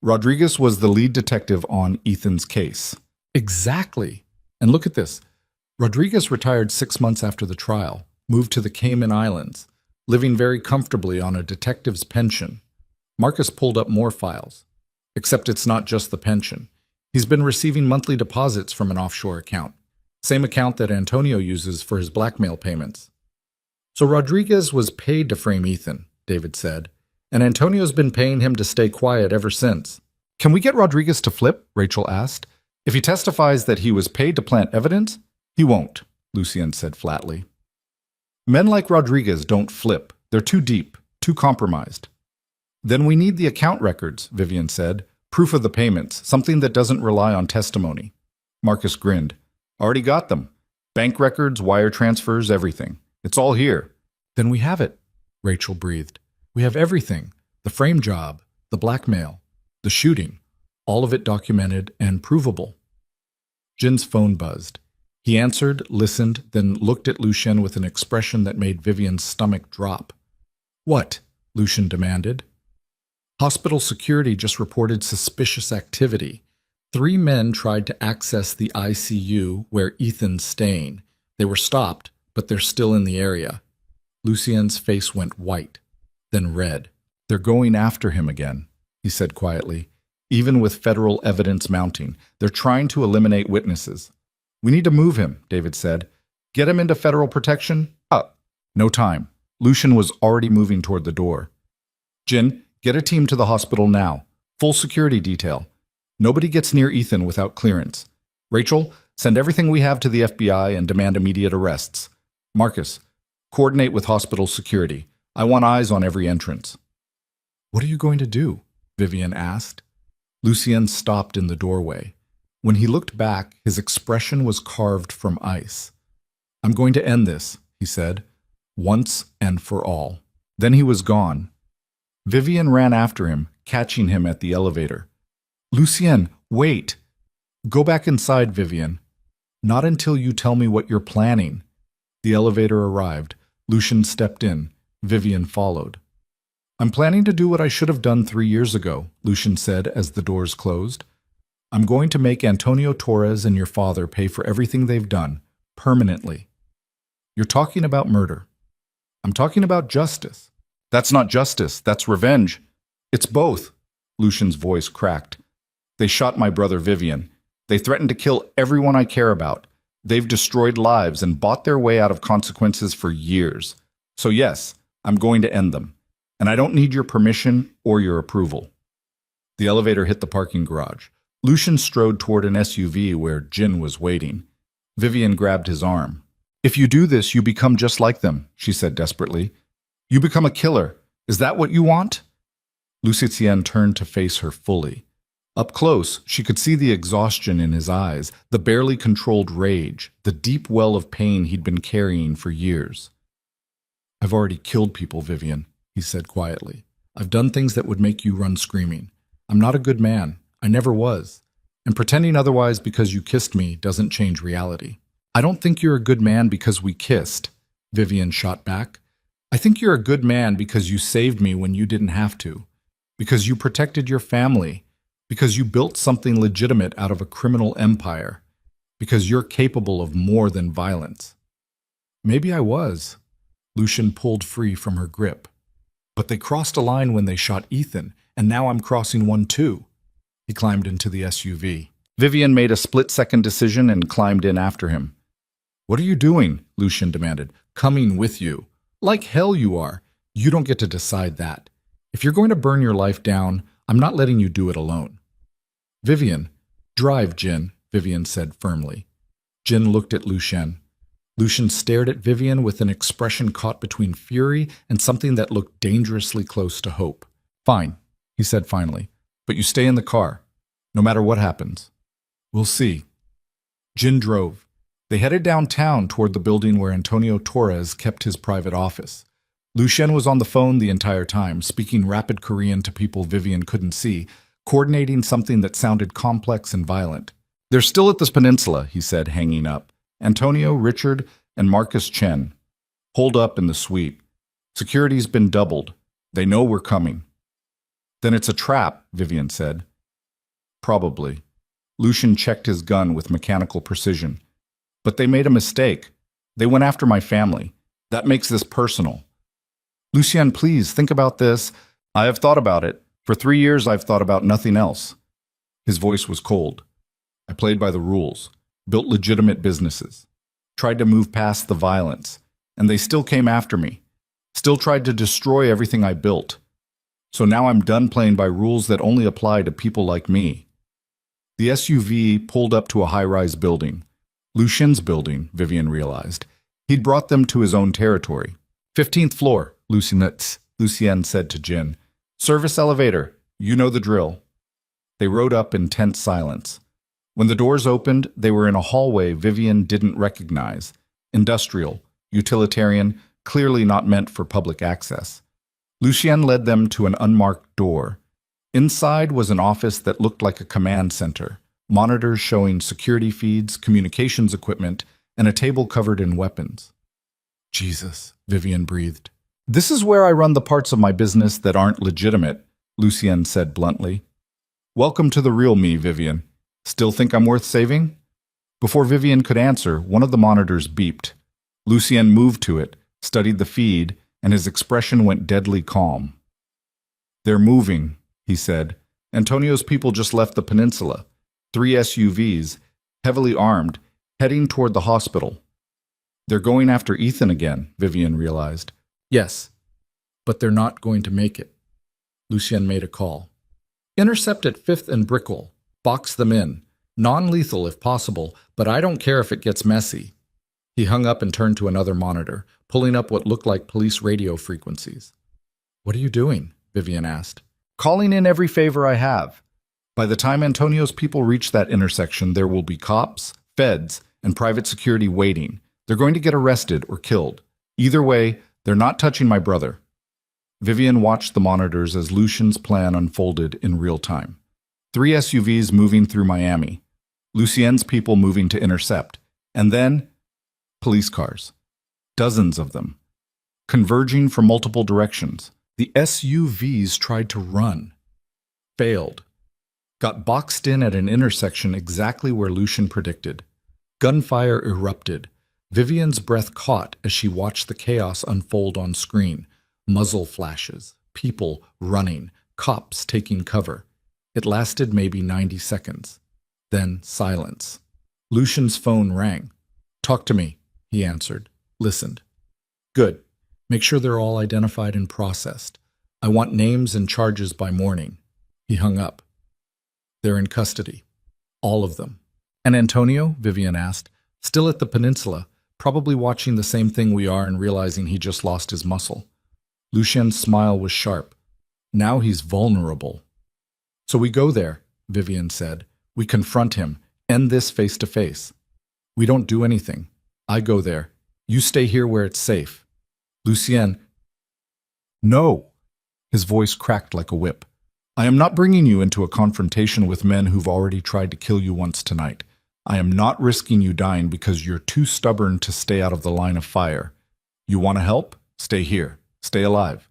"Rodriguez was the lead detective on Ethan's case." "Exactly. And look at this. Rodriguez retired 6 months after the trial, moved to the Cayman Islands, living very comfortably on a detective's pension." Marcus pulled up more files. "Except it's not just the pension. He's been receiving monthly deposits from an offshore account. Same account that Antonio uses for his blackmail payments." "So Rodriguez was paid to frame Ethan," David said, "and Antonio's been paying him to stay quiet ever since." "Can we get Rodriguez to flip?" Rachel asked. "If he testifies that he was paid to plant evidence, he won't," Lucien said flatly. "Men like Rodriguez don't flip. They're too deep, too compromised." "Then we need the account records," Vivian said. "Proof of the payments, something that doesn't rely on testimony." Marcus grinned. "Already got them. Bank records, wire transfers, everything. It's all here." "Then we have it," Rachel breathed. "We have everything. The frame job, the blackmail, the shooting. All of it documented and provable." Jin's phone buzzed. He answered, listened, then looked at Lucien with an expression that made Vivian's stomach drop. "What?" Lucien demanded. "Hospital security just reported suspicious activity. 3 men tried to access the ICU where Ethan's staying. They were stopped, but they're still in the area." Lucien's face went white, then red. "They're going after him again," he said quietly. even with federal evidence mounting. They're trying to eliminate witnesses. We need to move him, David said. Get him into federal protection? No time. Lucian was already moving toward the door. Jin, get a team to the hospital now. Full security detail. Nobody gets near Ethan without clearance. Rachel, send everything we have to the FBI and demand immediate arrests. Marcus, coordinate with hospital security. I want eyes on every entrance. What are you going to do? Vivian asked. Lucien stopped in the doorway. When he looked back, his expression was carved from ice. I'm going to end this, he said, once and for all. Then he was gone. Vivian ran after him, catching him at the elevator. Lucien, wait! Go back inside, Vivian. Not until you tell me what you're planning. The elevator arrived. Lucien stepped in. Vivian followed. I'm planning to do what I should have done 3 years ago, Lucien said as the doors closed. I'm going to make Antonio Torres and your father pay for everything they've done, permanently. You're talking about murder. I'm talking about justice. That's not justice, that's revenge. It's both. Lucien's voice cracked. They shot my brother Vivian. They threatened to kill everyone I care about. They've destroyed lives and bought their way out of consequences for years. So yes, I'm going to end them. And I don't need your permission or your approval. The elevator hit the parking garage. Lucien strode toward an SUV where Jin was waiting. Vivian grabbed his arm. If you do this, you become just like them, she said desperately. You become a killer. Is that what you want? Lucien turned to face her fully. Up close, she could see the exhaustion in his eyes, the barely controlled rage, the deep well of pain he'd been carrying for years. I've already killed people, Vivian, he said quietly. I've done things that would make you run screaming. I'm not a good man. I never was. And pretending otherwise because you kissed me doesn't change reality. I don't think you're a good man because we kissed, Vivian shot back. I think you're a good man because you saved me when you didn't have to, because you protected your family, because you built something legitimate out of a criminal empire, because you're capable of more than violence. Maybe I was. Lucien pulled free from her grip. But they crossed a line when they shot Ethan, and now I'm crossing one too. He climbed into the SUV. Vivian made a split-second decision and climbed in after him. What are you doing? Lucien demanded. Coming with you. Like hell you are. You don't get to decide that. If you're going to burn your life down, I'm not letting you do it alone. Vivian, drive, Jin, Vivian said firmly. Jin looked at Lucien. Lucien stared at Vivian with an expression caught between fury and something that looked dangerously close to hope. Fine, he said finally, but you stay in the car, no matter what happens. We'll see. Jin drove. They headed downtown toward the building where Antonio Torres kept his private office. Lucien was on the phone the entire time, speaking rapid Korean to people Vivian couldn't see, coordinating something that sounded complex and violent. They're still at this peninsula, he said, hanging up. Antonio, Richard, and Marcus Chen. Hold up in the suite. Security's been doubled. They know we're coming. Then it's a trap, Vivian said. Probably. Lucien checked his gun with mechanical precision. But they made a mistake. They went after my family. That makes this personal. Lucien, please, think about this. I have thought about it. For 3 years, I've thought about nothing else. His voice was cold. I played by the rules, built legitimate businesses, tried to move past the violence, and they still came after me, still tried to destroy everything I built. So now I'm done playing by rules that only apply to people like me. The SUV pulled up to a high-rise building. Lucien's building, Vivian realized. He'd brought them to his own territory. 15th floor, Lucien said to Jin. Service elevator, you know the drill. They rode up in tense silence. When the doors opened, they were in a hallway Vivian didn't recognize. Industrial, utilitarian, clearly not meant for public access. Lucien led them to an unmarked door. Inside was an office that looked like a command center, monitors showing security feeds, communications equipment, and a table covered in weapons. Jesus, Vivian breathed. This is where I run the parts of my business that aren't legitimate, Lucien said bluntly. Welcome to the real me, Vivian. Still think I'm worth saving? Before Vivian could answer, one of the monitors beeped. Lucien moved to it, studied the feed, and his expression went deadly calm. They're moving, he said, Antonio's people just left the peninsula. 3 SUVs, heavily armed, heading toward the hospital. They're going after Ethan again, Vivian realized. Yes, but they're not going to make it. Lucien made a call. Intercept at 5th and Brickell. Box them in. Non-lethal if possible, but I don't care if it gets messy. He hung up and turned to another monitor, pulling up what looked like police radio frequencies. What are you doing? Vivian asked. Calling in every favor I have. By the time Antonio's people reach that intersection, there will be cops, feds, and private security waiting. They're going to get arrested or killed. Either way, they're not touching my brother. Vivian watched the monitors as Lucien's plan unfolded in real time. 3 SUVs moving through Miami. Lucien's people moving to intercept. And then, police cars. Dozens of them. Converging from multiple directions. The SUVs tried to run. Failed. Got boxed in at an intersection exactly where Lucien predicted. Gunfire erupted. Vivian's breath caught as she watched the chaos unfold on screen. Muzzle flashes, people running, cops taking cover. It lasted maybe 90 seconds. Then silence. Lucien's phone rang. Talk to me, he answered. Listened. Good. Make sure they're all identified and processed. I want names and charges by morning. He hung up. They're in custody. All of them. And Antonio, Vivian asked, still at the peninsula, probably watching the same thing we are and realizing he just lost his muscle. Lucien's smile was sharp. Now he's vulnerable. So we go there, Vivian said. We confront him, end this face to face. We don't do anything. I go there. You stay here where it's safe. Lucien. No. His voice cracked like a whip. I am not bringing you into a confrontation with men who've already tried to kill you once tonight. I am not risking you dying because you're too stubborn to stay out of the line of fire. You want to help? Stay here. Stay alive.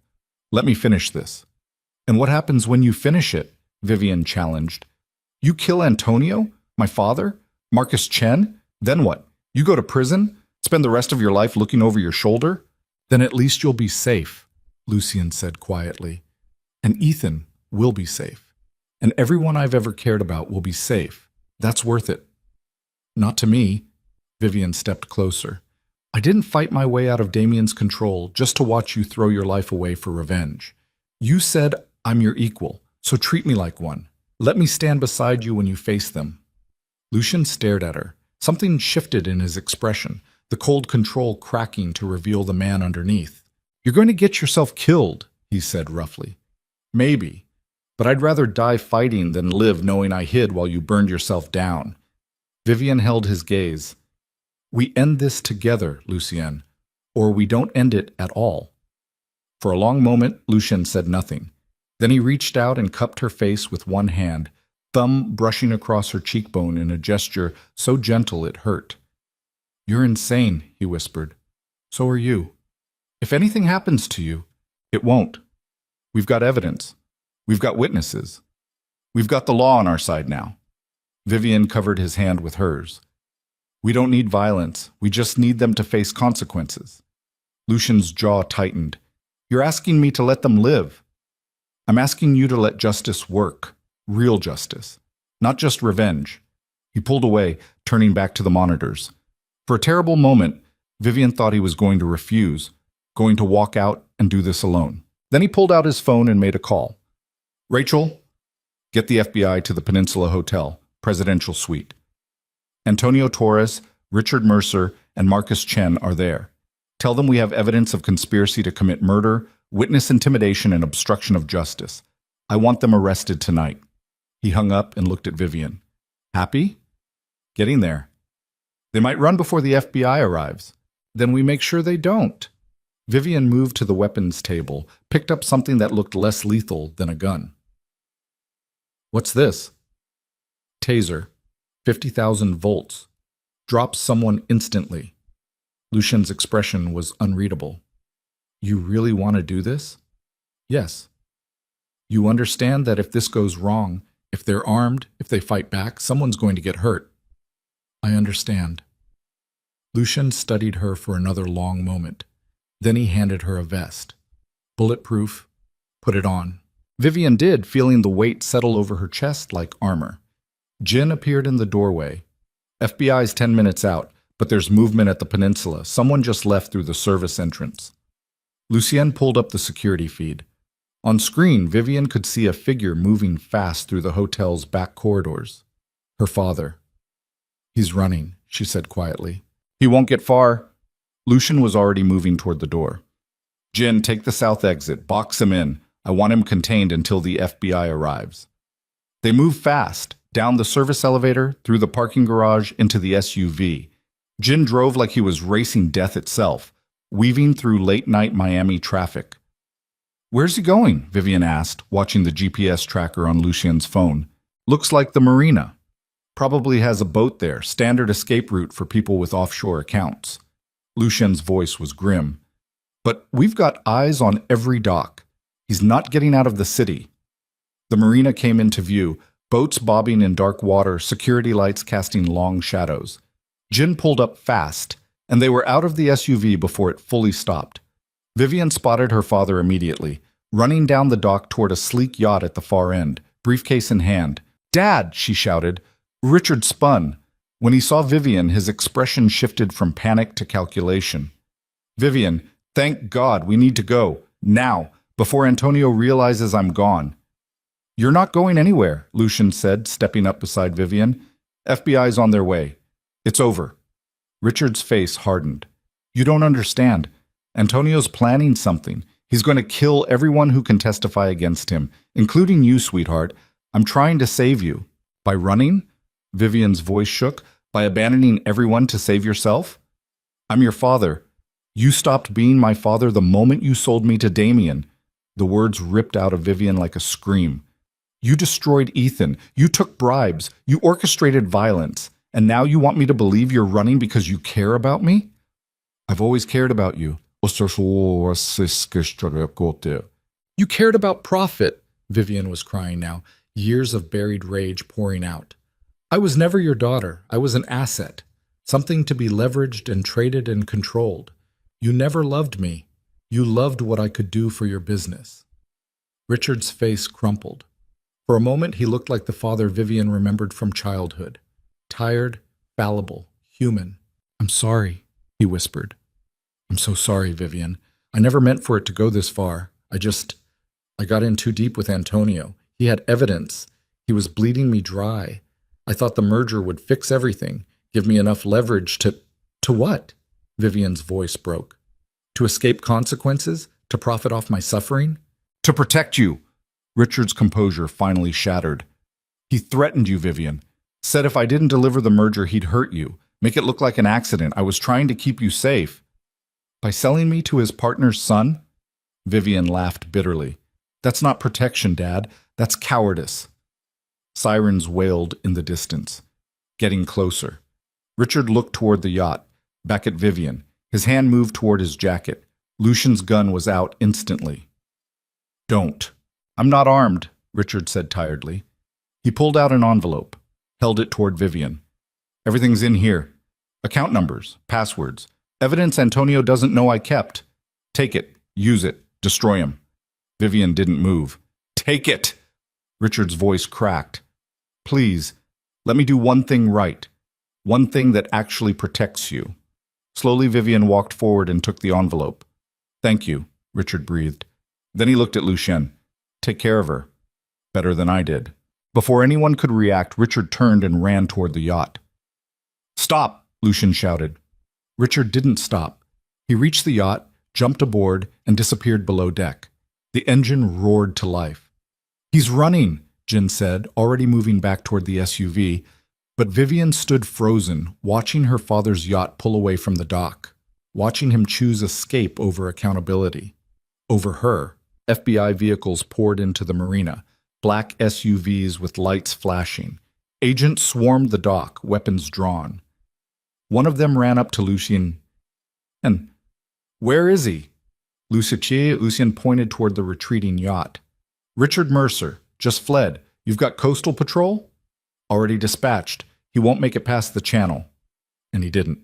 Let me finish this. And what happens when you finish it? Vivian challenged. You kill Antonio? My father? Marcus Chen? Then what? You go to prison? Spend the rest of your life looking over your shoulder? Then at least you'll be safe, Lucien said quietly. And Ethan will be safe. And everyone I've ever cared about will be safe. That's worth it. Not to me. Vivian stepped closer. I didn't fight my way out of Damien's control just to watch you throw your life away for revenge. You said I'm your equal, so treat me like one. Let me stand beside you when you face them. Lucien stared at her. Something shifted in his expression, the cold control cracking to reveal the man underneath. You're going to get yourself killed, he said roughly. Maybe, but I'd rather die fighting than live knowing I hid while you burned yourself down. Vivian held his gaze. We end this together, Lucien, or we don't end it at all. For a long moment, Lucien said nothing. Then he reached out and cupped her face with one hand, thumb brushing across her cheekbone in a gesture so gentle it hurt. You're insane, he whispered. So are you. If anything happens to you, it won't. We've got evidence. We've got witnesses. We've got the law on our side now. Vivian covered his hand with hers. We don't need violence. We just need them to face consequences. Lucien's jaw tightened. You're asking me to let them live. I'm asking you to let justice work. Real justice. Not just revenge. He pulled away, turning back to the monitors. For a terrible moment, Vivian thought he was going to refuse, going to walk out and do this alone. Then he pulled out his phone and made a call. Rachel, get the FBI to the Peninsula Hotel, Presidential Suite. Antonio Torres, Richard Mercer, and Marcus Chen are there. Tell them we have evidence of conspiracy to commit murder, witness intimidation, and obstruction of justice. I want them arrested tonight. He hung up and looked at Vivian. Happy? Getting there. They might run before the FBI arrives. Then we make sure they don't. Vivian moved to the weapons table, picked up something that looked less lethal than a gun. What's this? Taser. 50,000 volts. Drops someone instantly. Lucien's expression was unreadable. You really want to do this? Yes. You understand that if this goes wrong, if they're armed, if they fight back, someone's going to get hurt. I understand. Lucien studied her for another long moment. Then he handed her a vest. Bulletproof. Put it on. Vivian did, feeling the weight settle over her chest like armor. Jin appeared in the doorway. FBI's 10 minutes out, but there's movement at the peninsula. Someone just left through the service entrance. Lucien pulled up the security feed. On screen, Vivian could see a figure moving fast through the hotel's back corridors. Her father. He's running, she said quietly. He won't get far. Lucien was already moving toward the door. Jin, take the south exit. Box him in. I want him contained until the FBI arrives. They moved fast, down the service elevator, through the parking garage, into the SUV. Jin drove like he was racing death itself, weaving through late-night Miami traffic. Where's he going? Vivian asked, watching the GPS tracker on Lucien's phone. Looks like the marina. Probably has a boat there, standard escape route for people with offshore accounts. Lucien's voice was grim. But we've got eyes on every dock. He's not getting out of the city. The marina came into view, boats bobbing in dark water, security lights casting long shadows. Jin pulled up fast, and they were out of the SUV before it fully stopped. Vivian spotted her father immediately, running down the dock toward a sleek yacht at the far end, briefcase in hand. "Dad!" she shouted. Richard spun. When he saw Vivian, his expression shifted from panic to calculation. "Vivian, thank God, we need to go. Now, before Antonio realizes I'm gone." "You're not going anywhere," Lucien said, stepping up beside Vivian. "FBI's on their way. It's over." Richard's face hardened. "You don't understand. Antonio's planning something. He's going to kill everyone who can testify against him, including you, sweetheart. I'm trying to save you." "By running?" Vivian's voice shook. "By abandoning everyone to save yourself?" "I'm your father. You stopped being my father the moment you sold me to Damien." The words ripped out of Vivian like a scream. "You destroyed Ethan. You took bribes. You orchestrated violence. And now you want me to believe you're running because you care about me?" "I've always cared about you." "You cared about profit," Vivian was crying now, years of buried rage pouring out. "I was never your daughter. I was an asset, something to be leveraged and traded and controlled. You never loved me. You loved what I could do for your business." Richard's face crumpled. For a moment, he looked like the father Vivian remembered from childhood. Tired, fallible, human. "I'm sorry," he whispered. "I'm so sorry, Vivian. I never meant for it to go this far. I got in too deep with Antonio. He had evidence. He was bleeding me dry. I thought the merger would fix everything, give me enough leverage to... To what?" Vivian's voice broke. "To escape consequences? To profit off my suffering?" "To protect you!" Richard's composure finally shattered. "He threatened you, Vivian. Said if I didn't deliver the merger, he'd hurt you, make it look like an accident. I was trying to keep you safe." "By selling me to his partner's son?" Vivian laughed bitterly. "That's not protection, Dad. That's cowardice." Sirens wailed in the distance, getting closer. Richard looked toward the yacht, back at Vivian. His hand moved toward his jacket. Lucien's gun was out instantly. "Don't." "I'm not armed," Richard said tiredly. He pulled out an envelope, held it toward Vivian. "Everything's in here. Account numbers, passwords, evidence Antonio doesn't know I kept. Take it, use it, destroy him." Vivian didn't move. "Take it!" Richard's voice cracked. "Please, let me do one thing right. One thing that actually protects you." Slowly, Vivian walked forward and took the envelope. "Thank you," Richard breathed. Then he looked at Lucien. "Take care of her. Better than I did." Before anyone could react, Richard turned and ran toward the yacht. "Stop!" Lucien shouted. Richard didn't stop. He reached the yacht, jumped aboard, and disappeared below deck. The engine roared to life. "He's running," Jin said, already moving back toward the SUV. But Vivian stood frozen, watching her father's yacht pull away from the dock, watching him choose escape over accountability. Over her, FBI vehicles poured into the marina, black SUVs with lights flashing. Agents swarmed the dock, weapons drawn. One of them ran up to Lucien. "And where is he?" Lucien pointed toward the retreating yacht. "Richard Mercer, just fled. You've got coastal patrol?" "Already dispatched. He won't make it past the channel." And he didn't.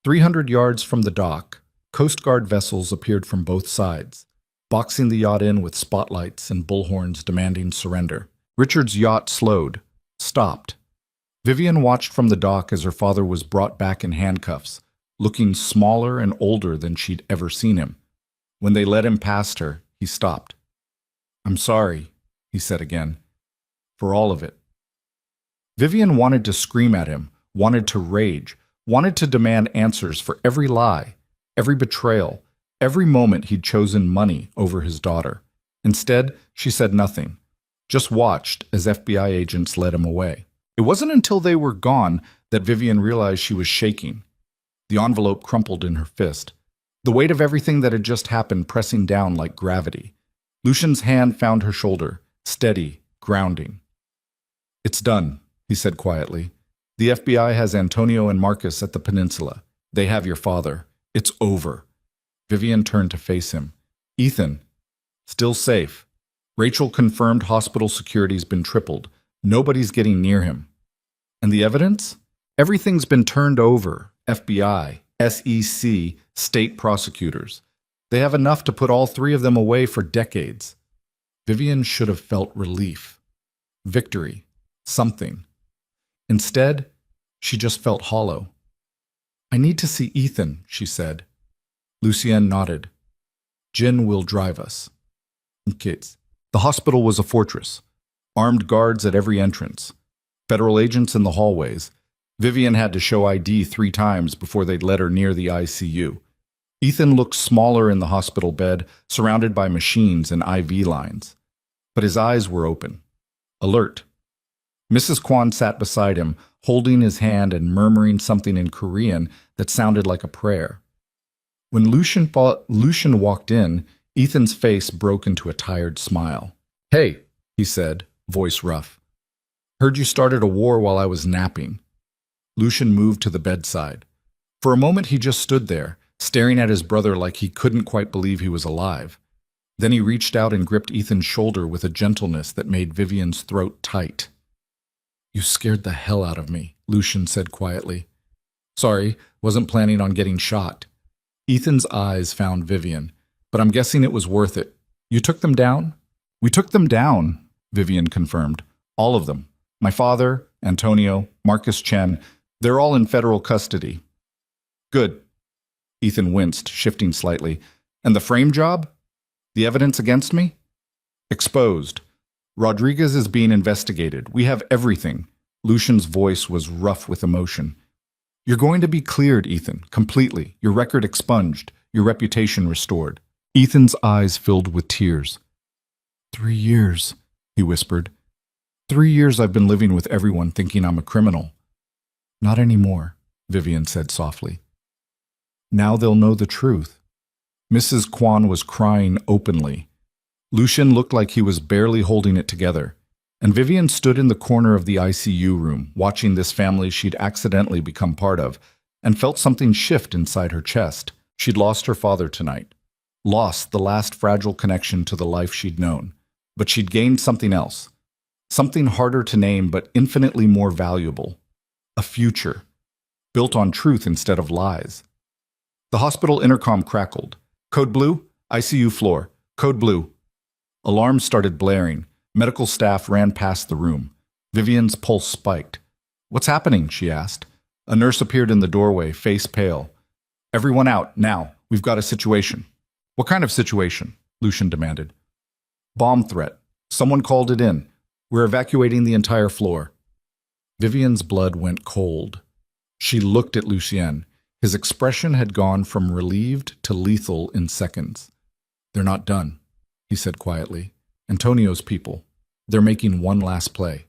300 yards from the dock, Coast Guard vessels appeared from both sides. boxing the yacht in with spotlights and bullhorns demanding surrender. Richard's yacht slowed, stopped. Vivian watched from the dock as her father was brought back in handcuffs, looking smaller and older than she'd ever seen him. When they led him past her, he stopped. "I'm sorry," he said again, "for all of it." Vivian wanted to scream at him, wanted to rage, wanted to demand answers for every lie, every betrayal, every moment he'd chosen money over his daughter. Instead, she said nothing, just watched as FBI agents led him away. It wasn't until they were gone that Vivian realized she was shaking. The envelope crumpled in her fist, the weight of everything that had just happened pressing down like gravity. Lucian's hand found her shoulder, steady, grounding. "It's done," he said quietly. "The FBI has Antonio and Marcus at the peninsula. They have your father. It's over." Vivian turned to face him. "Ethan, still safe. Rachel confirmed hospital security's been tripled. Nobody's getting near him. And the evidence? Everything's been turned over. FBI, SEC, state prosecutors. They have enough to put all three of them away for decades." Vivian should have felt relief, victory, something. Instead, she just felt hollow. "I need to see Ethan," she said. Lucien nodded. "Jin will drive us." Kids. The hospital was a fortress. Armed guards at every entrance. Federal agents in the hallways. Vivian had to show ID 3 times before they'd let her near the ICU. Ethan looked smaller in the hospital bed, surrounded by machines and IV lines. But his eyes were open, alert. Mrs. Kwan sat beside him, holding his hand and murmuring something in Korean that sounded like a prayer. When Lucian walked in, Ethan's face broke into a tired smile. "Hey," he said, voice rough. "Heard you started a war while I was napping." Lucian moved to the bedside. For a moment he just stood there, staring at his brother like he couldn't quite believe he was alive. Then he reached out and gripped Ethan's shoulder with a gentleness that made Vivian's throat tight. "You scared the hell out of me," Lucian said quietly. "Sorry, wasn't planning on getting shot." Ethan's eyes found Vivian, "But I'm guessing it was worth it. You took them down?" "We took them down," Vivian confirmed. "All of them. My father, Antonio, Marcus Chen, they're all in federal custody." "Good." Ethan winced, shifting slightly. "And the frame job? The evidence against me?" "Exposed. Rodriguez is being investigated. We have everything." Lucian's voice was rough with emotion. "You're going to be cleared, Ethan, completely. Your record expunged, your reputation restored." Ethan's eyes filled with tears. 3 years, he whispered. 3 years I've been living with everyone thinking I'm a criminal." "Not anymore," Vivian said softly. "Now they'll know the truth." Mrs. Kwan was crying openly. Lucian looked like he was barely holding it together, and Vivian stood in the corner of the ICU room, watching this family she'd accidentally become part of, and felt something shift inside her chest. She'd lost her father tonight, lost the last fragile connection to the life she'd known, but she'd gained something else, something harder to name but infinitely more valuable, a future, built on truth instead of lies. The hospital intercom crackled. "Code blue, ICU floor. Code blue." Alarms started blaring. Medical staff ran past the room. Vivian's pulse spiked. "What's happening?" she asked. A nurse appeared in the doorway, face pale. "Everyone out, now. We've got a situation." "What kind of situation?" Lucian demanded. "Bomb threat. Someone called it in. We're evacuating the entire floor." Vivian's blood went cold. She looked at Lucien. His expression had gone from relieved to lethal in seconds. "They're not done," he said quietly. "Antonio's people. They're making one last play."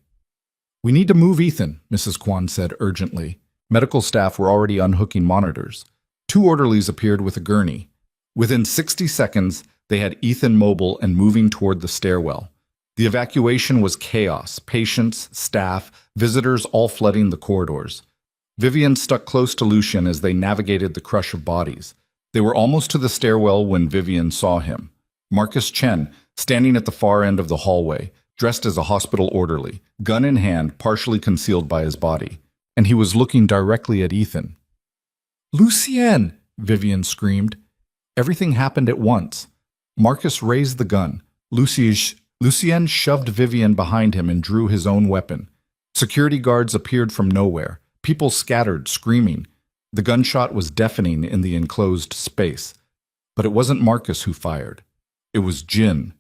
"We need to move Ethan," Mrs. Kwan said urgently. Medical staff were already unhooking monitors. 2 orderlies appeared with a gurney. Within 60 seconds, they had Ethan mobile and moving toward the stairwell. The evacuation was chaos, patients, staff, visitors all flooding the corridors. Vivian stuck close to Lucien as they navigated the crush of bodies. They were almost to the stairwell when Vivian saw him. Marcus Chen, standing at the far end of the hallway, dressed as a hospital orderly, gun in hand, partially concealed by his body. And he was looking directly at Ethan. "Lucien!" Vivian screamed. Everything happened at once. Marcus raised the gun. Lucien shoved Vivian behind him and drew his own weapon. Security guards appeared from nowhere. People scattered, screaming. The gunshot was deafening in the enclosed space. But it wasn't Marcus who fired. It was Jin.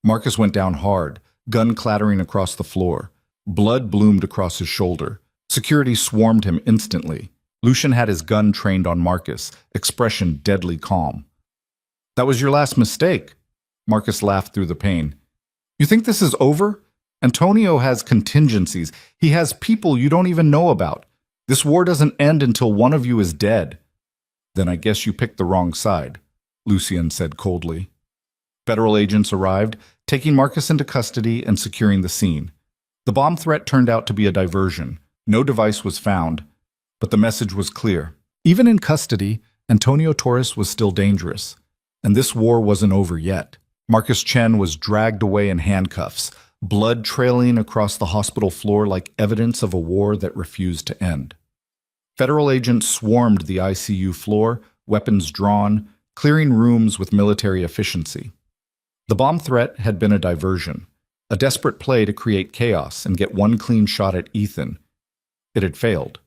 Marcus went down hard, gun clattering across the floor. Blood bloomed across his shoulder. Security swarmed him instantly. Lucien had his gun trained on Marcus, expression deadly calm. "That was your last mistake." Marcus laughed through the pain. "You think this is over? Antonio has contingencies. He has people you don't even know about. This war doesn't end until one of you is dead." "Then I guess you picked the wrong side," Lucien said coldly. Federal agents arrived, taking Marcus into custody and securing the scene. The bomb threat turned out to be a diversion. No device was found, but the message was clear. Even in custody, Antonio Torres was still dangerous, and this war wasn't over yet. Marcus Chen was dragged away in handcuffs, blood trailing across the hospital floor like evidence of a war that refused to end. Federal agents swarmed the ICU floor, weapons drawn, clearing rooms with military efficiency. The bomb threat had been a diversion, a desperate play to create chaos and get one clean shot at Ethan. It had failed,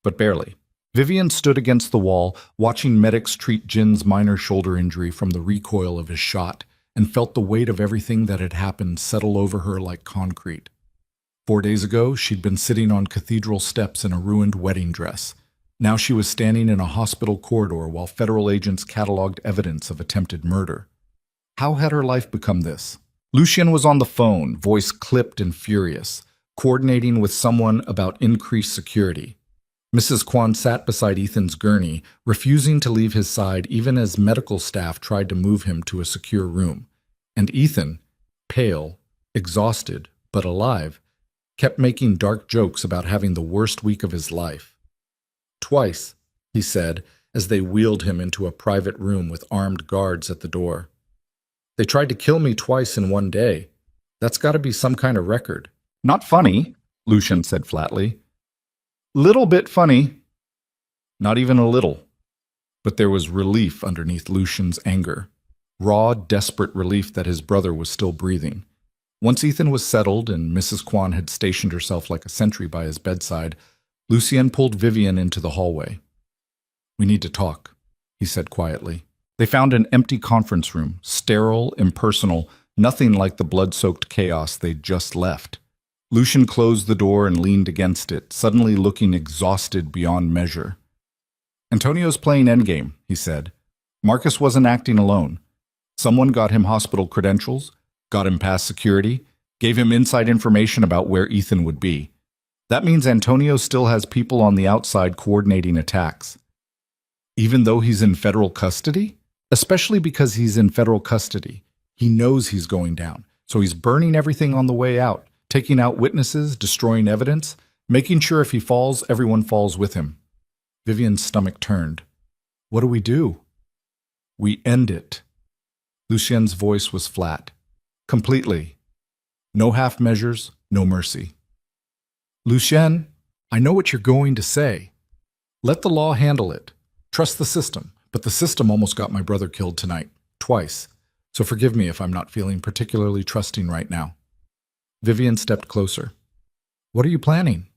but barely. Vivian stood against the wall, watching medics treat Jin's minor shoulder injury from the recoil of his shot, and felt the weight of everything that had happened settle over her like concrete. 4 days ago, she'd been sitting on cathedral steps in a ruined wedding dress. Now she was standing in a hospital corridor while federal agents cataloged evidence of attempted murder. How had her life become this? Lucien was on the phone, voice clipped and furious, coordinating with someone about increased security. Mrs. Kwan sat beside Ethan's gurney, refusing to leave his side even as medical staff tried to move him to a secure room. And Ethan, pale, exhausted, but alive, kept making dark jokes about having the worst week of his life. "Twice," he said, as they wheeled him into a private room with armed guards at the door. "They tried to kill me twice in one day. That's got to be some kind of record." "Not funny," Lucien said flatly. "Little bit funny." Not even a little. But there was relief underneath Lucien's anger. Raw, desperate relief that his brother was still breathing. Once Ethan was settled and Mrs. Kwan had stationed herself like a sentry by his bedside, Lucien pulled Vivian into the hallway. "We need to talk," he said quietly. They found an empty conference room, sterile, impersonal, nothing like the blood-soaked chaos they'd just left. Lucien closed the door and leaned against it, suddenly looking exhausted beyond measure. "Antonio's playing endgame," he said. "Marcus wasn't acting alone. Someone got him hospital credentials, got him past security, gave him inside information about where Ethan would be. That means Antonio still has people on the outside coordinating attacks. Even though he's in federal custody? Especially because he's in federal custody. He knows he's going down, so he's burning everything on the way out, taking out witnesses, destroying evidence, making sure if he falls, everyone falls with him." Vivian's stomach turned. "What do we do?" "We end it." Lucien's voice was flat. "Completely. No half measures, no mercy." "Lucien, I know what you're going to say. Let the law handle it. Trust the system, but the system almost got my brother killed tonight, twice. So forgive me if I'm not feeling particularly trusting right now." Vivian stepped closer. "What are you planning?"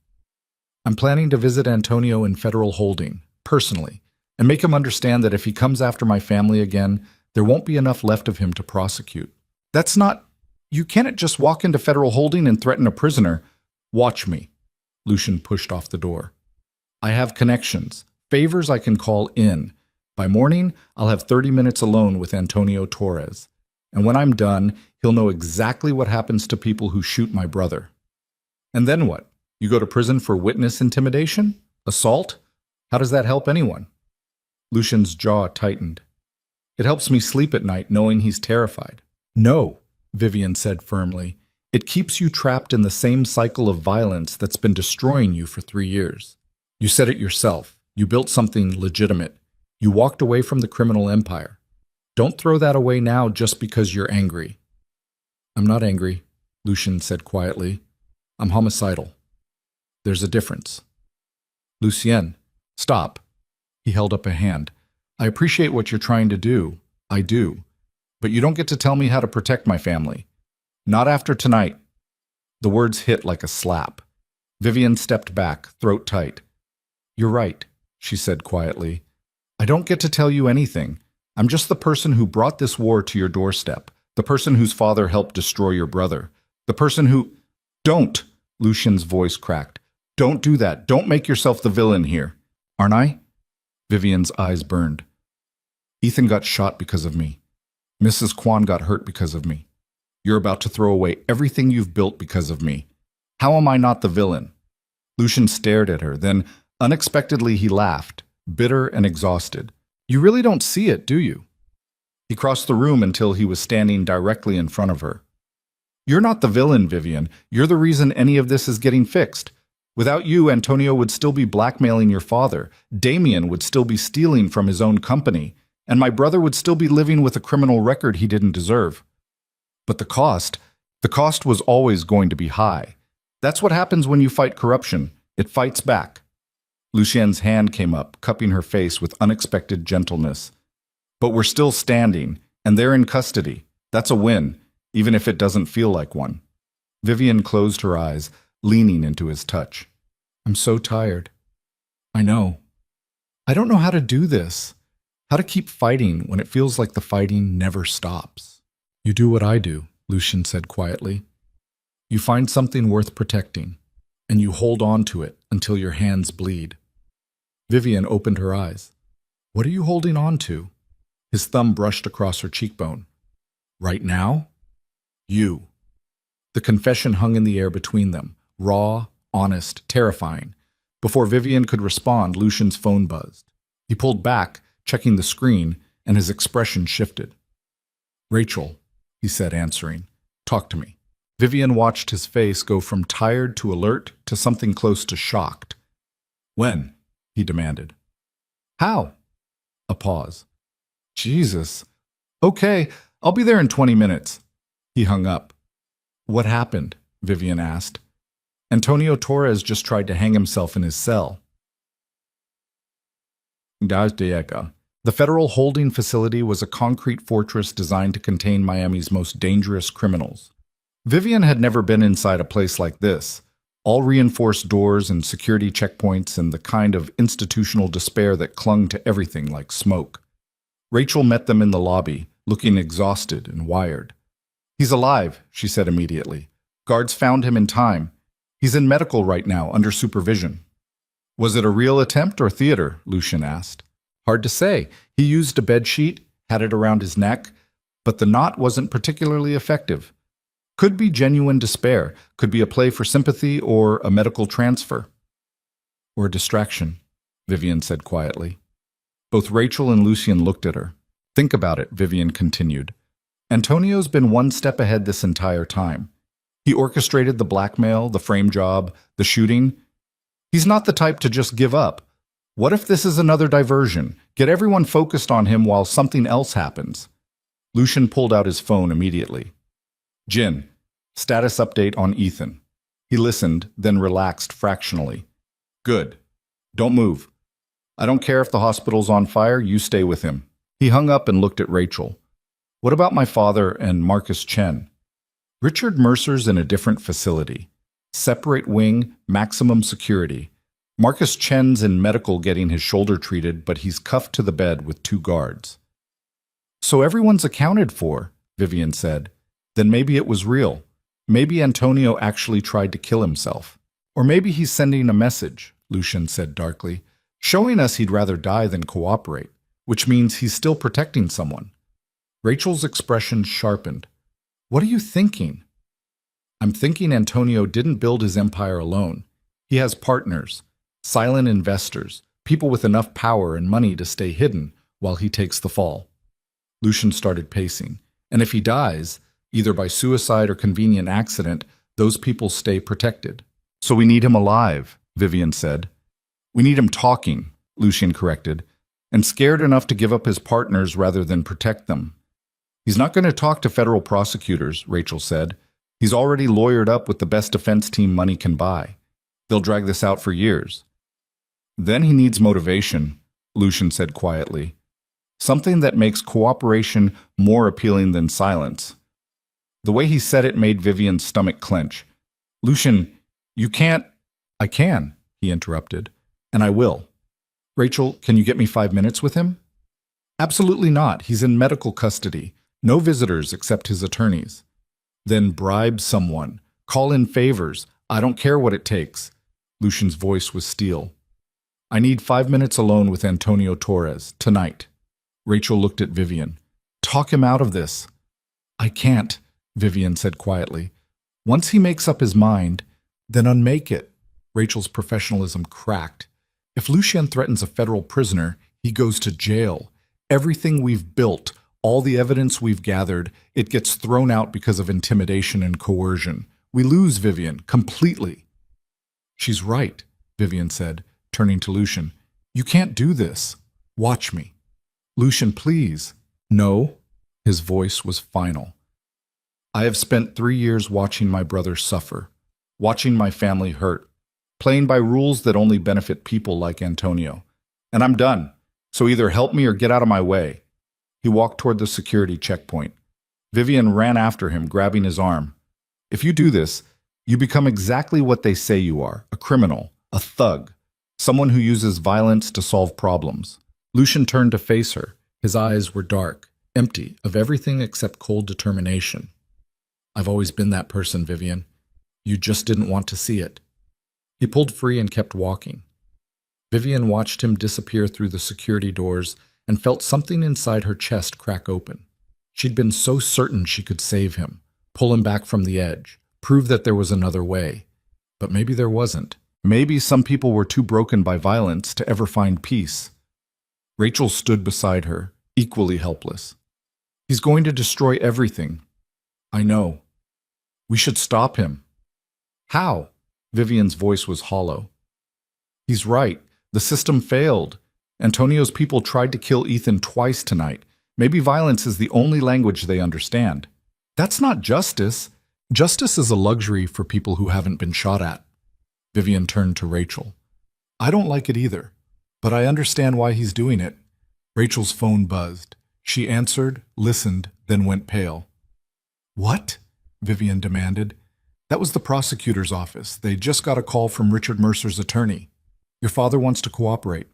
"I'm planning to visit Antonio in federal holding, personally, and make him understand that if he comes after my family again, there won't be enough left of him to prosecute." "That's not... You can't just walk into federal holding and threaten a prisoner." "Watch me." Lucien pushed off the door. "I have connections, favors I can call in. By morning, I'll have 30 minutes alone with Antonio Torres. And when I'm done, he'll know exactly what happens to people who shoot my brother." "And then what? You go to prison for witness intimidation? Assault? How does that help anyone?" Lucien's jaw tightened. "It helps me sleep at night knowing he's terrified." "No," Vivian said firmly. "It keeps you trapped in the same cycle of violence that's been destroying you for 3 years. You said it yourself. You built something legitimate. You walked away from the criminal empire. Don't throw that away now just because you're angry." "I'm not angry," Lucien said quietly. "I'm homicidal. There's a difference." "Lucien, stop." He held up a hand. "I appreciate what you're trying to do. I do. But you don't get to tell me how to protect my family. Not after tonight. The words hit like a slap. Vivian stepped back, throat tight. You're right, she said quietly. I don't get to tell you anything. I'm just the person who brought this war to your doorstep, the person whose father helped destroy your brother, the person who— Don't! Lucian's voice cracked. Don't do that. Don't make yourself the villain here. Aren't I? Vivian's eyes burned. Ethan got shot because of me. Mrs. Kwan got hurt because of me. You're about to throw away everything you've built because of me. How am I not the villain? Lucian stared at her, then unexpectedly he laughed, bitter and exhausted. You really don't see it, do you? He crossed the room until he was standing directly in front of her. You're not the villain, Vivian. You're the reason any of this is getting fixed. Without you, Antonio would still be blackmailing your father, Damien would still be stealing from his own company, and my brother would still be living with a criminal record he didn't deserve. But the cost was always going to be high. That's what happens when you fight corruption. It fights back. Lucien's hand came up, cupping her face with unexpected gentleness. But we're still standing, and they're in custody. That's a win, even if it doesn't feel like one. Vivian closed her eyes, leaning into his touch. I'm so tired. I know. I don't know how to do this. How to keep fighting when it feels like the fighting never stops. You do what I do, Lucian said quietly. You find something worth protecting, and you hold on to it until your hands bleed. Vivian opened her eyes. What are you holding on to? His thumb brushed across her cheekbone. Right now? You. The confession hung in the air between them, raw, honest, terrifying. Before Vivian could respond, Lucian's phone buzzed. He pulled back, checking the screen, and his expression shifted. Rachel, he said, answering. Talk to me. Vivian watched his face go from tired to alert to something close to shocked. When? He demanded. How? A pause. Jesus. Okay, I'll be there in 20 minutes. He hung up. What happened? Vivian asked. Antonio Torres just tried to hang himself in his cell. The federal holding facility was a concrete fortress designed to contain Miami's most dangerous criminals. Vivian had never been inside a place like this. All reinforced doors and security checkpoints and the kind of institutional despair that clung to everything like smoke. Rachel met them in the lobby, looking exhausted and wired. He's alive, she said immediately. Guards found him in time. He's in medical right now, under supervision. Was it a real attempt or theater? Lucian asked. Hard to say. He used a bedsheet, had it around his neck, but the knot wasn't particularly effective. Could be genuine despair, could be a play for sympathy or a medical transfer. Or a distraction, Vivian said quietly. Both Rachel and Lucian looked at her. Think about it, Vivian continued. Antonio's been one step ahead this entire time. He orchestrated the blackmail, the frame job, the shooting. He's not the type to just give up. What if this is another diversion? Get everyone focused on him while something else happens. Lucian pulled out his phone immediately. Jin, status update on Ethan. He listened, then relaxed fractionally. Good. Don't move. I don't care if the hospital's on fire, you stay with him. He hung up and looked at Rachel. What about my father and Marcus Chen? Richard Mercer's in a different facility. Separate wing, maximum security. Marcus Chen's in medical getting his shoulder treated, but he's cuffed to the bed with 2 guards. So everyone's accounted for, Vivian said. Then maybe it was real. Maybe Antonio actually tried to kill himself. Or maybe he's sending a message, Lucian said darkly, showing us he'd rather die than cooperate, which means he's still protecting someone. Rachel's expression sharpened. What are you thinking? I'm thinking Antonio didn't build his empire alone. He has partners, silent investors, people with enough power and money to stay hidden while he takes the fall. Lucian started pacing. And if he dies, either by suicide or convenient accident, those people stay protected. So we need him alive, Vivian said. We need him talking, Lucian corrected, and scared enough to give up his partners rather than protect them. He's not going to talk to federal prosecutors, Rachel said. He's already lawyered up with the best defense team money can buy. They'll drag this out for years. Then he needs motivation, Lucian said quietly. Something that makes cooperation more appealing than silence. The way he said it made Vivian's stomach clench. Lucian, you can't. I can, he interrupted, and I will. Rachel, can you get me 5 minutes with him? Absolutely not. He's in medical custody. No visitors except his attorneys. Then bribe someone. Call in favors. I don't care what it takes. Lucian's voice was steel. I need 5 minutes alone with Antonio Torres, tonight. Rachel looked at Vivian. Talk him out of this. I can't, Vivian said quietly. Once he makes up his mind, then unmake it. Rachel's professionalism cracked. If Lucien threatens a federal prisoner, he goes to jail. Everything we've built, all the evidence we've gathered, it gets thrown out because of intimidation and coercion. We lose Vivian, completely. She's right, Vivian said, turning to Lucien. You can't do this. Watch me. Lucien, please. No. His voice was final. I have spent 3 years watching my brother suffer, watching my family hurt, playing by rules that only benefit people like Antonio. And I'm done. So either help me or get out of my way. He walked toward the security checkpoint. Vivian ran after him, grabbing his arm. If you do this, you become exactly what they say you are, a criminal, a thug, someone who uses violence to solve problems. Lucien turned to face her. His eyes were dark, empty of everything except cold determination. I've always been that person, Vivian. You just didn't want to see it. He pulled free and kept walking. Vivian watched him disappear through the security doors and felt something inside her chest crack open. She'd been so certain she could save him, pull him back from the edge, prove that there was another way. But maybe there wasn't. Maybe some people were too broken by violence to ever find peace. Rachel stood beside her, equally helpless. He's going to destroy everything. I know. We should stop him. How? Vivian's voice was hollow. He's right. The system failed. Antonio's people tried to kill Ethan twice tonight. Maybe violence is the only language they understand. That's not justice. Justice is a luxury for people who haven't been shot at. Vivian turned to Rachel. I don't like it either, but I understand why he's doing it. Rachel's phone buzzed. She answered, listened, then went pale. What? Vivian demanded. That was the prosecutor's office. They just got a call from Richard Mercer's attorney. Your father wants to cooperate.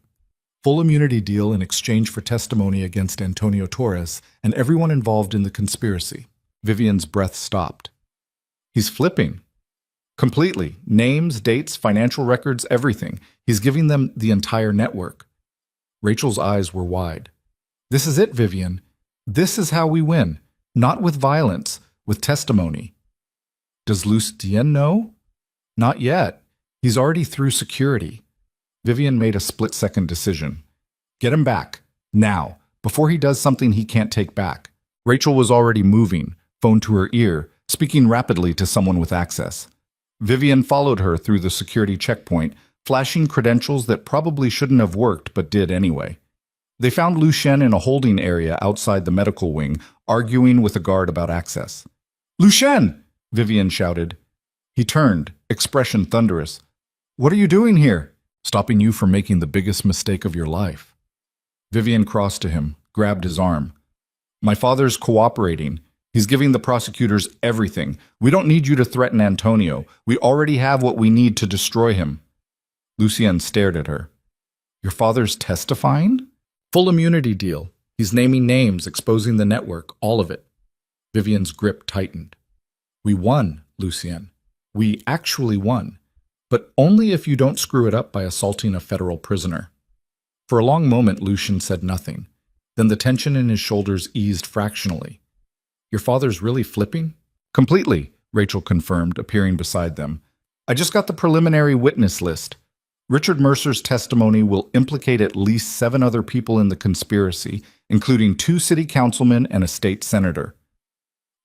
Full immunity deal in exchange for testimony against Antonio Torres and everyone involved in the conspiracy. Vivian's breath stopped. He's flipping. Completely. Names, dates, financial records, everything. He's giving them the entire network. Rachel's eyes were wide. This is it, Vivian. This is how we win. Not with violence, with testimony. Does Lucien know? Not yet. He's already through security. Vivian made a split-second decision. Get him back. Now. Before he does something he can't take back. Rachel was already moving, phone to her ear, speaking rapidly to someone with access. Vivian followed her through the security checkpoint, flashing credentials that probably shouldn't have worked but did anyway. They found Lucien in a holding area outside the medical wing, arguing with a guard about access. Lucien! Vivian shouted. He turned, expression thunderous. What are you doing here? Stopping you from making the biggest mistake of your life. Vivian crossed to him, grabbed his arm. My father's cooperating. He's giving the prosecutors everything. We don't need you to threaten Antonio. We already have what we need to destroy him. Lucien stared at her. Your father's testifying? Full immunity deal. He's naming names, exposing the network, all of it. Vivian's grip tightened. We won, Lucien. We actually won. But only if you don't screw it up by assaulting a federal prisoner. For a long moment, Lucien said nothing. Then the tension in his shoulders eased fractionally. Your father's really flipping? Completely, Rachel confirmed, appearing beside them. I just got the preliminary witness list. Richard Mercer's testimony will implicate at least 7 other people in the conspiracy, including 2 city councilmen and a state senator.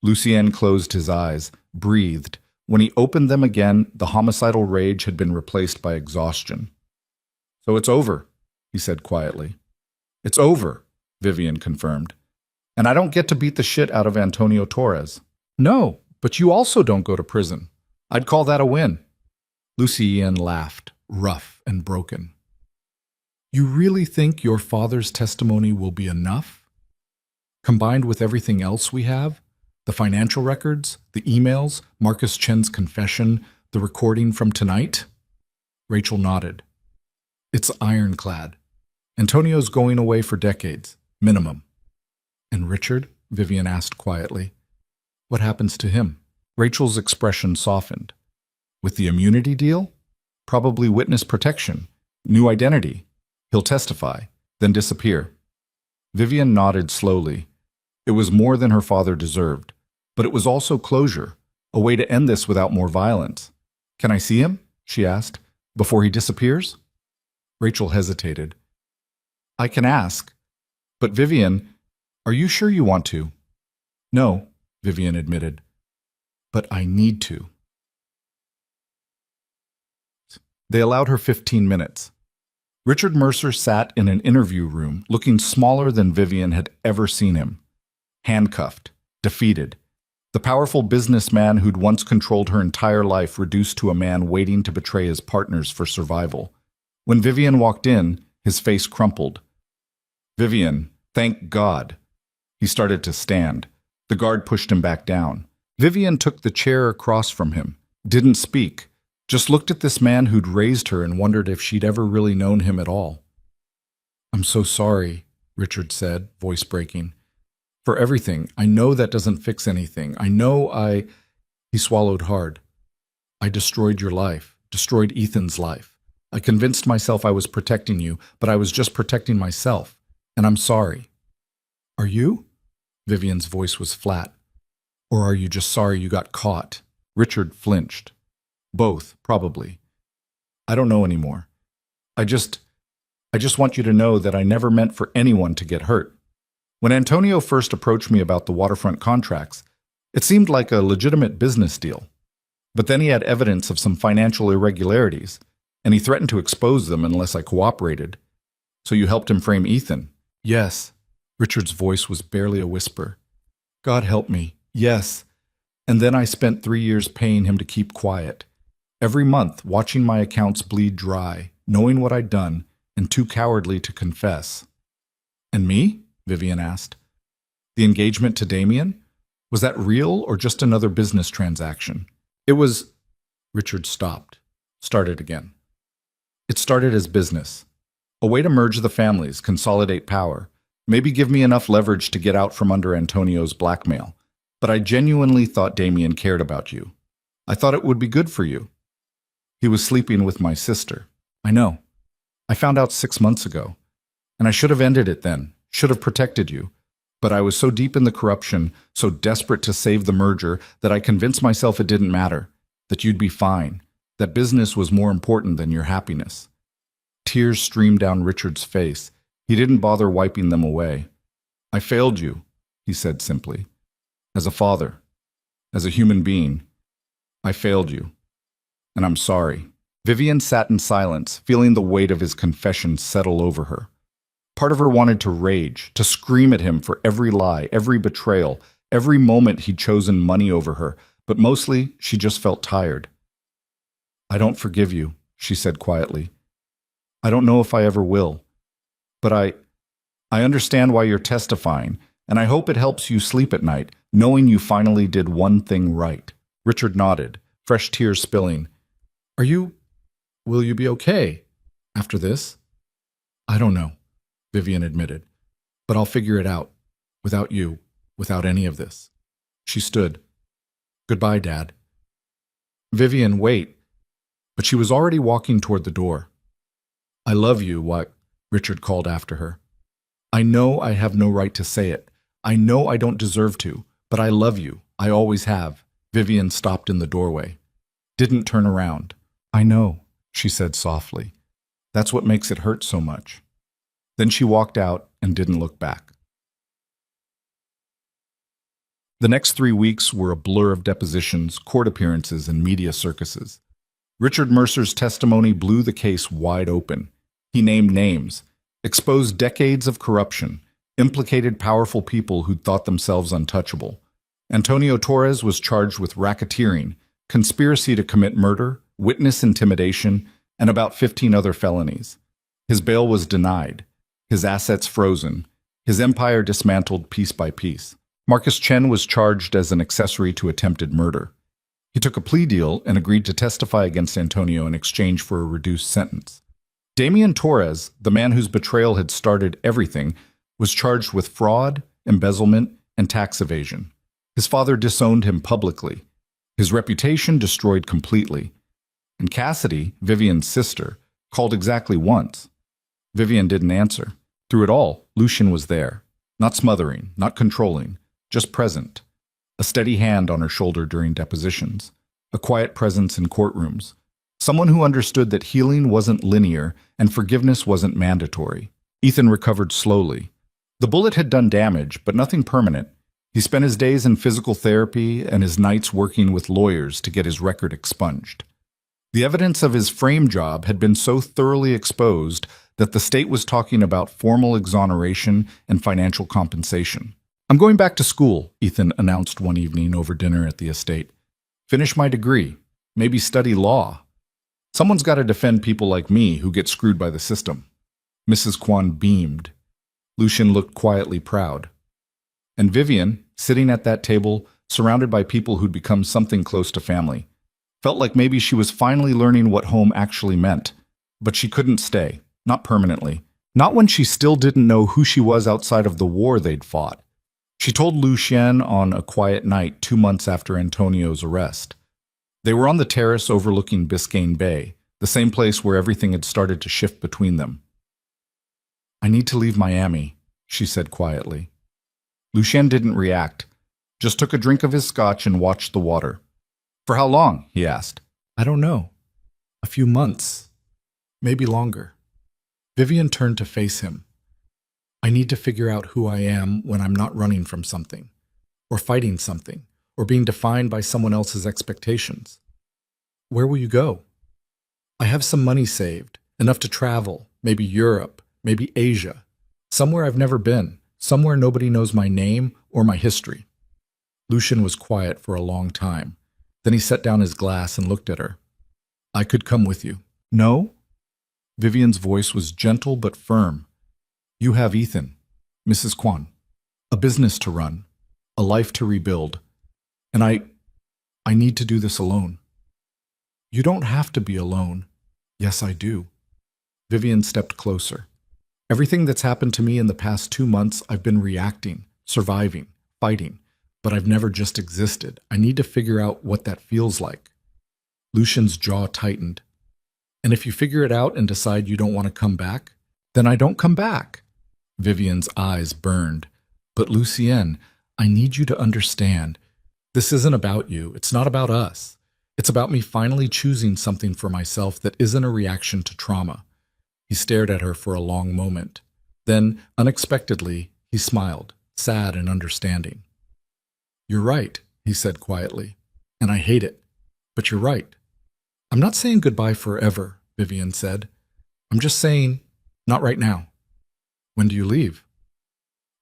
Lucien closed his eyes, breathed. When he opened them again, the homicidal rage had been replaced by exhaustion. So it's over, he said quietly. It's over, Vivian confirmed. And I don't get to beat the shit out of Antonio Torres. No, but you also don't go to prison. I'd call that a win. Lucien laughed, rough and broken. You really think your father's testimony will be enough? Combined with everything else we have? The financial records, the emails, Marcus Chen's confession, the recording from tonight? Rachel nodded. It's ironclad. Antonio's going away for decades, minimum. And Richard? Vivian asked quietly. What happens to him? Rachel's expression softened. With the immunity deal? Probably witness protection, new identity. He'll testify, then disappear. Vivian nodded slowly. It was more than her father deserved, but it was also closure, a way to end this without more violence. Can I see him? She asked. Before he disappears? Rachel hesitated. I can ask. But Vivian, are you sure you want to? No, Vivian admitted. But I need to. They allowed her 15 minutes. Richard Mercer sat in an interview room, looking smaller than Vivian had ever seen him. Handcuffed, defeated. The powerful businessman who'd once controlled her entire life reduced to a man waiting to betray his partners for survival. When Vivian walked in, his face crumpled. Vivian, thank God. He started to stand. The guard pushed him back down. Vivian took the chair across from him, didn't speak, just looked at this man who'd raised her and wondered if she'd ever really known him at all. I'm so sorry, Richard said, voice breaking. For everything. I know that doesn't fix anything. He swallowed hard. I destroyed your life, destroyed Ethan's life. I convinced myself I was protecting you, but I was just protecting myself. And I'm sorry. Are you? Vivian's voice was flat. Or are you just sorry you got caught? Richard flinched. Both, probably. I don't know anymore. I just want you to know that I never meant for anyone to get hurt. When Antonio first approached me about the waterfront contracts, it seemed like a legitimate business deal. But then he had evidence of some financial irregularities, and he threatened to expose them unless I cooperated. So you helped him frame Ethan? Yes. Richard's voice was barely a whisper. God help me. Yes. And then I spent 3 years paying him to keep quiet. Every month, watching my accounts bleed dry, knowing what I'd done, and too cowardly to confess. And me? Vivian asked. The engagement to Damien? Was that real or just another business transaction? It was... Richard stopped. Started again. It started as business. A way to merge the families, consolidate power, maybe give me enough leverage to get out from under Antonio's blackmail. But I genuinely thought Damien cared about you. I thought it would be good for you. He was sleeping with my sister. I know. I found out 6 months ago. And I should have ended it then, should have protected you. But I was so deep in the corruption, so desperate to save the merger, that I convinced myself it didn't matter, that you'd be fine, that business was more important than your happiness. Tears streamed down Richard's face. He didn't bother wiping them away. I failed you, he said simply. As a father, as a human being, I failed you. And I'm sorry. Vivian sat in silence, feeling the weight of his confession settle over her. Part of her wanted to rage, to scream at him for every lie, every betrayal, every moment he'd chosen money over her, but mostly she just felt tired. I don't forgive you, she said quietly. I don't know if I ever will. But I understand why you're testifying, and I hope it helps you sleep at night, knowing you finally did one thing right. Richard nodded, fresh tears spilling. Will you be okay after this? I don't know, Vivian admitted, but I'll figure it out, without you, without any of this. She stood. Goodbye, Dad. Vivian, wait. But she was already walking toward the door. I love you, Richard called after her. I know I have no right to say it. I know I don't deserve to, but I love you. I always have. Vivian stopped in the doorway. Didn't turn around. I know, she said softly. That's what makes it hurt so much. Then she walked out and didn't look back. The next 3 weeks were a blur of depositions, court appearances, and media circuses. Richard Mercer's testimony blew the case wide open. He named names, exposed decades of corruption, implicated powerful people who'd thought themselves untouchable. Antonio Torres was charged with racketeering, conspiracy to commit murder, witness intimidation, and about 15 other felonies. His bail was denied, his assets frozen, his empire dismantled piece by piece. Marcus Chen was charged as an accessory to attempted murder. He took a plea deal and agreed to testify against Antonio in exchange for a reduced sentence. Damian Torres, the man whose betrayal had started everything, was charged with fraud, embezzlement, and tax evasion. His father disowned him publicly. His reputation destroyed completely. And Cassidy, Vivian's sister, called exactly once. Vivian didn't answer. Through it all, Lucien was there. Not smothering, not controlling, just present. A steady hand on her shoulder during depositions. A quiet presence in courtrooms. Someone who understood that healing wasn't linear and forgiveness wasn't mandatory. Ethan recovered slowly. The bullet had done damage, but nothing permanent. He spent his days in physical therapy and his nights working with lawyers to get his record expunged. The evidence of his frame job had been so thoroughly exposed that the state was talking about formal exoneration and financial compensation. "I'm going back to school," Ethan announced one evening over dinner at the estate. "Finish my degree. Maybe study law. Someone's got to defend people like me who get screwed by the system." Mrs. Kwan beamed. Lucien looked quietly proud. And Vivian, sitting at that table, surrounded by people who'd become something close to family, felt like maybe she was finally learning what home actually meant. But she couldn't stay, not permanently. Not when she still didn't know who she was outside of the war they'd fought. She told Lucien on a quiet night 2 months after Antonio's arrest. They were on the terrace overlooking Biscayne Bay, the same place where everything had started to shift between them. "I need to leave Miami," she said quietly. Lucien didn't react, just took a drink of his scotch and watched the water. "For how long?" he asked. "I don't know. A few months. Maybe longer." Vivian turned to face him. "I need to figure out who I am when I'm not running from something, or fighting something, or being defined by someone else's expectations." "Where will you go?" "I have some money saved, enough to travel, maybe Europe, maybe Asia. Somewhere I've never been, somewhere nobody knows my name or my history." Lucien was quiet for a long time. Then he set down his glass and looked at her. "I could come with you." "No?" Vivian's voice was gentle but firm. "You have Ethan, Mrs. Kwan, a business to run, a life to rebuild. And I need to do this alone." "You don't have to be alone." "Yes, I do." Vivian stepped closer. "Everything that's happened to me in the past 2 months, I've been reacting, surviving, fighting, but I've never just existed. I need to figure out what that feels like." Lucien's jaw tightened. "And if you figure it out and decide you don't want to come back, then I don't come back." Vivian's eyes burned. "But Lucien, I need you to understand. This isn't about you. It's not about us. It's about me finally choosing something for myself that isn't a reaction to trauma." He stared at her for a long moment. Then, unexpectedly, he smiled, sad and understanding. "You're right," he said quietly. "And I hate it. But you're right." "I'm not saying goodbye forever," Vivian said. "I'm just saying, not right now." "When do you leave?"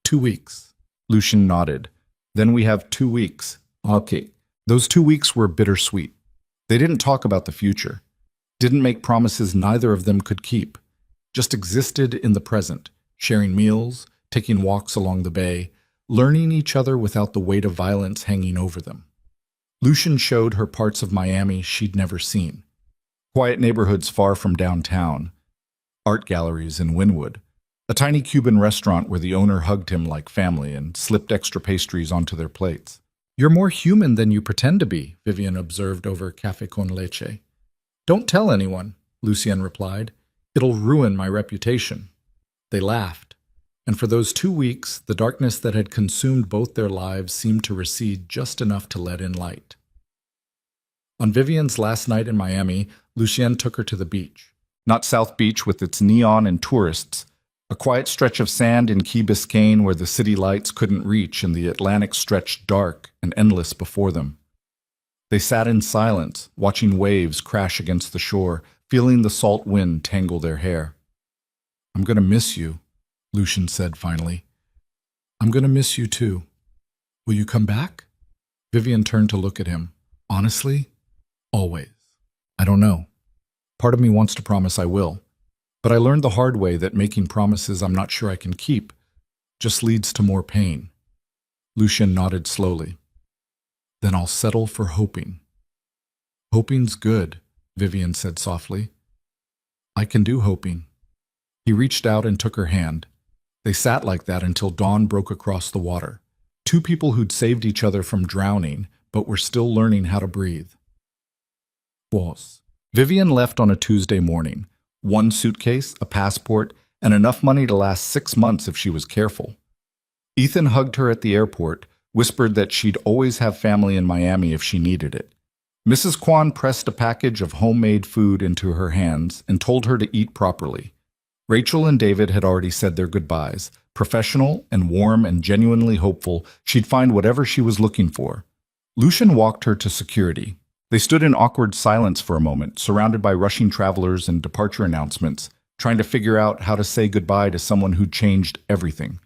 2 weeks. Lucien nodded. "Then we have 2 weeks. Okay." Those 2 weeks were bittersweet. They didn't talk about the future. Didn't make promises neither of them could keep. Just existed in the present, sharing meals, taking walks along the bay, learning each other without the weight of violence hanging over them. Lucien showed her parts of Miami she'd never seen. Quiet neighborhoods far from downtown. Art galleries in Wynwood. A tiny Cuban restaurant where the owner hugged him like family and slipped extra pastries onto their plates. "You're more human than you pretend to be," Vivian observed over café con leche. "Don't tell anyone," Lucien replied. "It'll ruin my reputation." They laughed, and for those 2 weeks, the darkness that had consumed both their lives seemed to recede just enough to let in light. On Vivian's last night in Miami, Lucien took her to the beach. Not South Beach with its neon and tourists, a quiet stretch of sand in Key Biscayne where the city lights couldn't reach and the Atlantic stretched dark and endless before them. They sat in silence, watching waves crash against the shore, feeling the salt wind tangle their hair. "I'm going to miss you," Lucien said finally. "I'm going to miss you too. Will you come back?" Vivian turned to look at him. "Honestly? Always. I don't know. Part of me wants to promise I will. But I learned the hard way that making promises I'm not sure I can keep just leads to more pain. Lucian nodded slowly. Then I'll settle for hoping. Hoping's good, Vivian said softly. I can do hoping. He reached out and took her hand. They sat like that until dawn broke across the water. Two people who'd saved each other from drowning, but were still learning how to breathe. Vivian left on a Tuesday morning. 1 suitcase, a passport, and enough money to last 6 months if she was careful. Ethan hugged her at the airport, whispered that she'd always have family in Miami if she needed it. Mrs. Kwan pressed a package of homemade food into her hands and told her to eat properly. Rachel and David had already said their goodbyes. Professional and warm and genuinely hopeful, she'd find whatever she was looking for. Lucian walked her to security. They stood in awkward silence for a moment, surrounded by rushing travelers and departure announcements, trying to figure out how to say goodbye to someone who'd changed everything.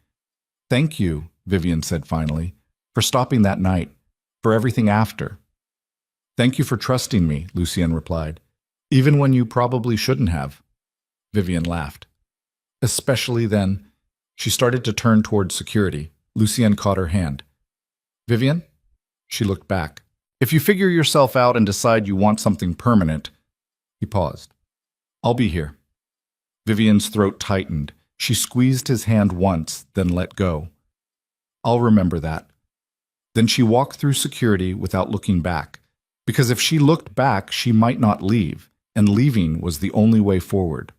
Thank you, Vivian said finally, for stopping that night, for everything after. Thank you for trusting me, Lucian replied, even when you probably shouldn't have. Vivian laughed. Especially then. She started to turn towards security. Lucian caught her hand. Vivian? She looked back. If you figure yourself out and decide you want something permanent. He paused. I'll be here. Vivian's throat tightened. She squeezed his hand once, then let go. I'll remember that. Then she walked through security without looking back, because if she looked back, she might not leave, and leaving was the only way forward.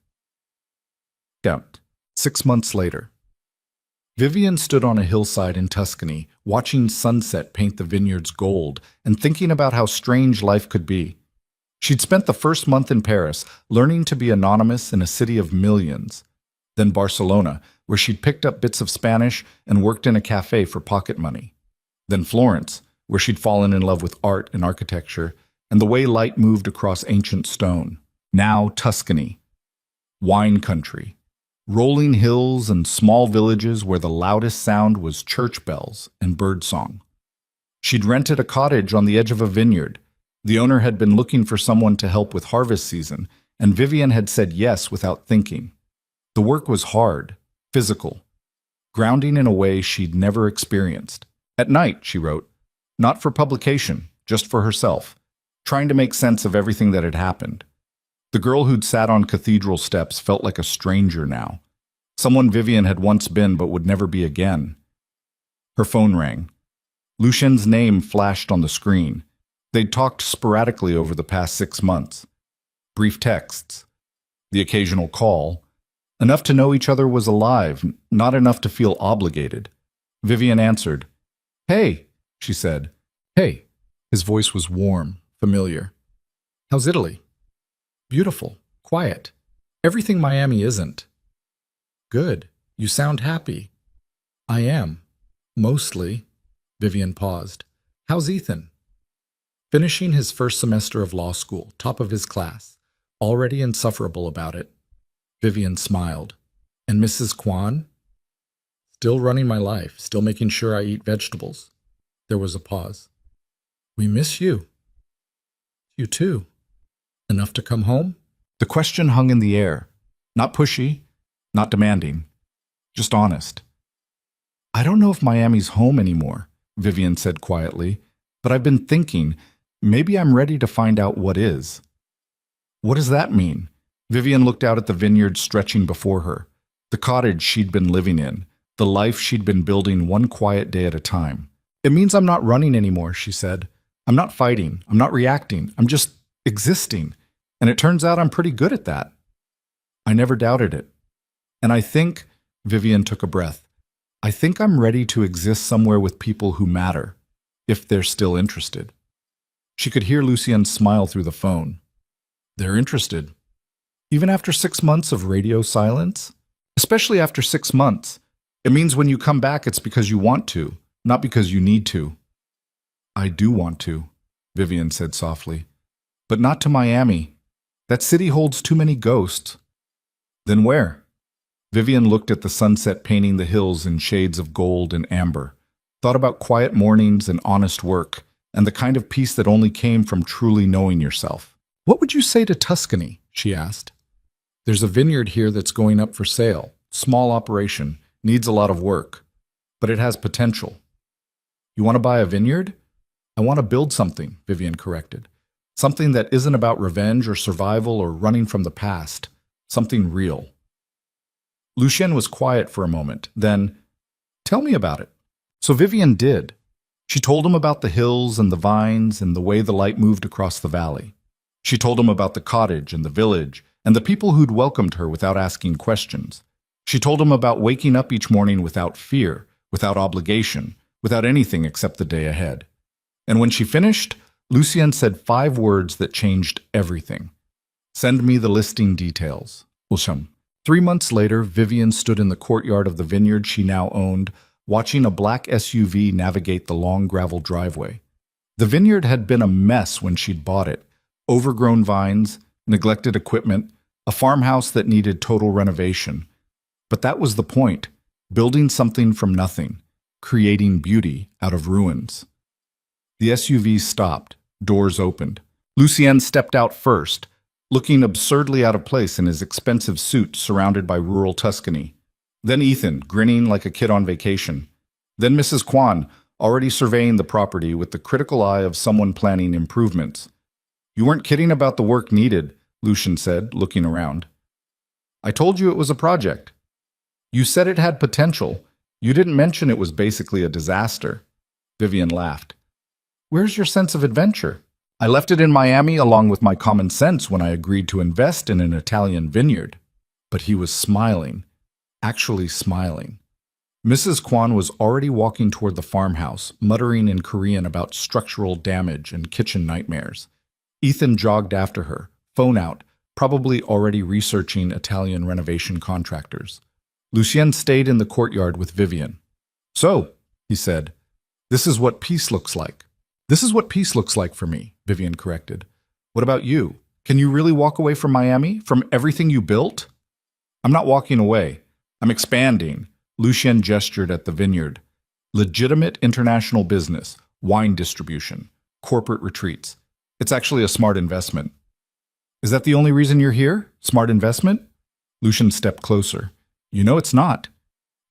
6 months later. Vivian stood on a hillside in Tuscany, watching sunset paint the vineyards gold and thinking about how strange life could be. She'd spent the first month in Paris, learning to be anonymous in a city of millions. Then Barcelona, where she'd picked up bits of Spanish and worked in a cafe for pocket money. Then Florence, where she'd fallen in love with art and architecture and the way light moved across ancient stone. Now Tuscany. Wine country. Rolling hills and small villages where the loudest sound was church bells and birdsong. She'd rented a cottage on the edge of a vineyard. The owner had been looking for someone to help with harvest season, and Vivian had said yes without thinking. The work was hard, physical, grounding in a way she'd never experienced. At night, she wrote, not for publication, just for herself, trying to make sense of everything that had happened. The girl who'd sat on cathedral steps felt like a stranger now. Someone Vivian had once been but would never be again. Her phone rang. Lucian's name flashed on the screen. They'd talked sporadically over the past 6 months. Brief texts. The occasional call. Enough to know each other was alive, not enough to feel obligated. Vivian answered. Hey, she said. Hey. His voice was warm, familiar. How's Italy? Beautiful, quiet. Everything Miami isn't. Good. You sound happy. I am. Mostly. Vivian paused. How's Ethan? Finishing his first semester of law school, top of his class. Already insufferable about it. Vivian smiled. And Mrs. Kwan? Still running my life, still making sure I eat vegetables. There was a pause. We miss you. You too. Enough to come home? The question hung in the air. Not pushy, not demanding, just honest. I don't know if Miami's home anymore, Vivian said quietly, but I've been thinking, maybe I'm ready to find out what is. What does that mean? Vivian looked out at the vineyard stretching before her, the cottage she'd been living in, the life she'd been building one quiet day at a time. It means I'm not running anymore, she said. I'm not fighting, I'm not reacting, I'm just existing. And it turns out I'm pretty good at that. I never doubted it. And I think, Vivian took a breath, I think I'm ready to exist somewhere with people who matter, if they're still interested. She could hear Lucian smile through the phone. They're interested. Even after 6 months of radio silence? Especially after 6 months. It means when you come back, it's because you want to, not because you need to. I do want to, Vivian said softly. But not to Miami. That city holds too many ghosts. Then where? Vivian looked at the sunset painting the hills in shades of gold and amber, thought about quiet mornings and honest work, and the kind of peace that only came from truly knowing yourself. What would you say to Tuscany? She asked. There's a vineyard here that's going up for sale. Small operation, needs a lot of work, but it has potential. You want to buy a vineyard? I want to build something, Vivian corrected. Something that isn't about revenge or survival or running from the past. Something real. Lucien was quiet for a moment, then, tell me about it. So Vivian did. She told him about the hills and the vines and the way the light moved across the valley. She told him about the cottage and the village and the people who'd welcomed her without asking questions. She told him about waking up each morning without fear, without obligation, without anything except the day ahead. And when she finished, Lucien said 5 words that changed everything. Send me the listing details. Ulsham. 3 months later, Vivian stood in the courtyard of the vineyard she now owned, watching a black SUV navigate the long gravel driveway. The vineyard had been a mess when she'd bought it. Overgrown vines, neglected equipment, a farmhouse that needed total renovation. But that was the point, building something from nothing, creating beauty out of ruins. The SUV stopped, doors opened. Lucien stepped out first, looking absurdly out of place in his expensive suit surrounded by rural Tuscany. Then Ethan, grinning like a kid on vacation. Then Mrs. Kwan, already surveying the property with the critical eye of someone planning improvements. You weren't kidding about the work needed, Lucien said, looking around. I told you it was a project. You said it had potential. You didn't mention it was basically a disaster. Vivian laughed. Where's your sense of adventure? I left it in Miami along with my common sense when I agreed to invest in an Italian vineyard. But he was smiling, actually smiling. Mrs. Kwan was already walking toward the farmhouse, muttering in Korean about structural damage and kitchen nightmares. Ethan jogged after her, phone out, probably already researching Italian renovation contractors. Lucien stayed in the courtyard with Vivian. So, he said, this is what peace looks like. This is what peace looks like for me, Vivian corrected. What about you? Can you really walk away from Miami, from everything you built? I'm not walking away. I'm expanding. Lucien gestured at the vineyard. Legitimate international business, wine distribution, corporate retreats. It's actually a smart investment. Is that the only reason you're here? Smart investment? Lucien stepped closer. You know it's not.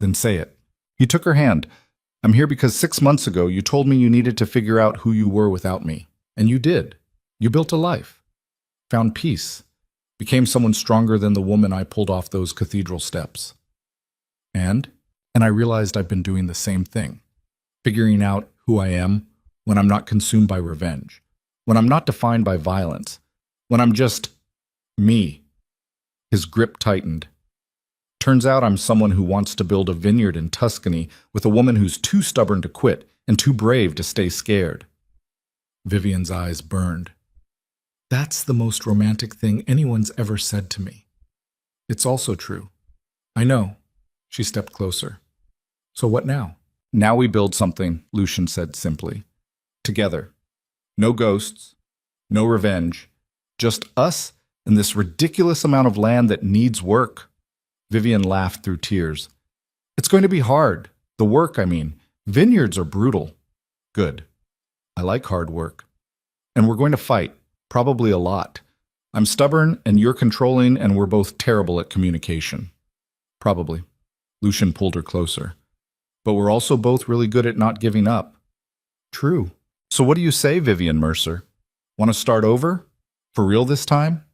Then say it. He took her hand. I'm here because 6 months ago you told me you needed to figure out who you were without me. And you did. You built a life. Found peace. Became someone stronger than the woman I pulled off those cathedral steps. And I realized I've been doing the same thing. Figuring out who I am when I'm not consumed by revenge. When I'm not defined by violence. When I'm just me. His grip tightened. Turns out I'm someone who wants to build a vineyard in Tuscany with a woman who's too stubborn to quit and too brave to stay scared. Vivian's eyes burned. That's the most romantic thing anyone's ever said to me. It's also true. I know. She stepped closer. So what now? Now we build something, Lucien said simply. Together. No ghosts. No revenge. Just us and this ridiculous amount of land that needs work. Vivian laughed through tears. It's going to be hard. The work, I mean. Vineyards are brutal. Good. I like hard work. And we're going to fight. Probably a lot. I'm stubborn and you're controlling and we're both terrible at communication. Probably. Lucien pulled her closer. But we're also both really good at not giving up. True. So what do you say, Vivian Mercer? Want to start over? For real this time?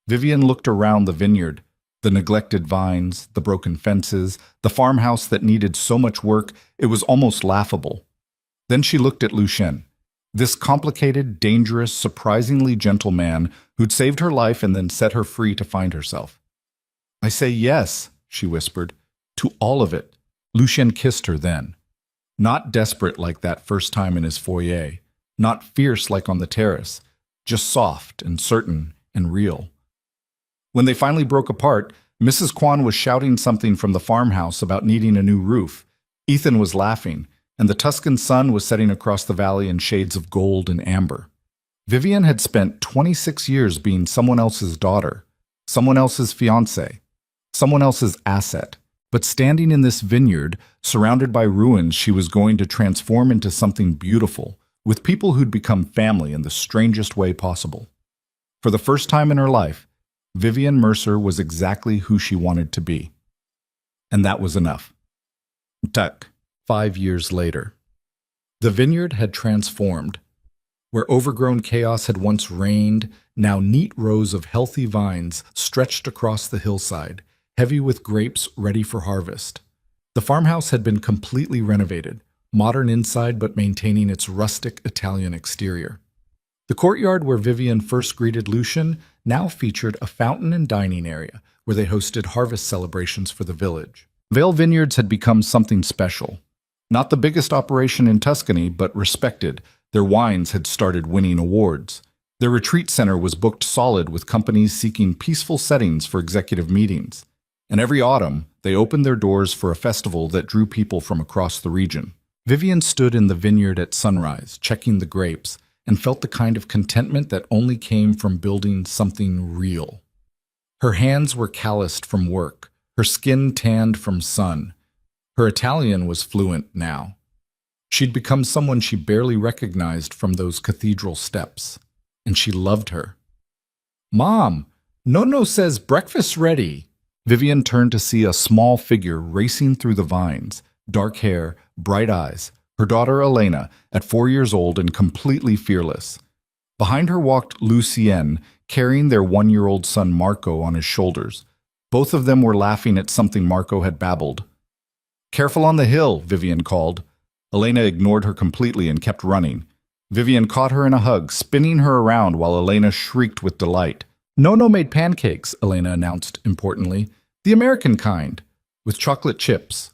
Vivian looked around the vineyard. The neglected vines, the broken fences, the farmhouse that needed so much work, it was almost laughable. Then she looked at Lucien, this complicated, dangerous, surprisingly gentle man who'd saved her life and then set her free to find herself. I say yes, she whispered, to all of it. Lucien kissed her then. Not desperate like that first time in his foyer, not fierce like on the terrace, just soft and certain and real. When they finally broke apart, Mrs. Kwan was shouting something from the farmhouse about needing a new roof. Ethan was laughing, and the Tuscan sun was setting across the valley in shades of gold and amber. Vivian had spent 26 years being someone else's daughter, someone else's fiancée, someone else's asset. But standing in this vineyard, surrounded by ruins, she was going to transform into something beautiful, with people who'd become family in the strangest way possible. For the first time in her life, Vivian Mercer was exactly who she wanted to be. And that was enough. Tuck. 5 years later. The vineyard had transformed. Where overgrown chaos had once reigned, now neat rows of healthy vines stretched across the hillside, heavy with grapes ready for harvest. The farmhouse had been completely renovated, modern inside but maintaining its rustic Italian exterior. The courtyard where Vivian first greeted Lucian now featured a fountain and dining area where they hosted harvest celebrations for the village. Vale Vineyards had become something special. Not the biggest operation in Tuscany, but respected. Their wines had started winning awards. Their retreat center was booked solid with companies seeking peaceful settings for executive meetings. And every autumn, they opened their doors for a festival that drew people from across the region. Vivian stood in the vineyard at sunrise, checking the grapes, and felt the kind of contentment that only came from building something real. Her hands were calloused from work, her skin tanned from sun. Her Italian was fluent now. She'd become someone she barely recognized from those cathedral steps, and she loved her. "Mom, Nonno says breakfast's ready." Vivian turned to see a small figure racing through the vines, dark hair, bright eyes, her daughter Elena, at 4 years old and completely fearless. Behind her walked Lucien, carrying their 1-year-old son Marco on his shoulders. Both of them were laughing at something Marco had babbled. "Careful on the hill," Vivian called. Elena ignored her completely and kept running. Vivian caught her in a hug, spinning her around while Elena shrieked with delight. "Nonno made pancakes," Elena announced importantly. "The American kind, with chocolate chips."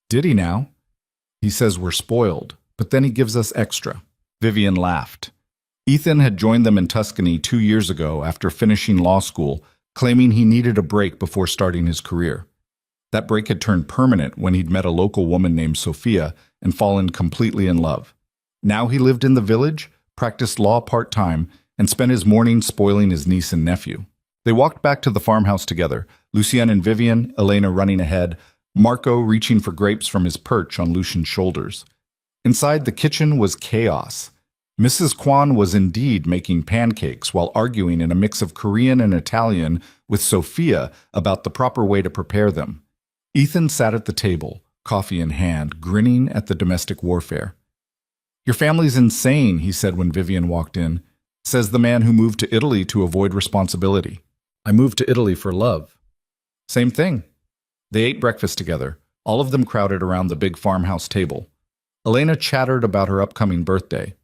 "Did he now? He says we're spoiled, but then he gives us extra." Vivian laughed. Ethan had joined them in Tuscany 2 years ago after finishing law school, claiming he needed a break before starting his career. That break had turned permanent when he'd met a local woman named Sophia and fallen completely in love. Now he lived in the village, practiced law part-time, and spent his mornings spoiling his niece and nephew. They walked back to the farmhouse together, Lucien and Vivian, Elena running ahead, Marco reaching for grapes from his perch on Lucian's shoulders. Inside the kitchen was chaos. Mrs. Kwan was indeed making pancakes while arguing in a mix of Korean and Italian with Sophia about the proper way to prepare them. Ethan sat at the table, coffee in hand, grinning at the domestic warfare. "Your family's insane," he said when Vivian walked in. Says the man who moved to Italy to avoid responsibility. "I moved to Italy for love." Same thing. They ate breakfast together, all of them crowded around the big farmhouse table. Elena chattered about her upcoming birthday.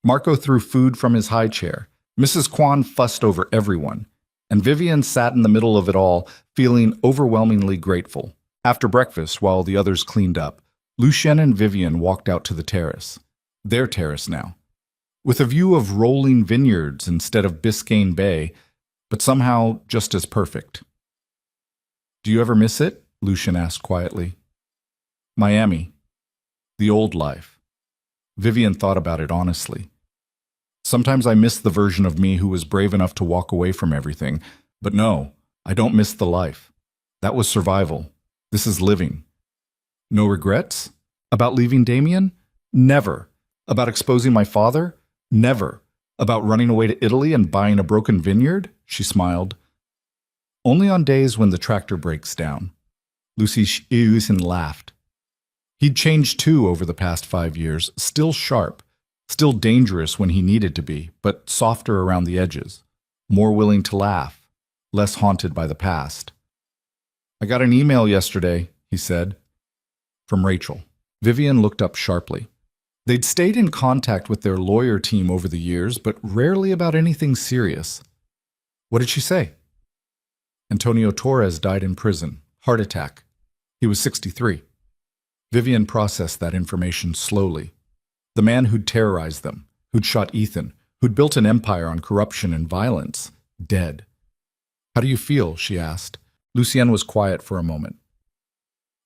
Marco threw food from his high chair. Mrs. Kwan fussed over everyone. And Vivian sat in the middle of it all, feeling overwhelmingly grateful. After breakfast, while the others cleaned up, Lucien and Vivian walked out to the terrace. Their terrace now. With a view of rolling vineyards instead of Biscayne Bay, but somehow just as perfect. "Do you ever miss it?" Lucien asked quietly. "Miami. The old life." Vivian thought about it honestly. "Sometimes I miss the version of me who was brave enough to walk away from everything. But no, I don't miss the life. That was survival. This is living." "No regrets? About leaving Damien? Never. About exposing my father? Never. About running away to Italy and buying a broken vineyard?" She smiled. "Only on days when the tractor breaks down." Lucien laughed. He'd changed too over the past 5 years, still sharp, still dangerous when he needed to be, but softer around the edges, more willing to laugh, less haunted by the past. "I got an email yesterday," he said. From Rachel. Vivian looked up sharply. They'd stayed in contact with their lawyer team over the years, but rarely about anything serious. "What did she say?" "Antonio Torres died in prison. Heart attack. He was 63. Vivian processed that information slowly. The man who'd terrorized them, who'd shot Ethan, who'd built an empire on corruption and violence, dead. "How do you feel?" she asked. Lucien was quiet for a moment.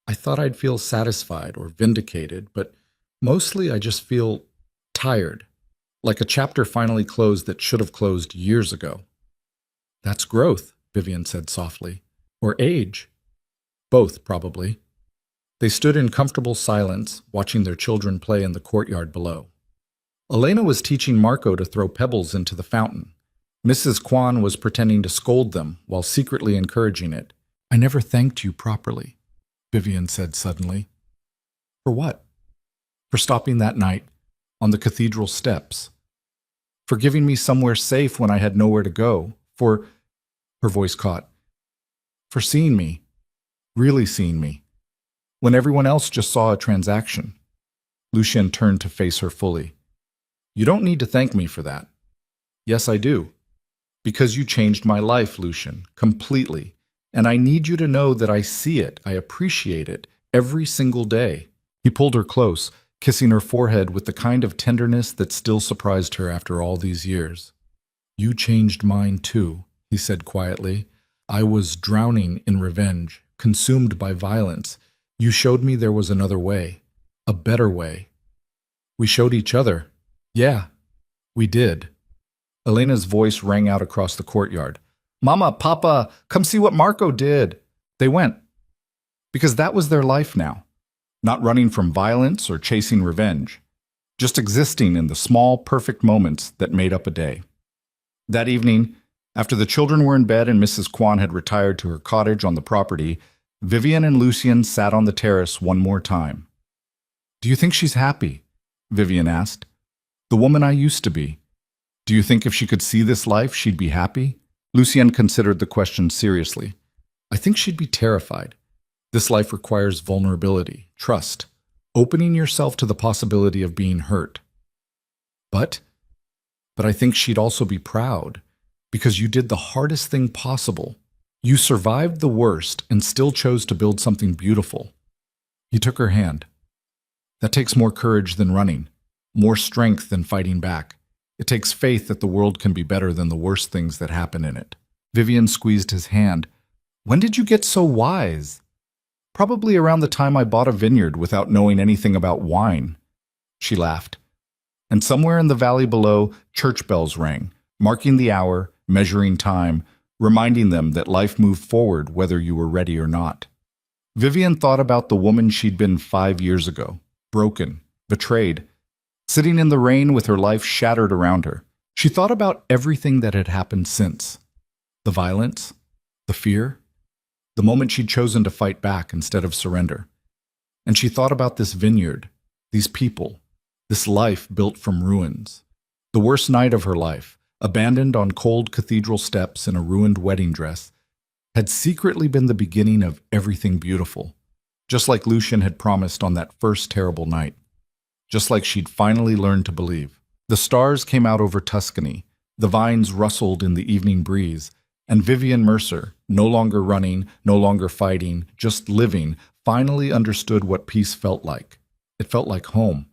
"I thought I'd feel satisfied or vindicated, but mostly I just feel tired, like a chapter finally closed that should have closed years ago." "That's growth," Vivian said softly. "Or age." "Both, probably." They stood in comfortable silence, watching their children play in the courtyard below. Elena was teaching Marco to throw pebbles into the fountain. Mrs. Kwan was pretending to scold them while secretly encouraging it. "I never thanked you properly," Vivian said suddenly. "For what?" "For stopping that night on the cathedral steps. For giving me somewhere safe when I had nowhere to go. For—" her voice caught. "For seeing me, really seeing me, when everyone else just saw a transaction." Lucien turned to face her fully. "You don't need to thank me for that." "Yes, I do. Because you changed my life, Lucien, completely. And I need you to know that I see it, I appreciate it, every single day." He pulled her close, kissing her forehead with the kind of tenderness that still surprised her after all these years. "You changed mine too," he said quietly. "I was drowning in revenge, consumed by violence. You showed me there was another way, a better way. We showed each other. Yeah, we did." Elena's voice rang out across the courtyard. "Mama, Papa, come see what Marco did." They went. Because that was their life now. Not running from violence or chasing revenge. Just existing in the small, perfect moments that made up a day. That evening, after the children were in bed and Mrs. Kwan had retired to her cottage on the property, Vivian and Lucien sat on the terrace one more time. "Do you think she's happy?" Vivian asked. "The woman I used to be. Do you think if she could see this life, she'd be happy?" Lucien considered the question seriously. "I think she'd be terrified. This life requires vulnerability, trust, opening yourself to the possibility of being hurt. But I think she'd also be proud, because you did the hardest thing possible. You survived the worst and still chose to build something beautiful." He took her hand. "That takes more courage than running, more strength than fighting back. It takes faith that the world can be better than the worst things that happen in it." Vivian squeezed his hand. "When did you get so wise?" "Probably around the time I bought a vineyard without knowing anything about wine." She laughed. And somewhere in the valley below, church bells rang, marking the hour, measuring time, reminding them that life moved forward whether you were ready or not. Vivian thought about the woman she'd been 5 years ago, broken, betrayed, sitting in the rain with her life shattered around her. She thought about everything that had happened since. The violence, the fear, the moment she'd chosen to fight back instead of surrender. And she thought about this vineyard, these people, this life built from ruins. The worst night of her life, abandoned on cold cathedral steps in a ruined wedding dress, had secretly been the beginning of everything beautiful, just like Lucien had promised on that first terrible night. Just like she'd finally learned to believe. The stars came out over Tuscany, the vines rustled in the evening breeze, and Vivian Mercer, no longer running, no longer fighting, just living, finally understood what peace felt like. It felt like home.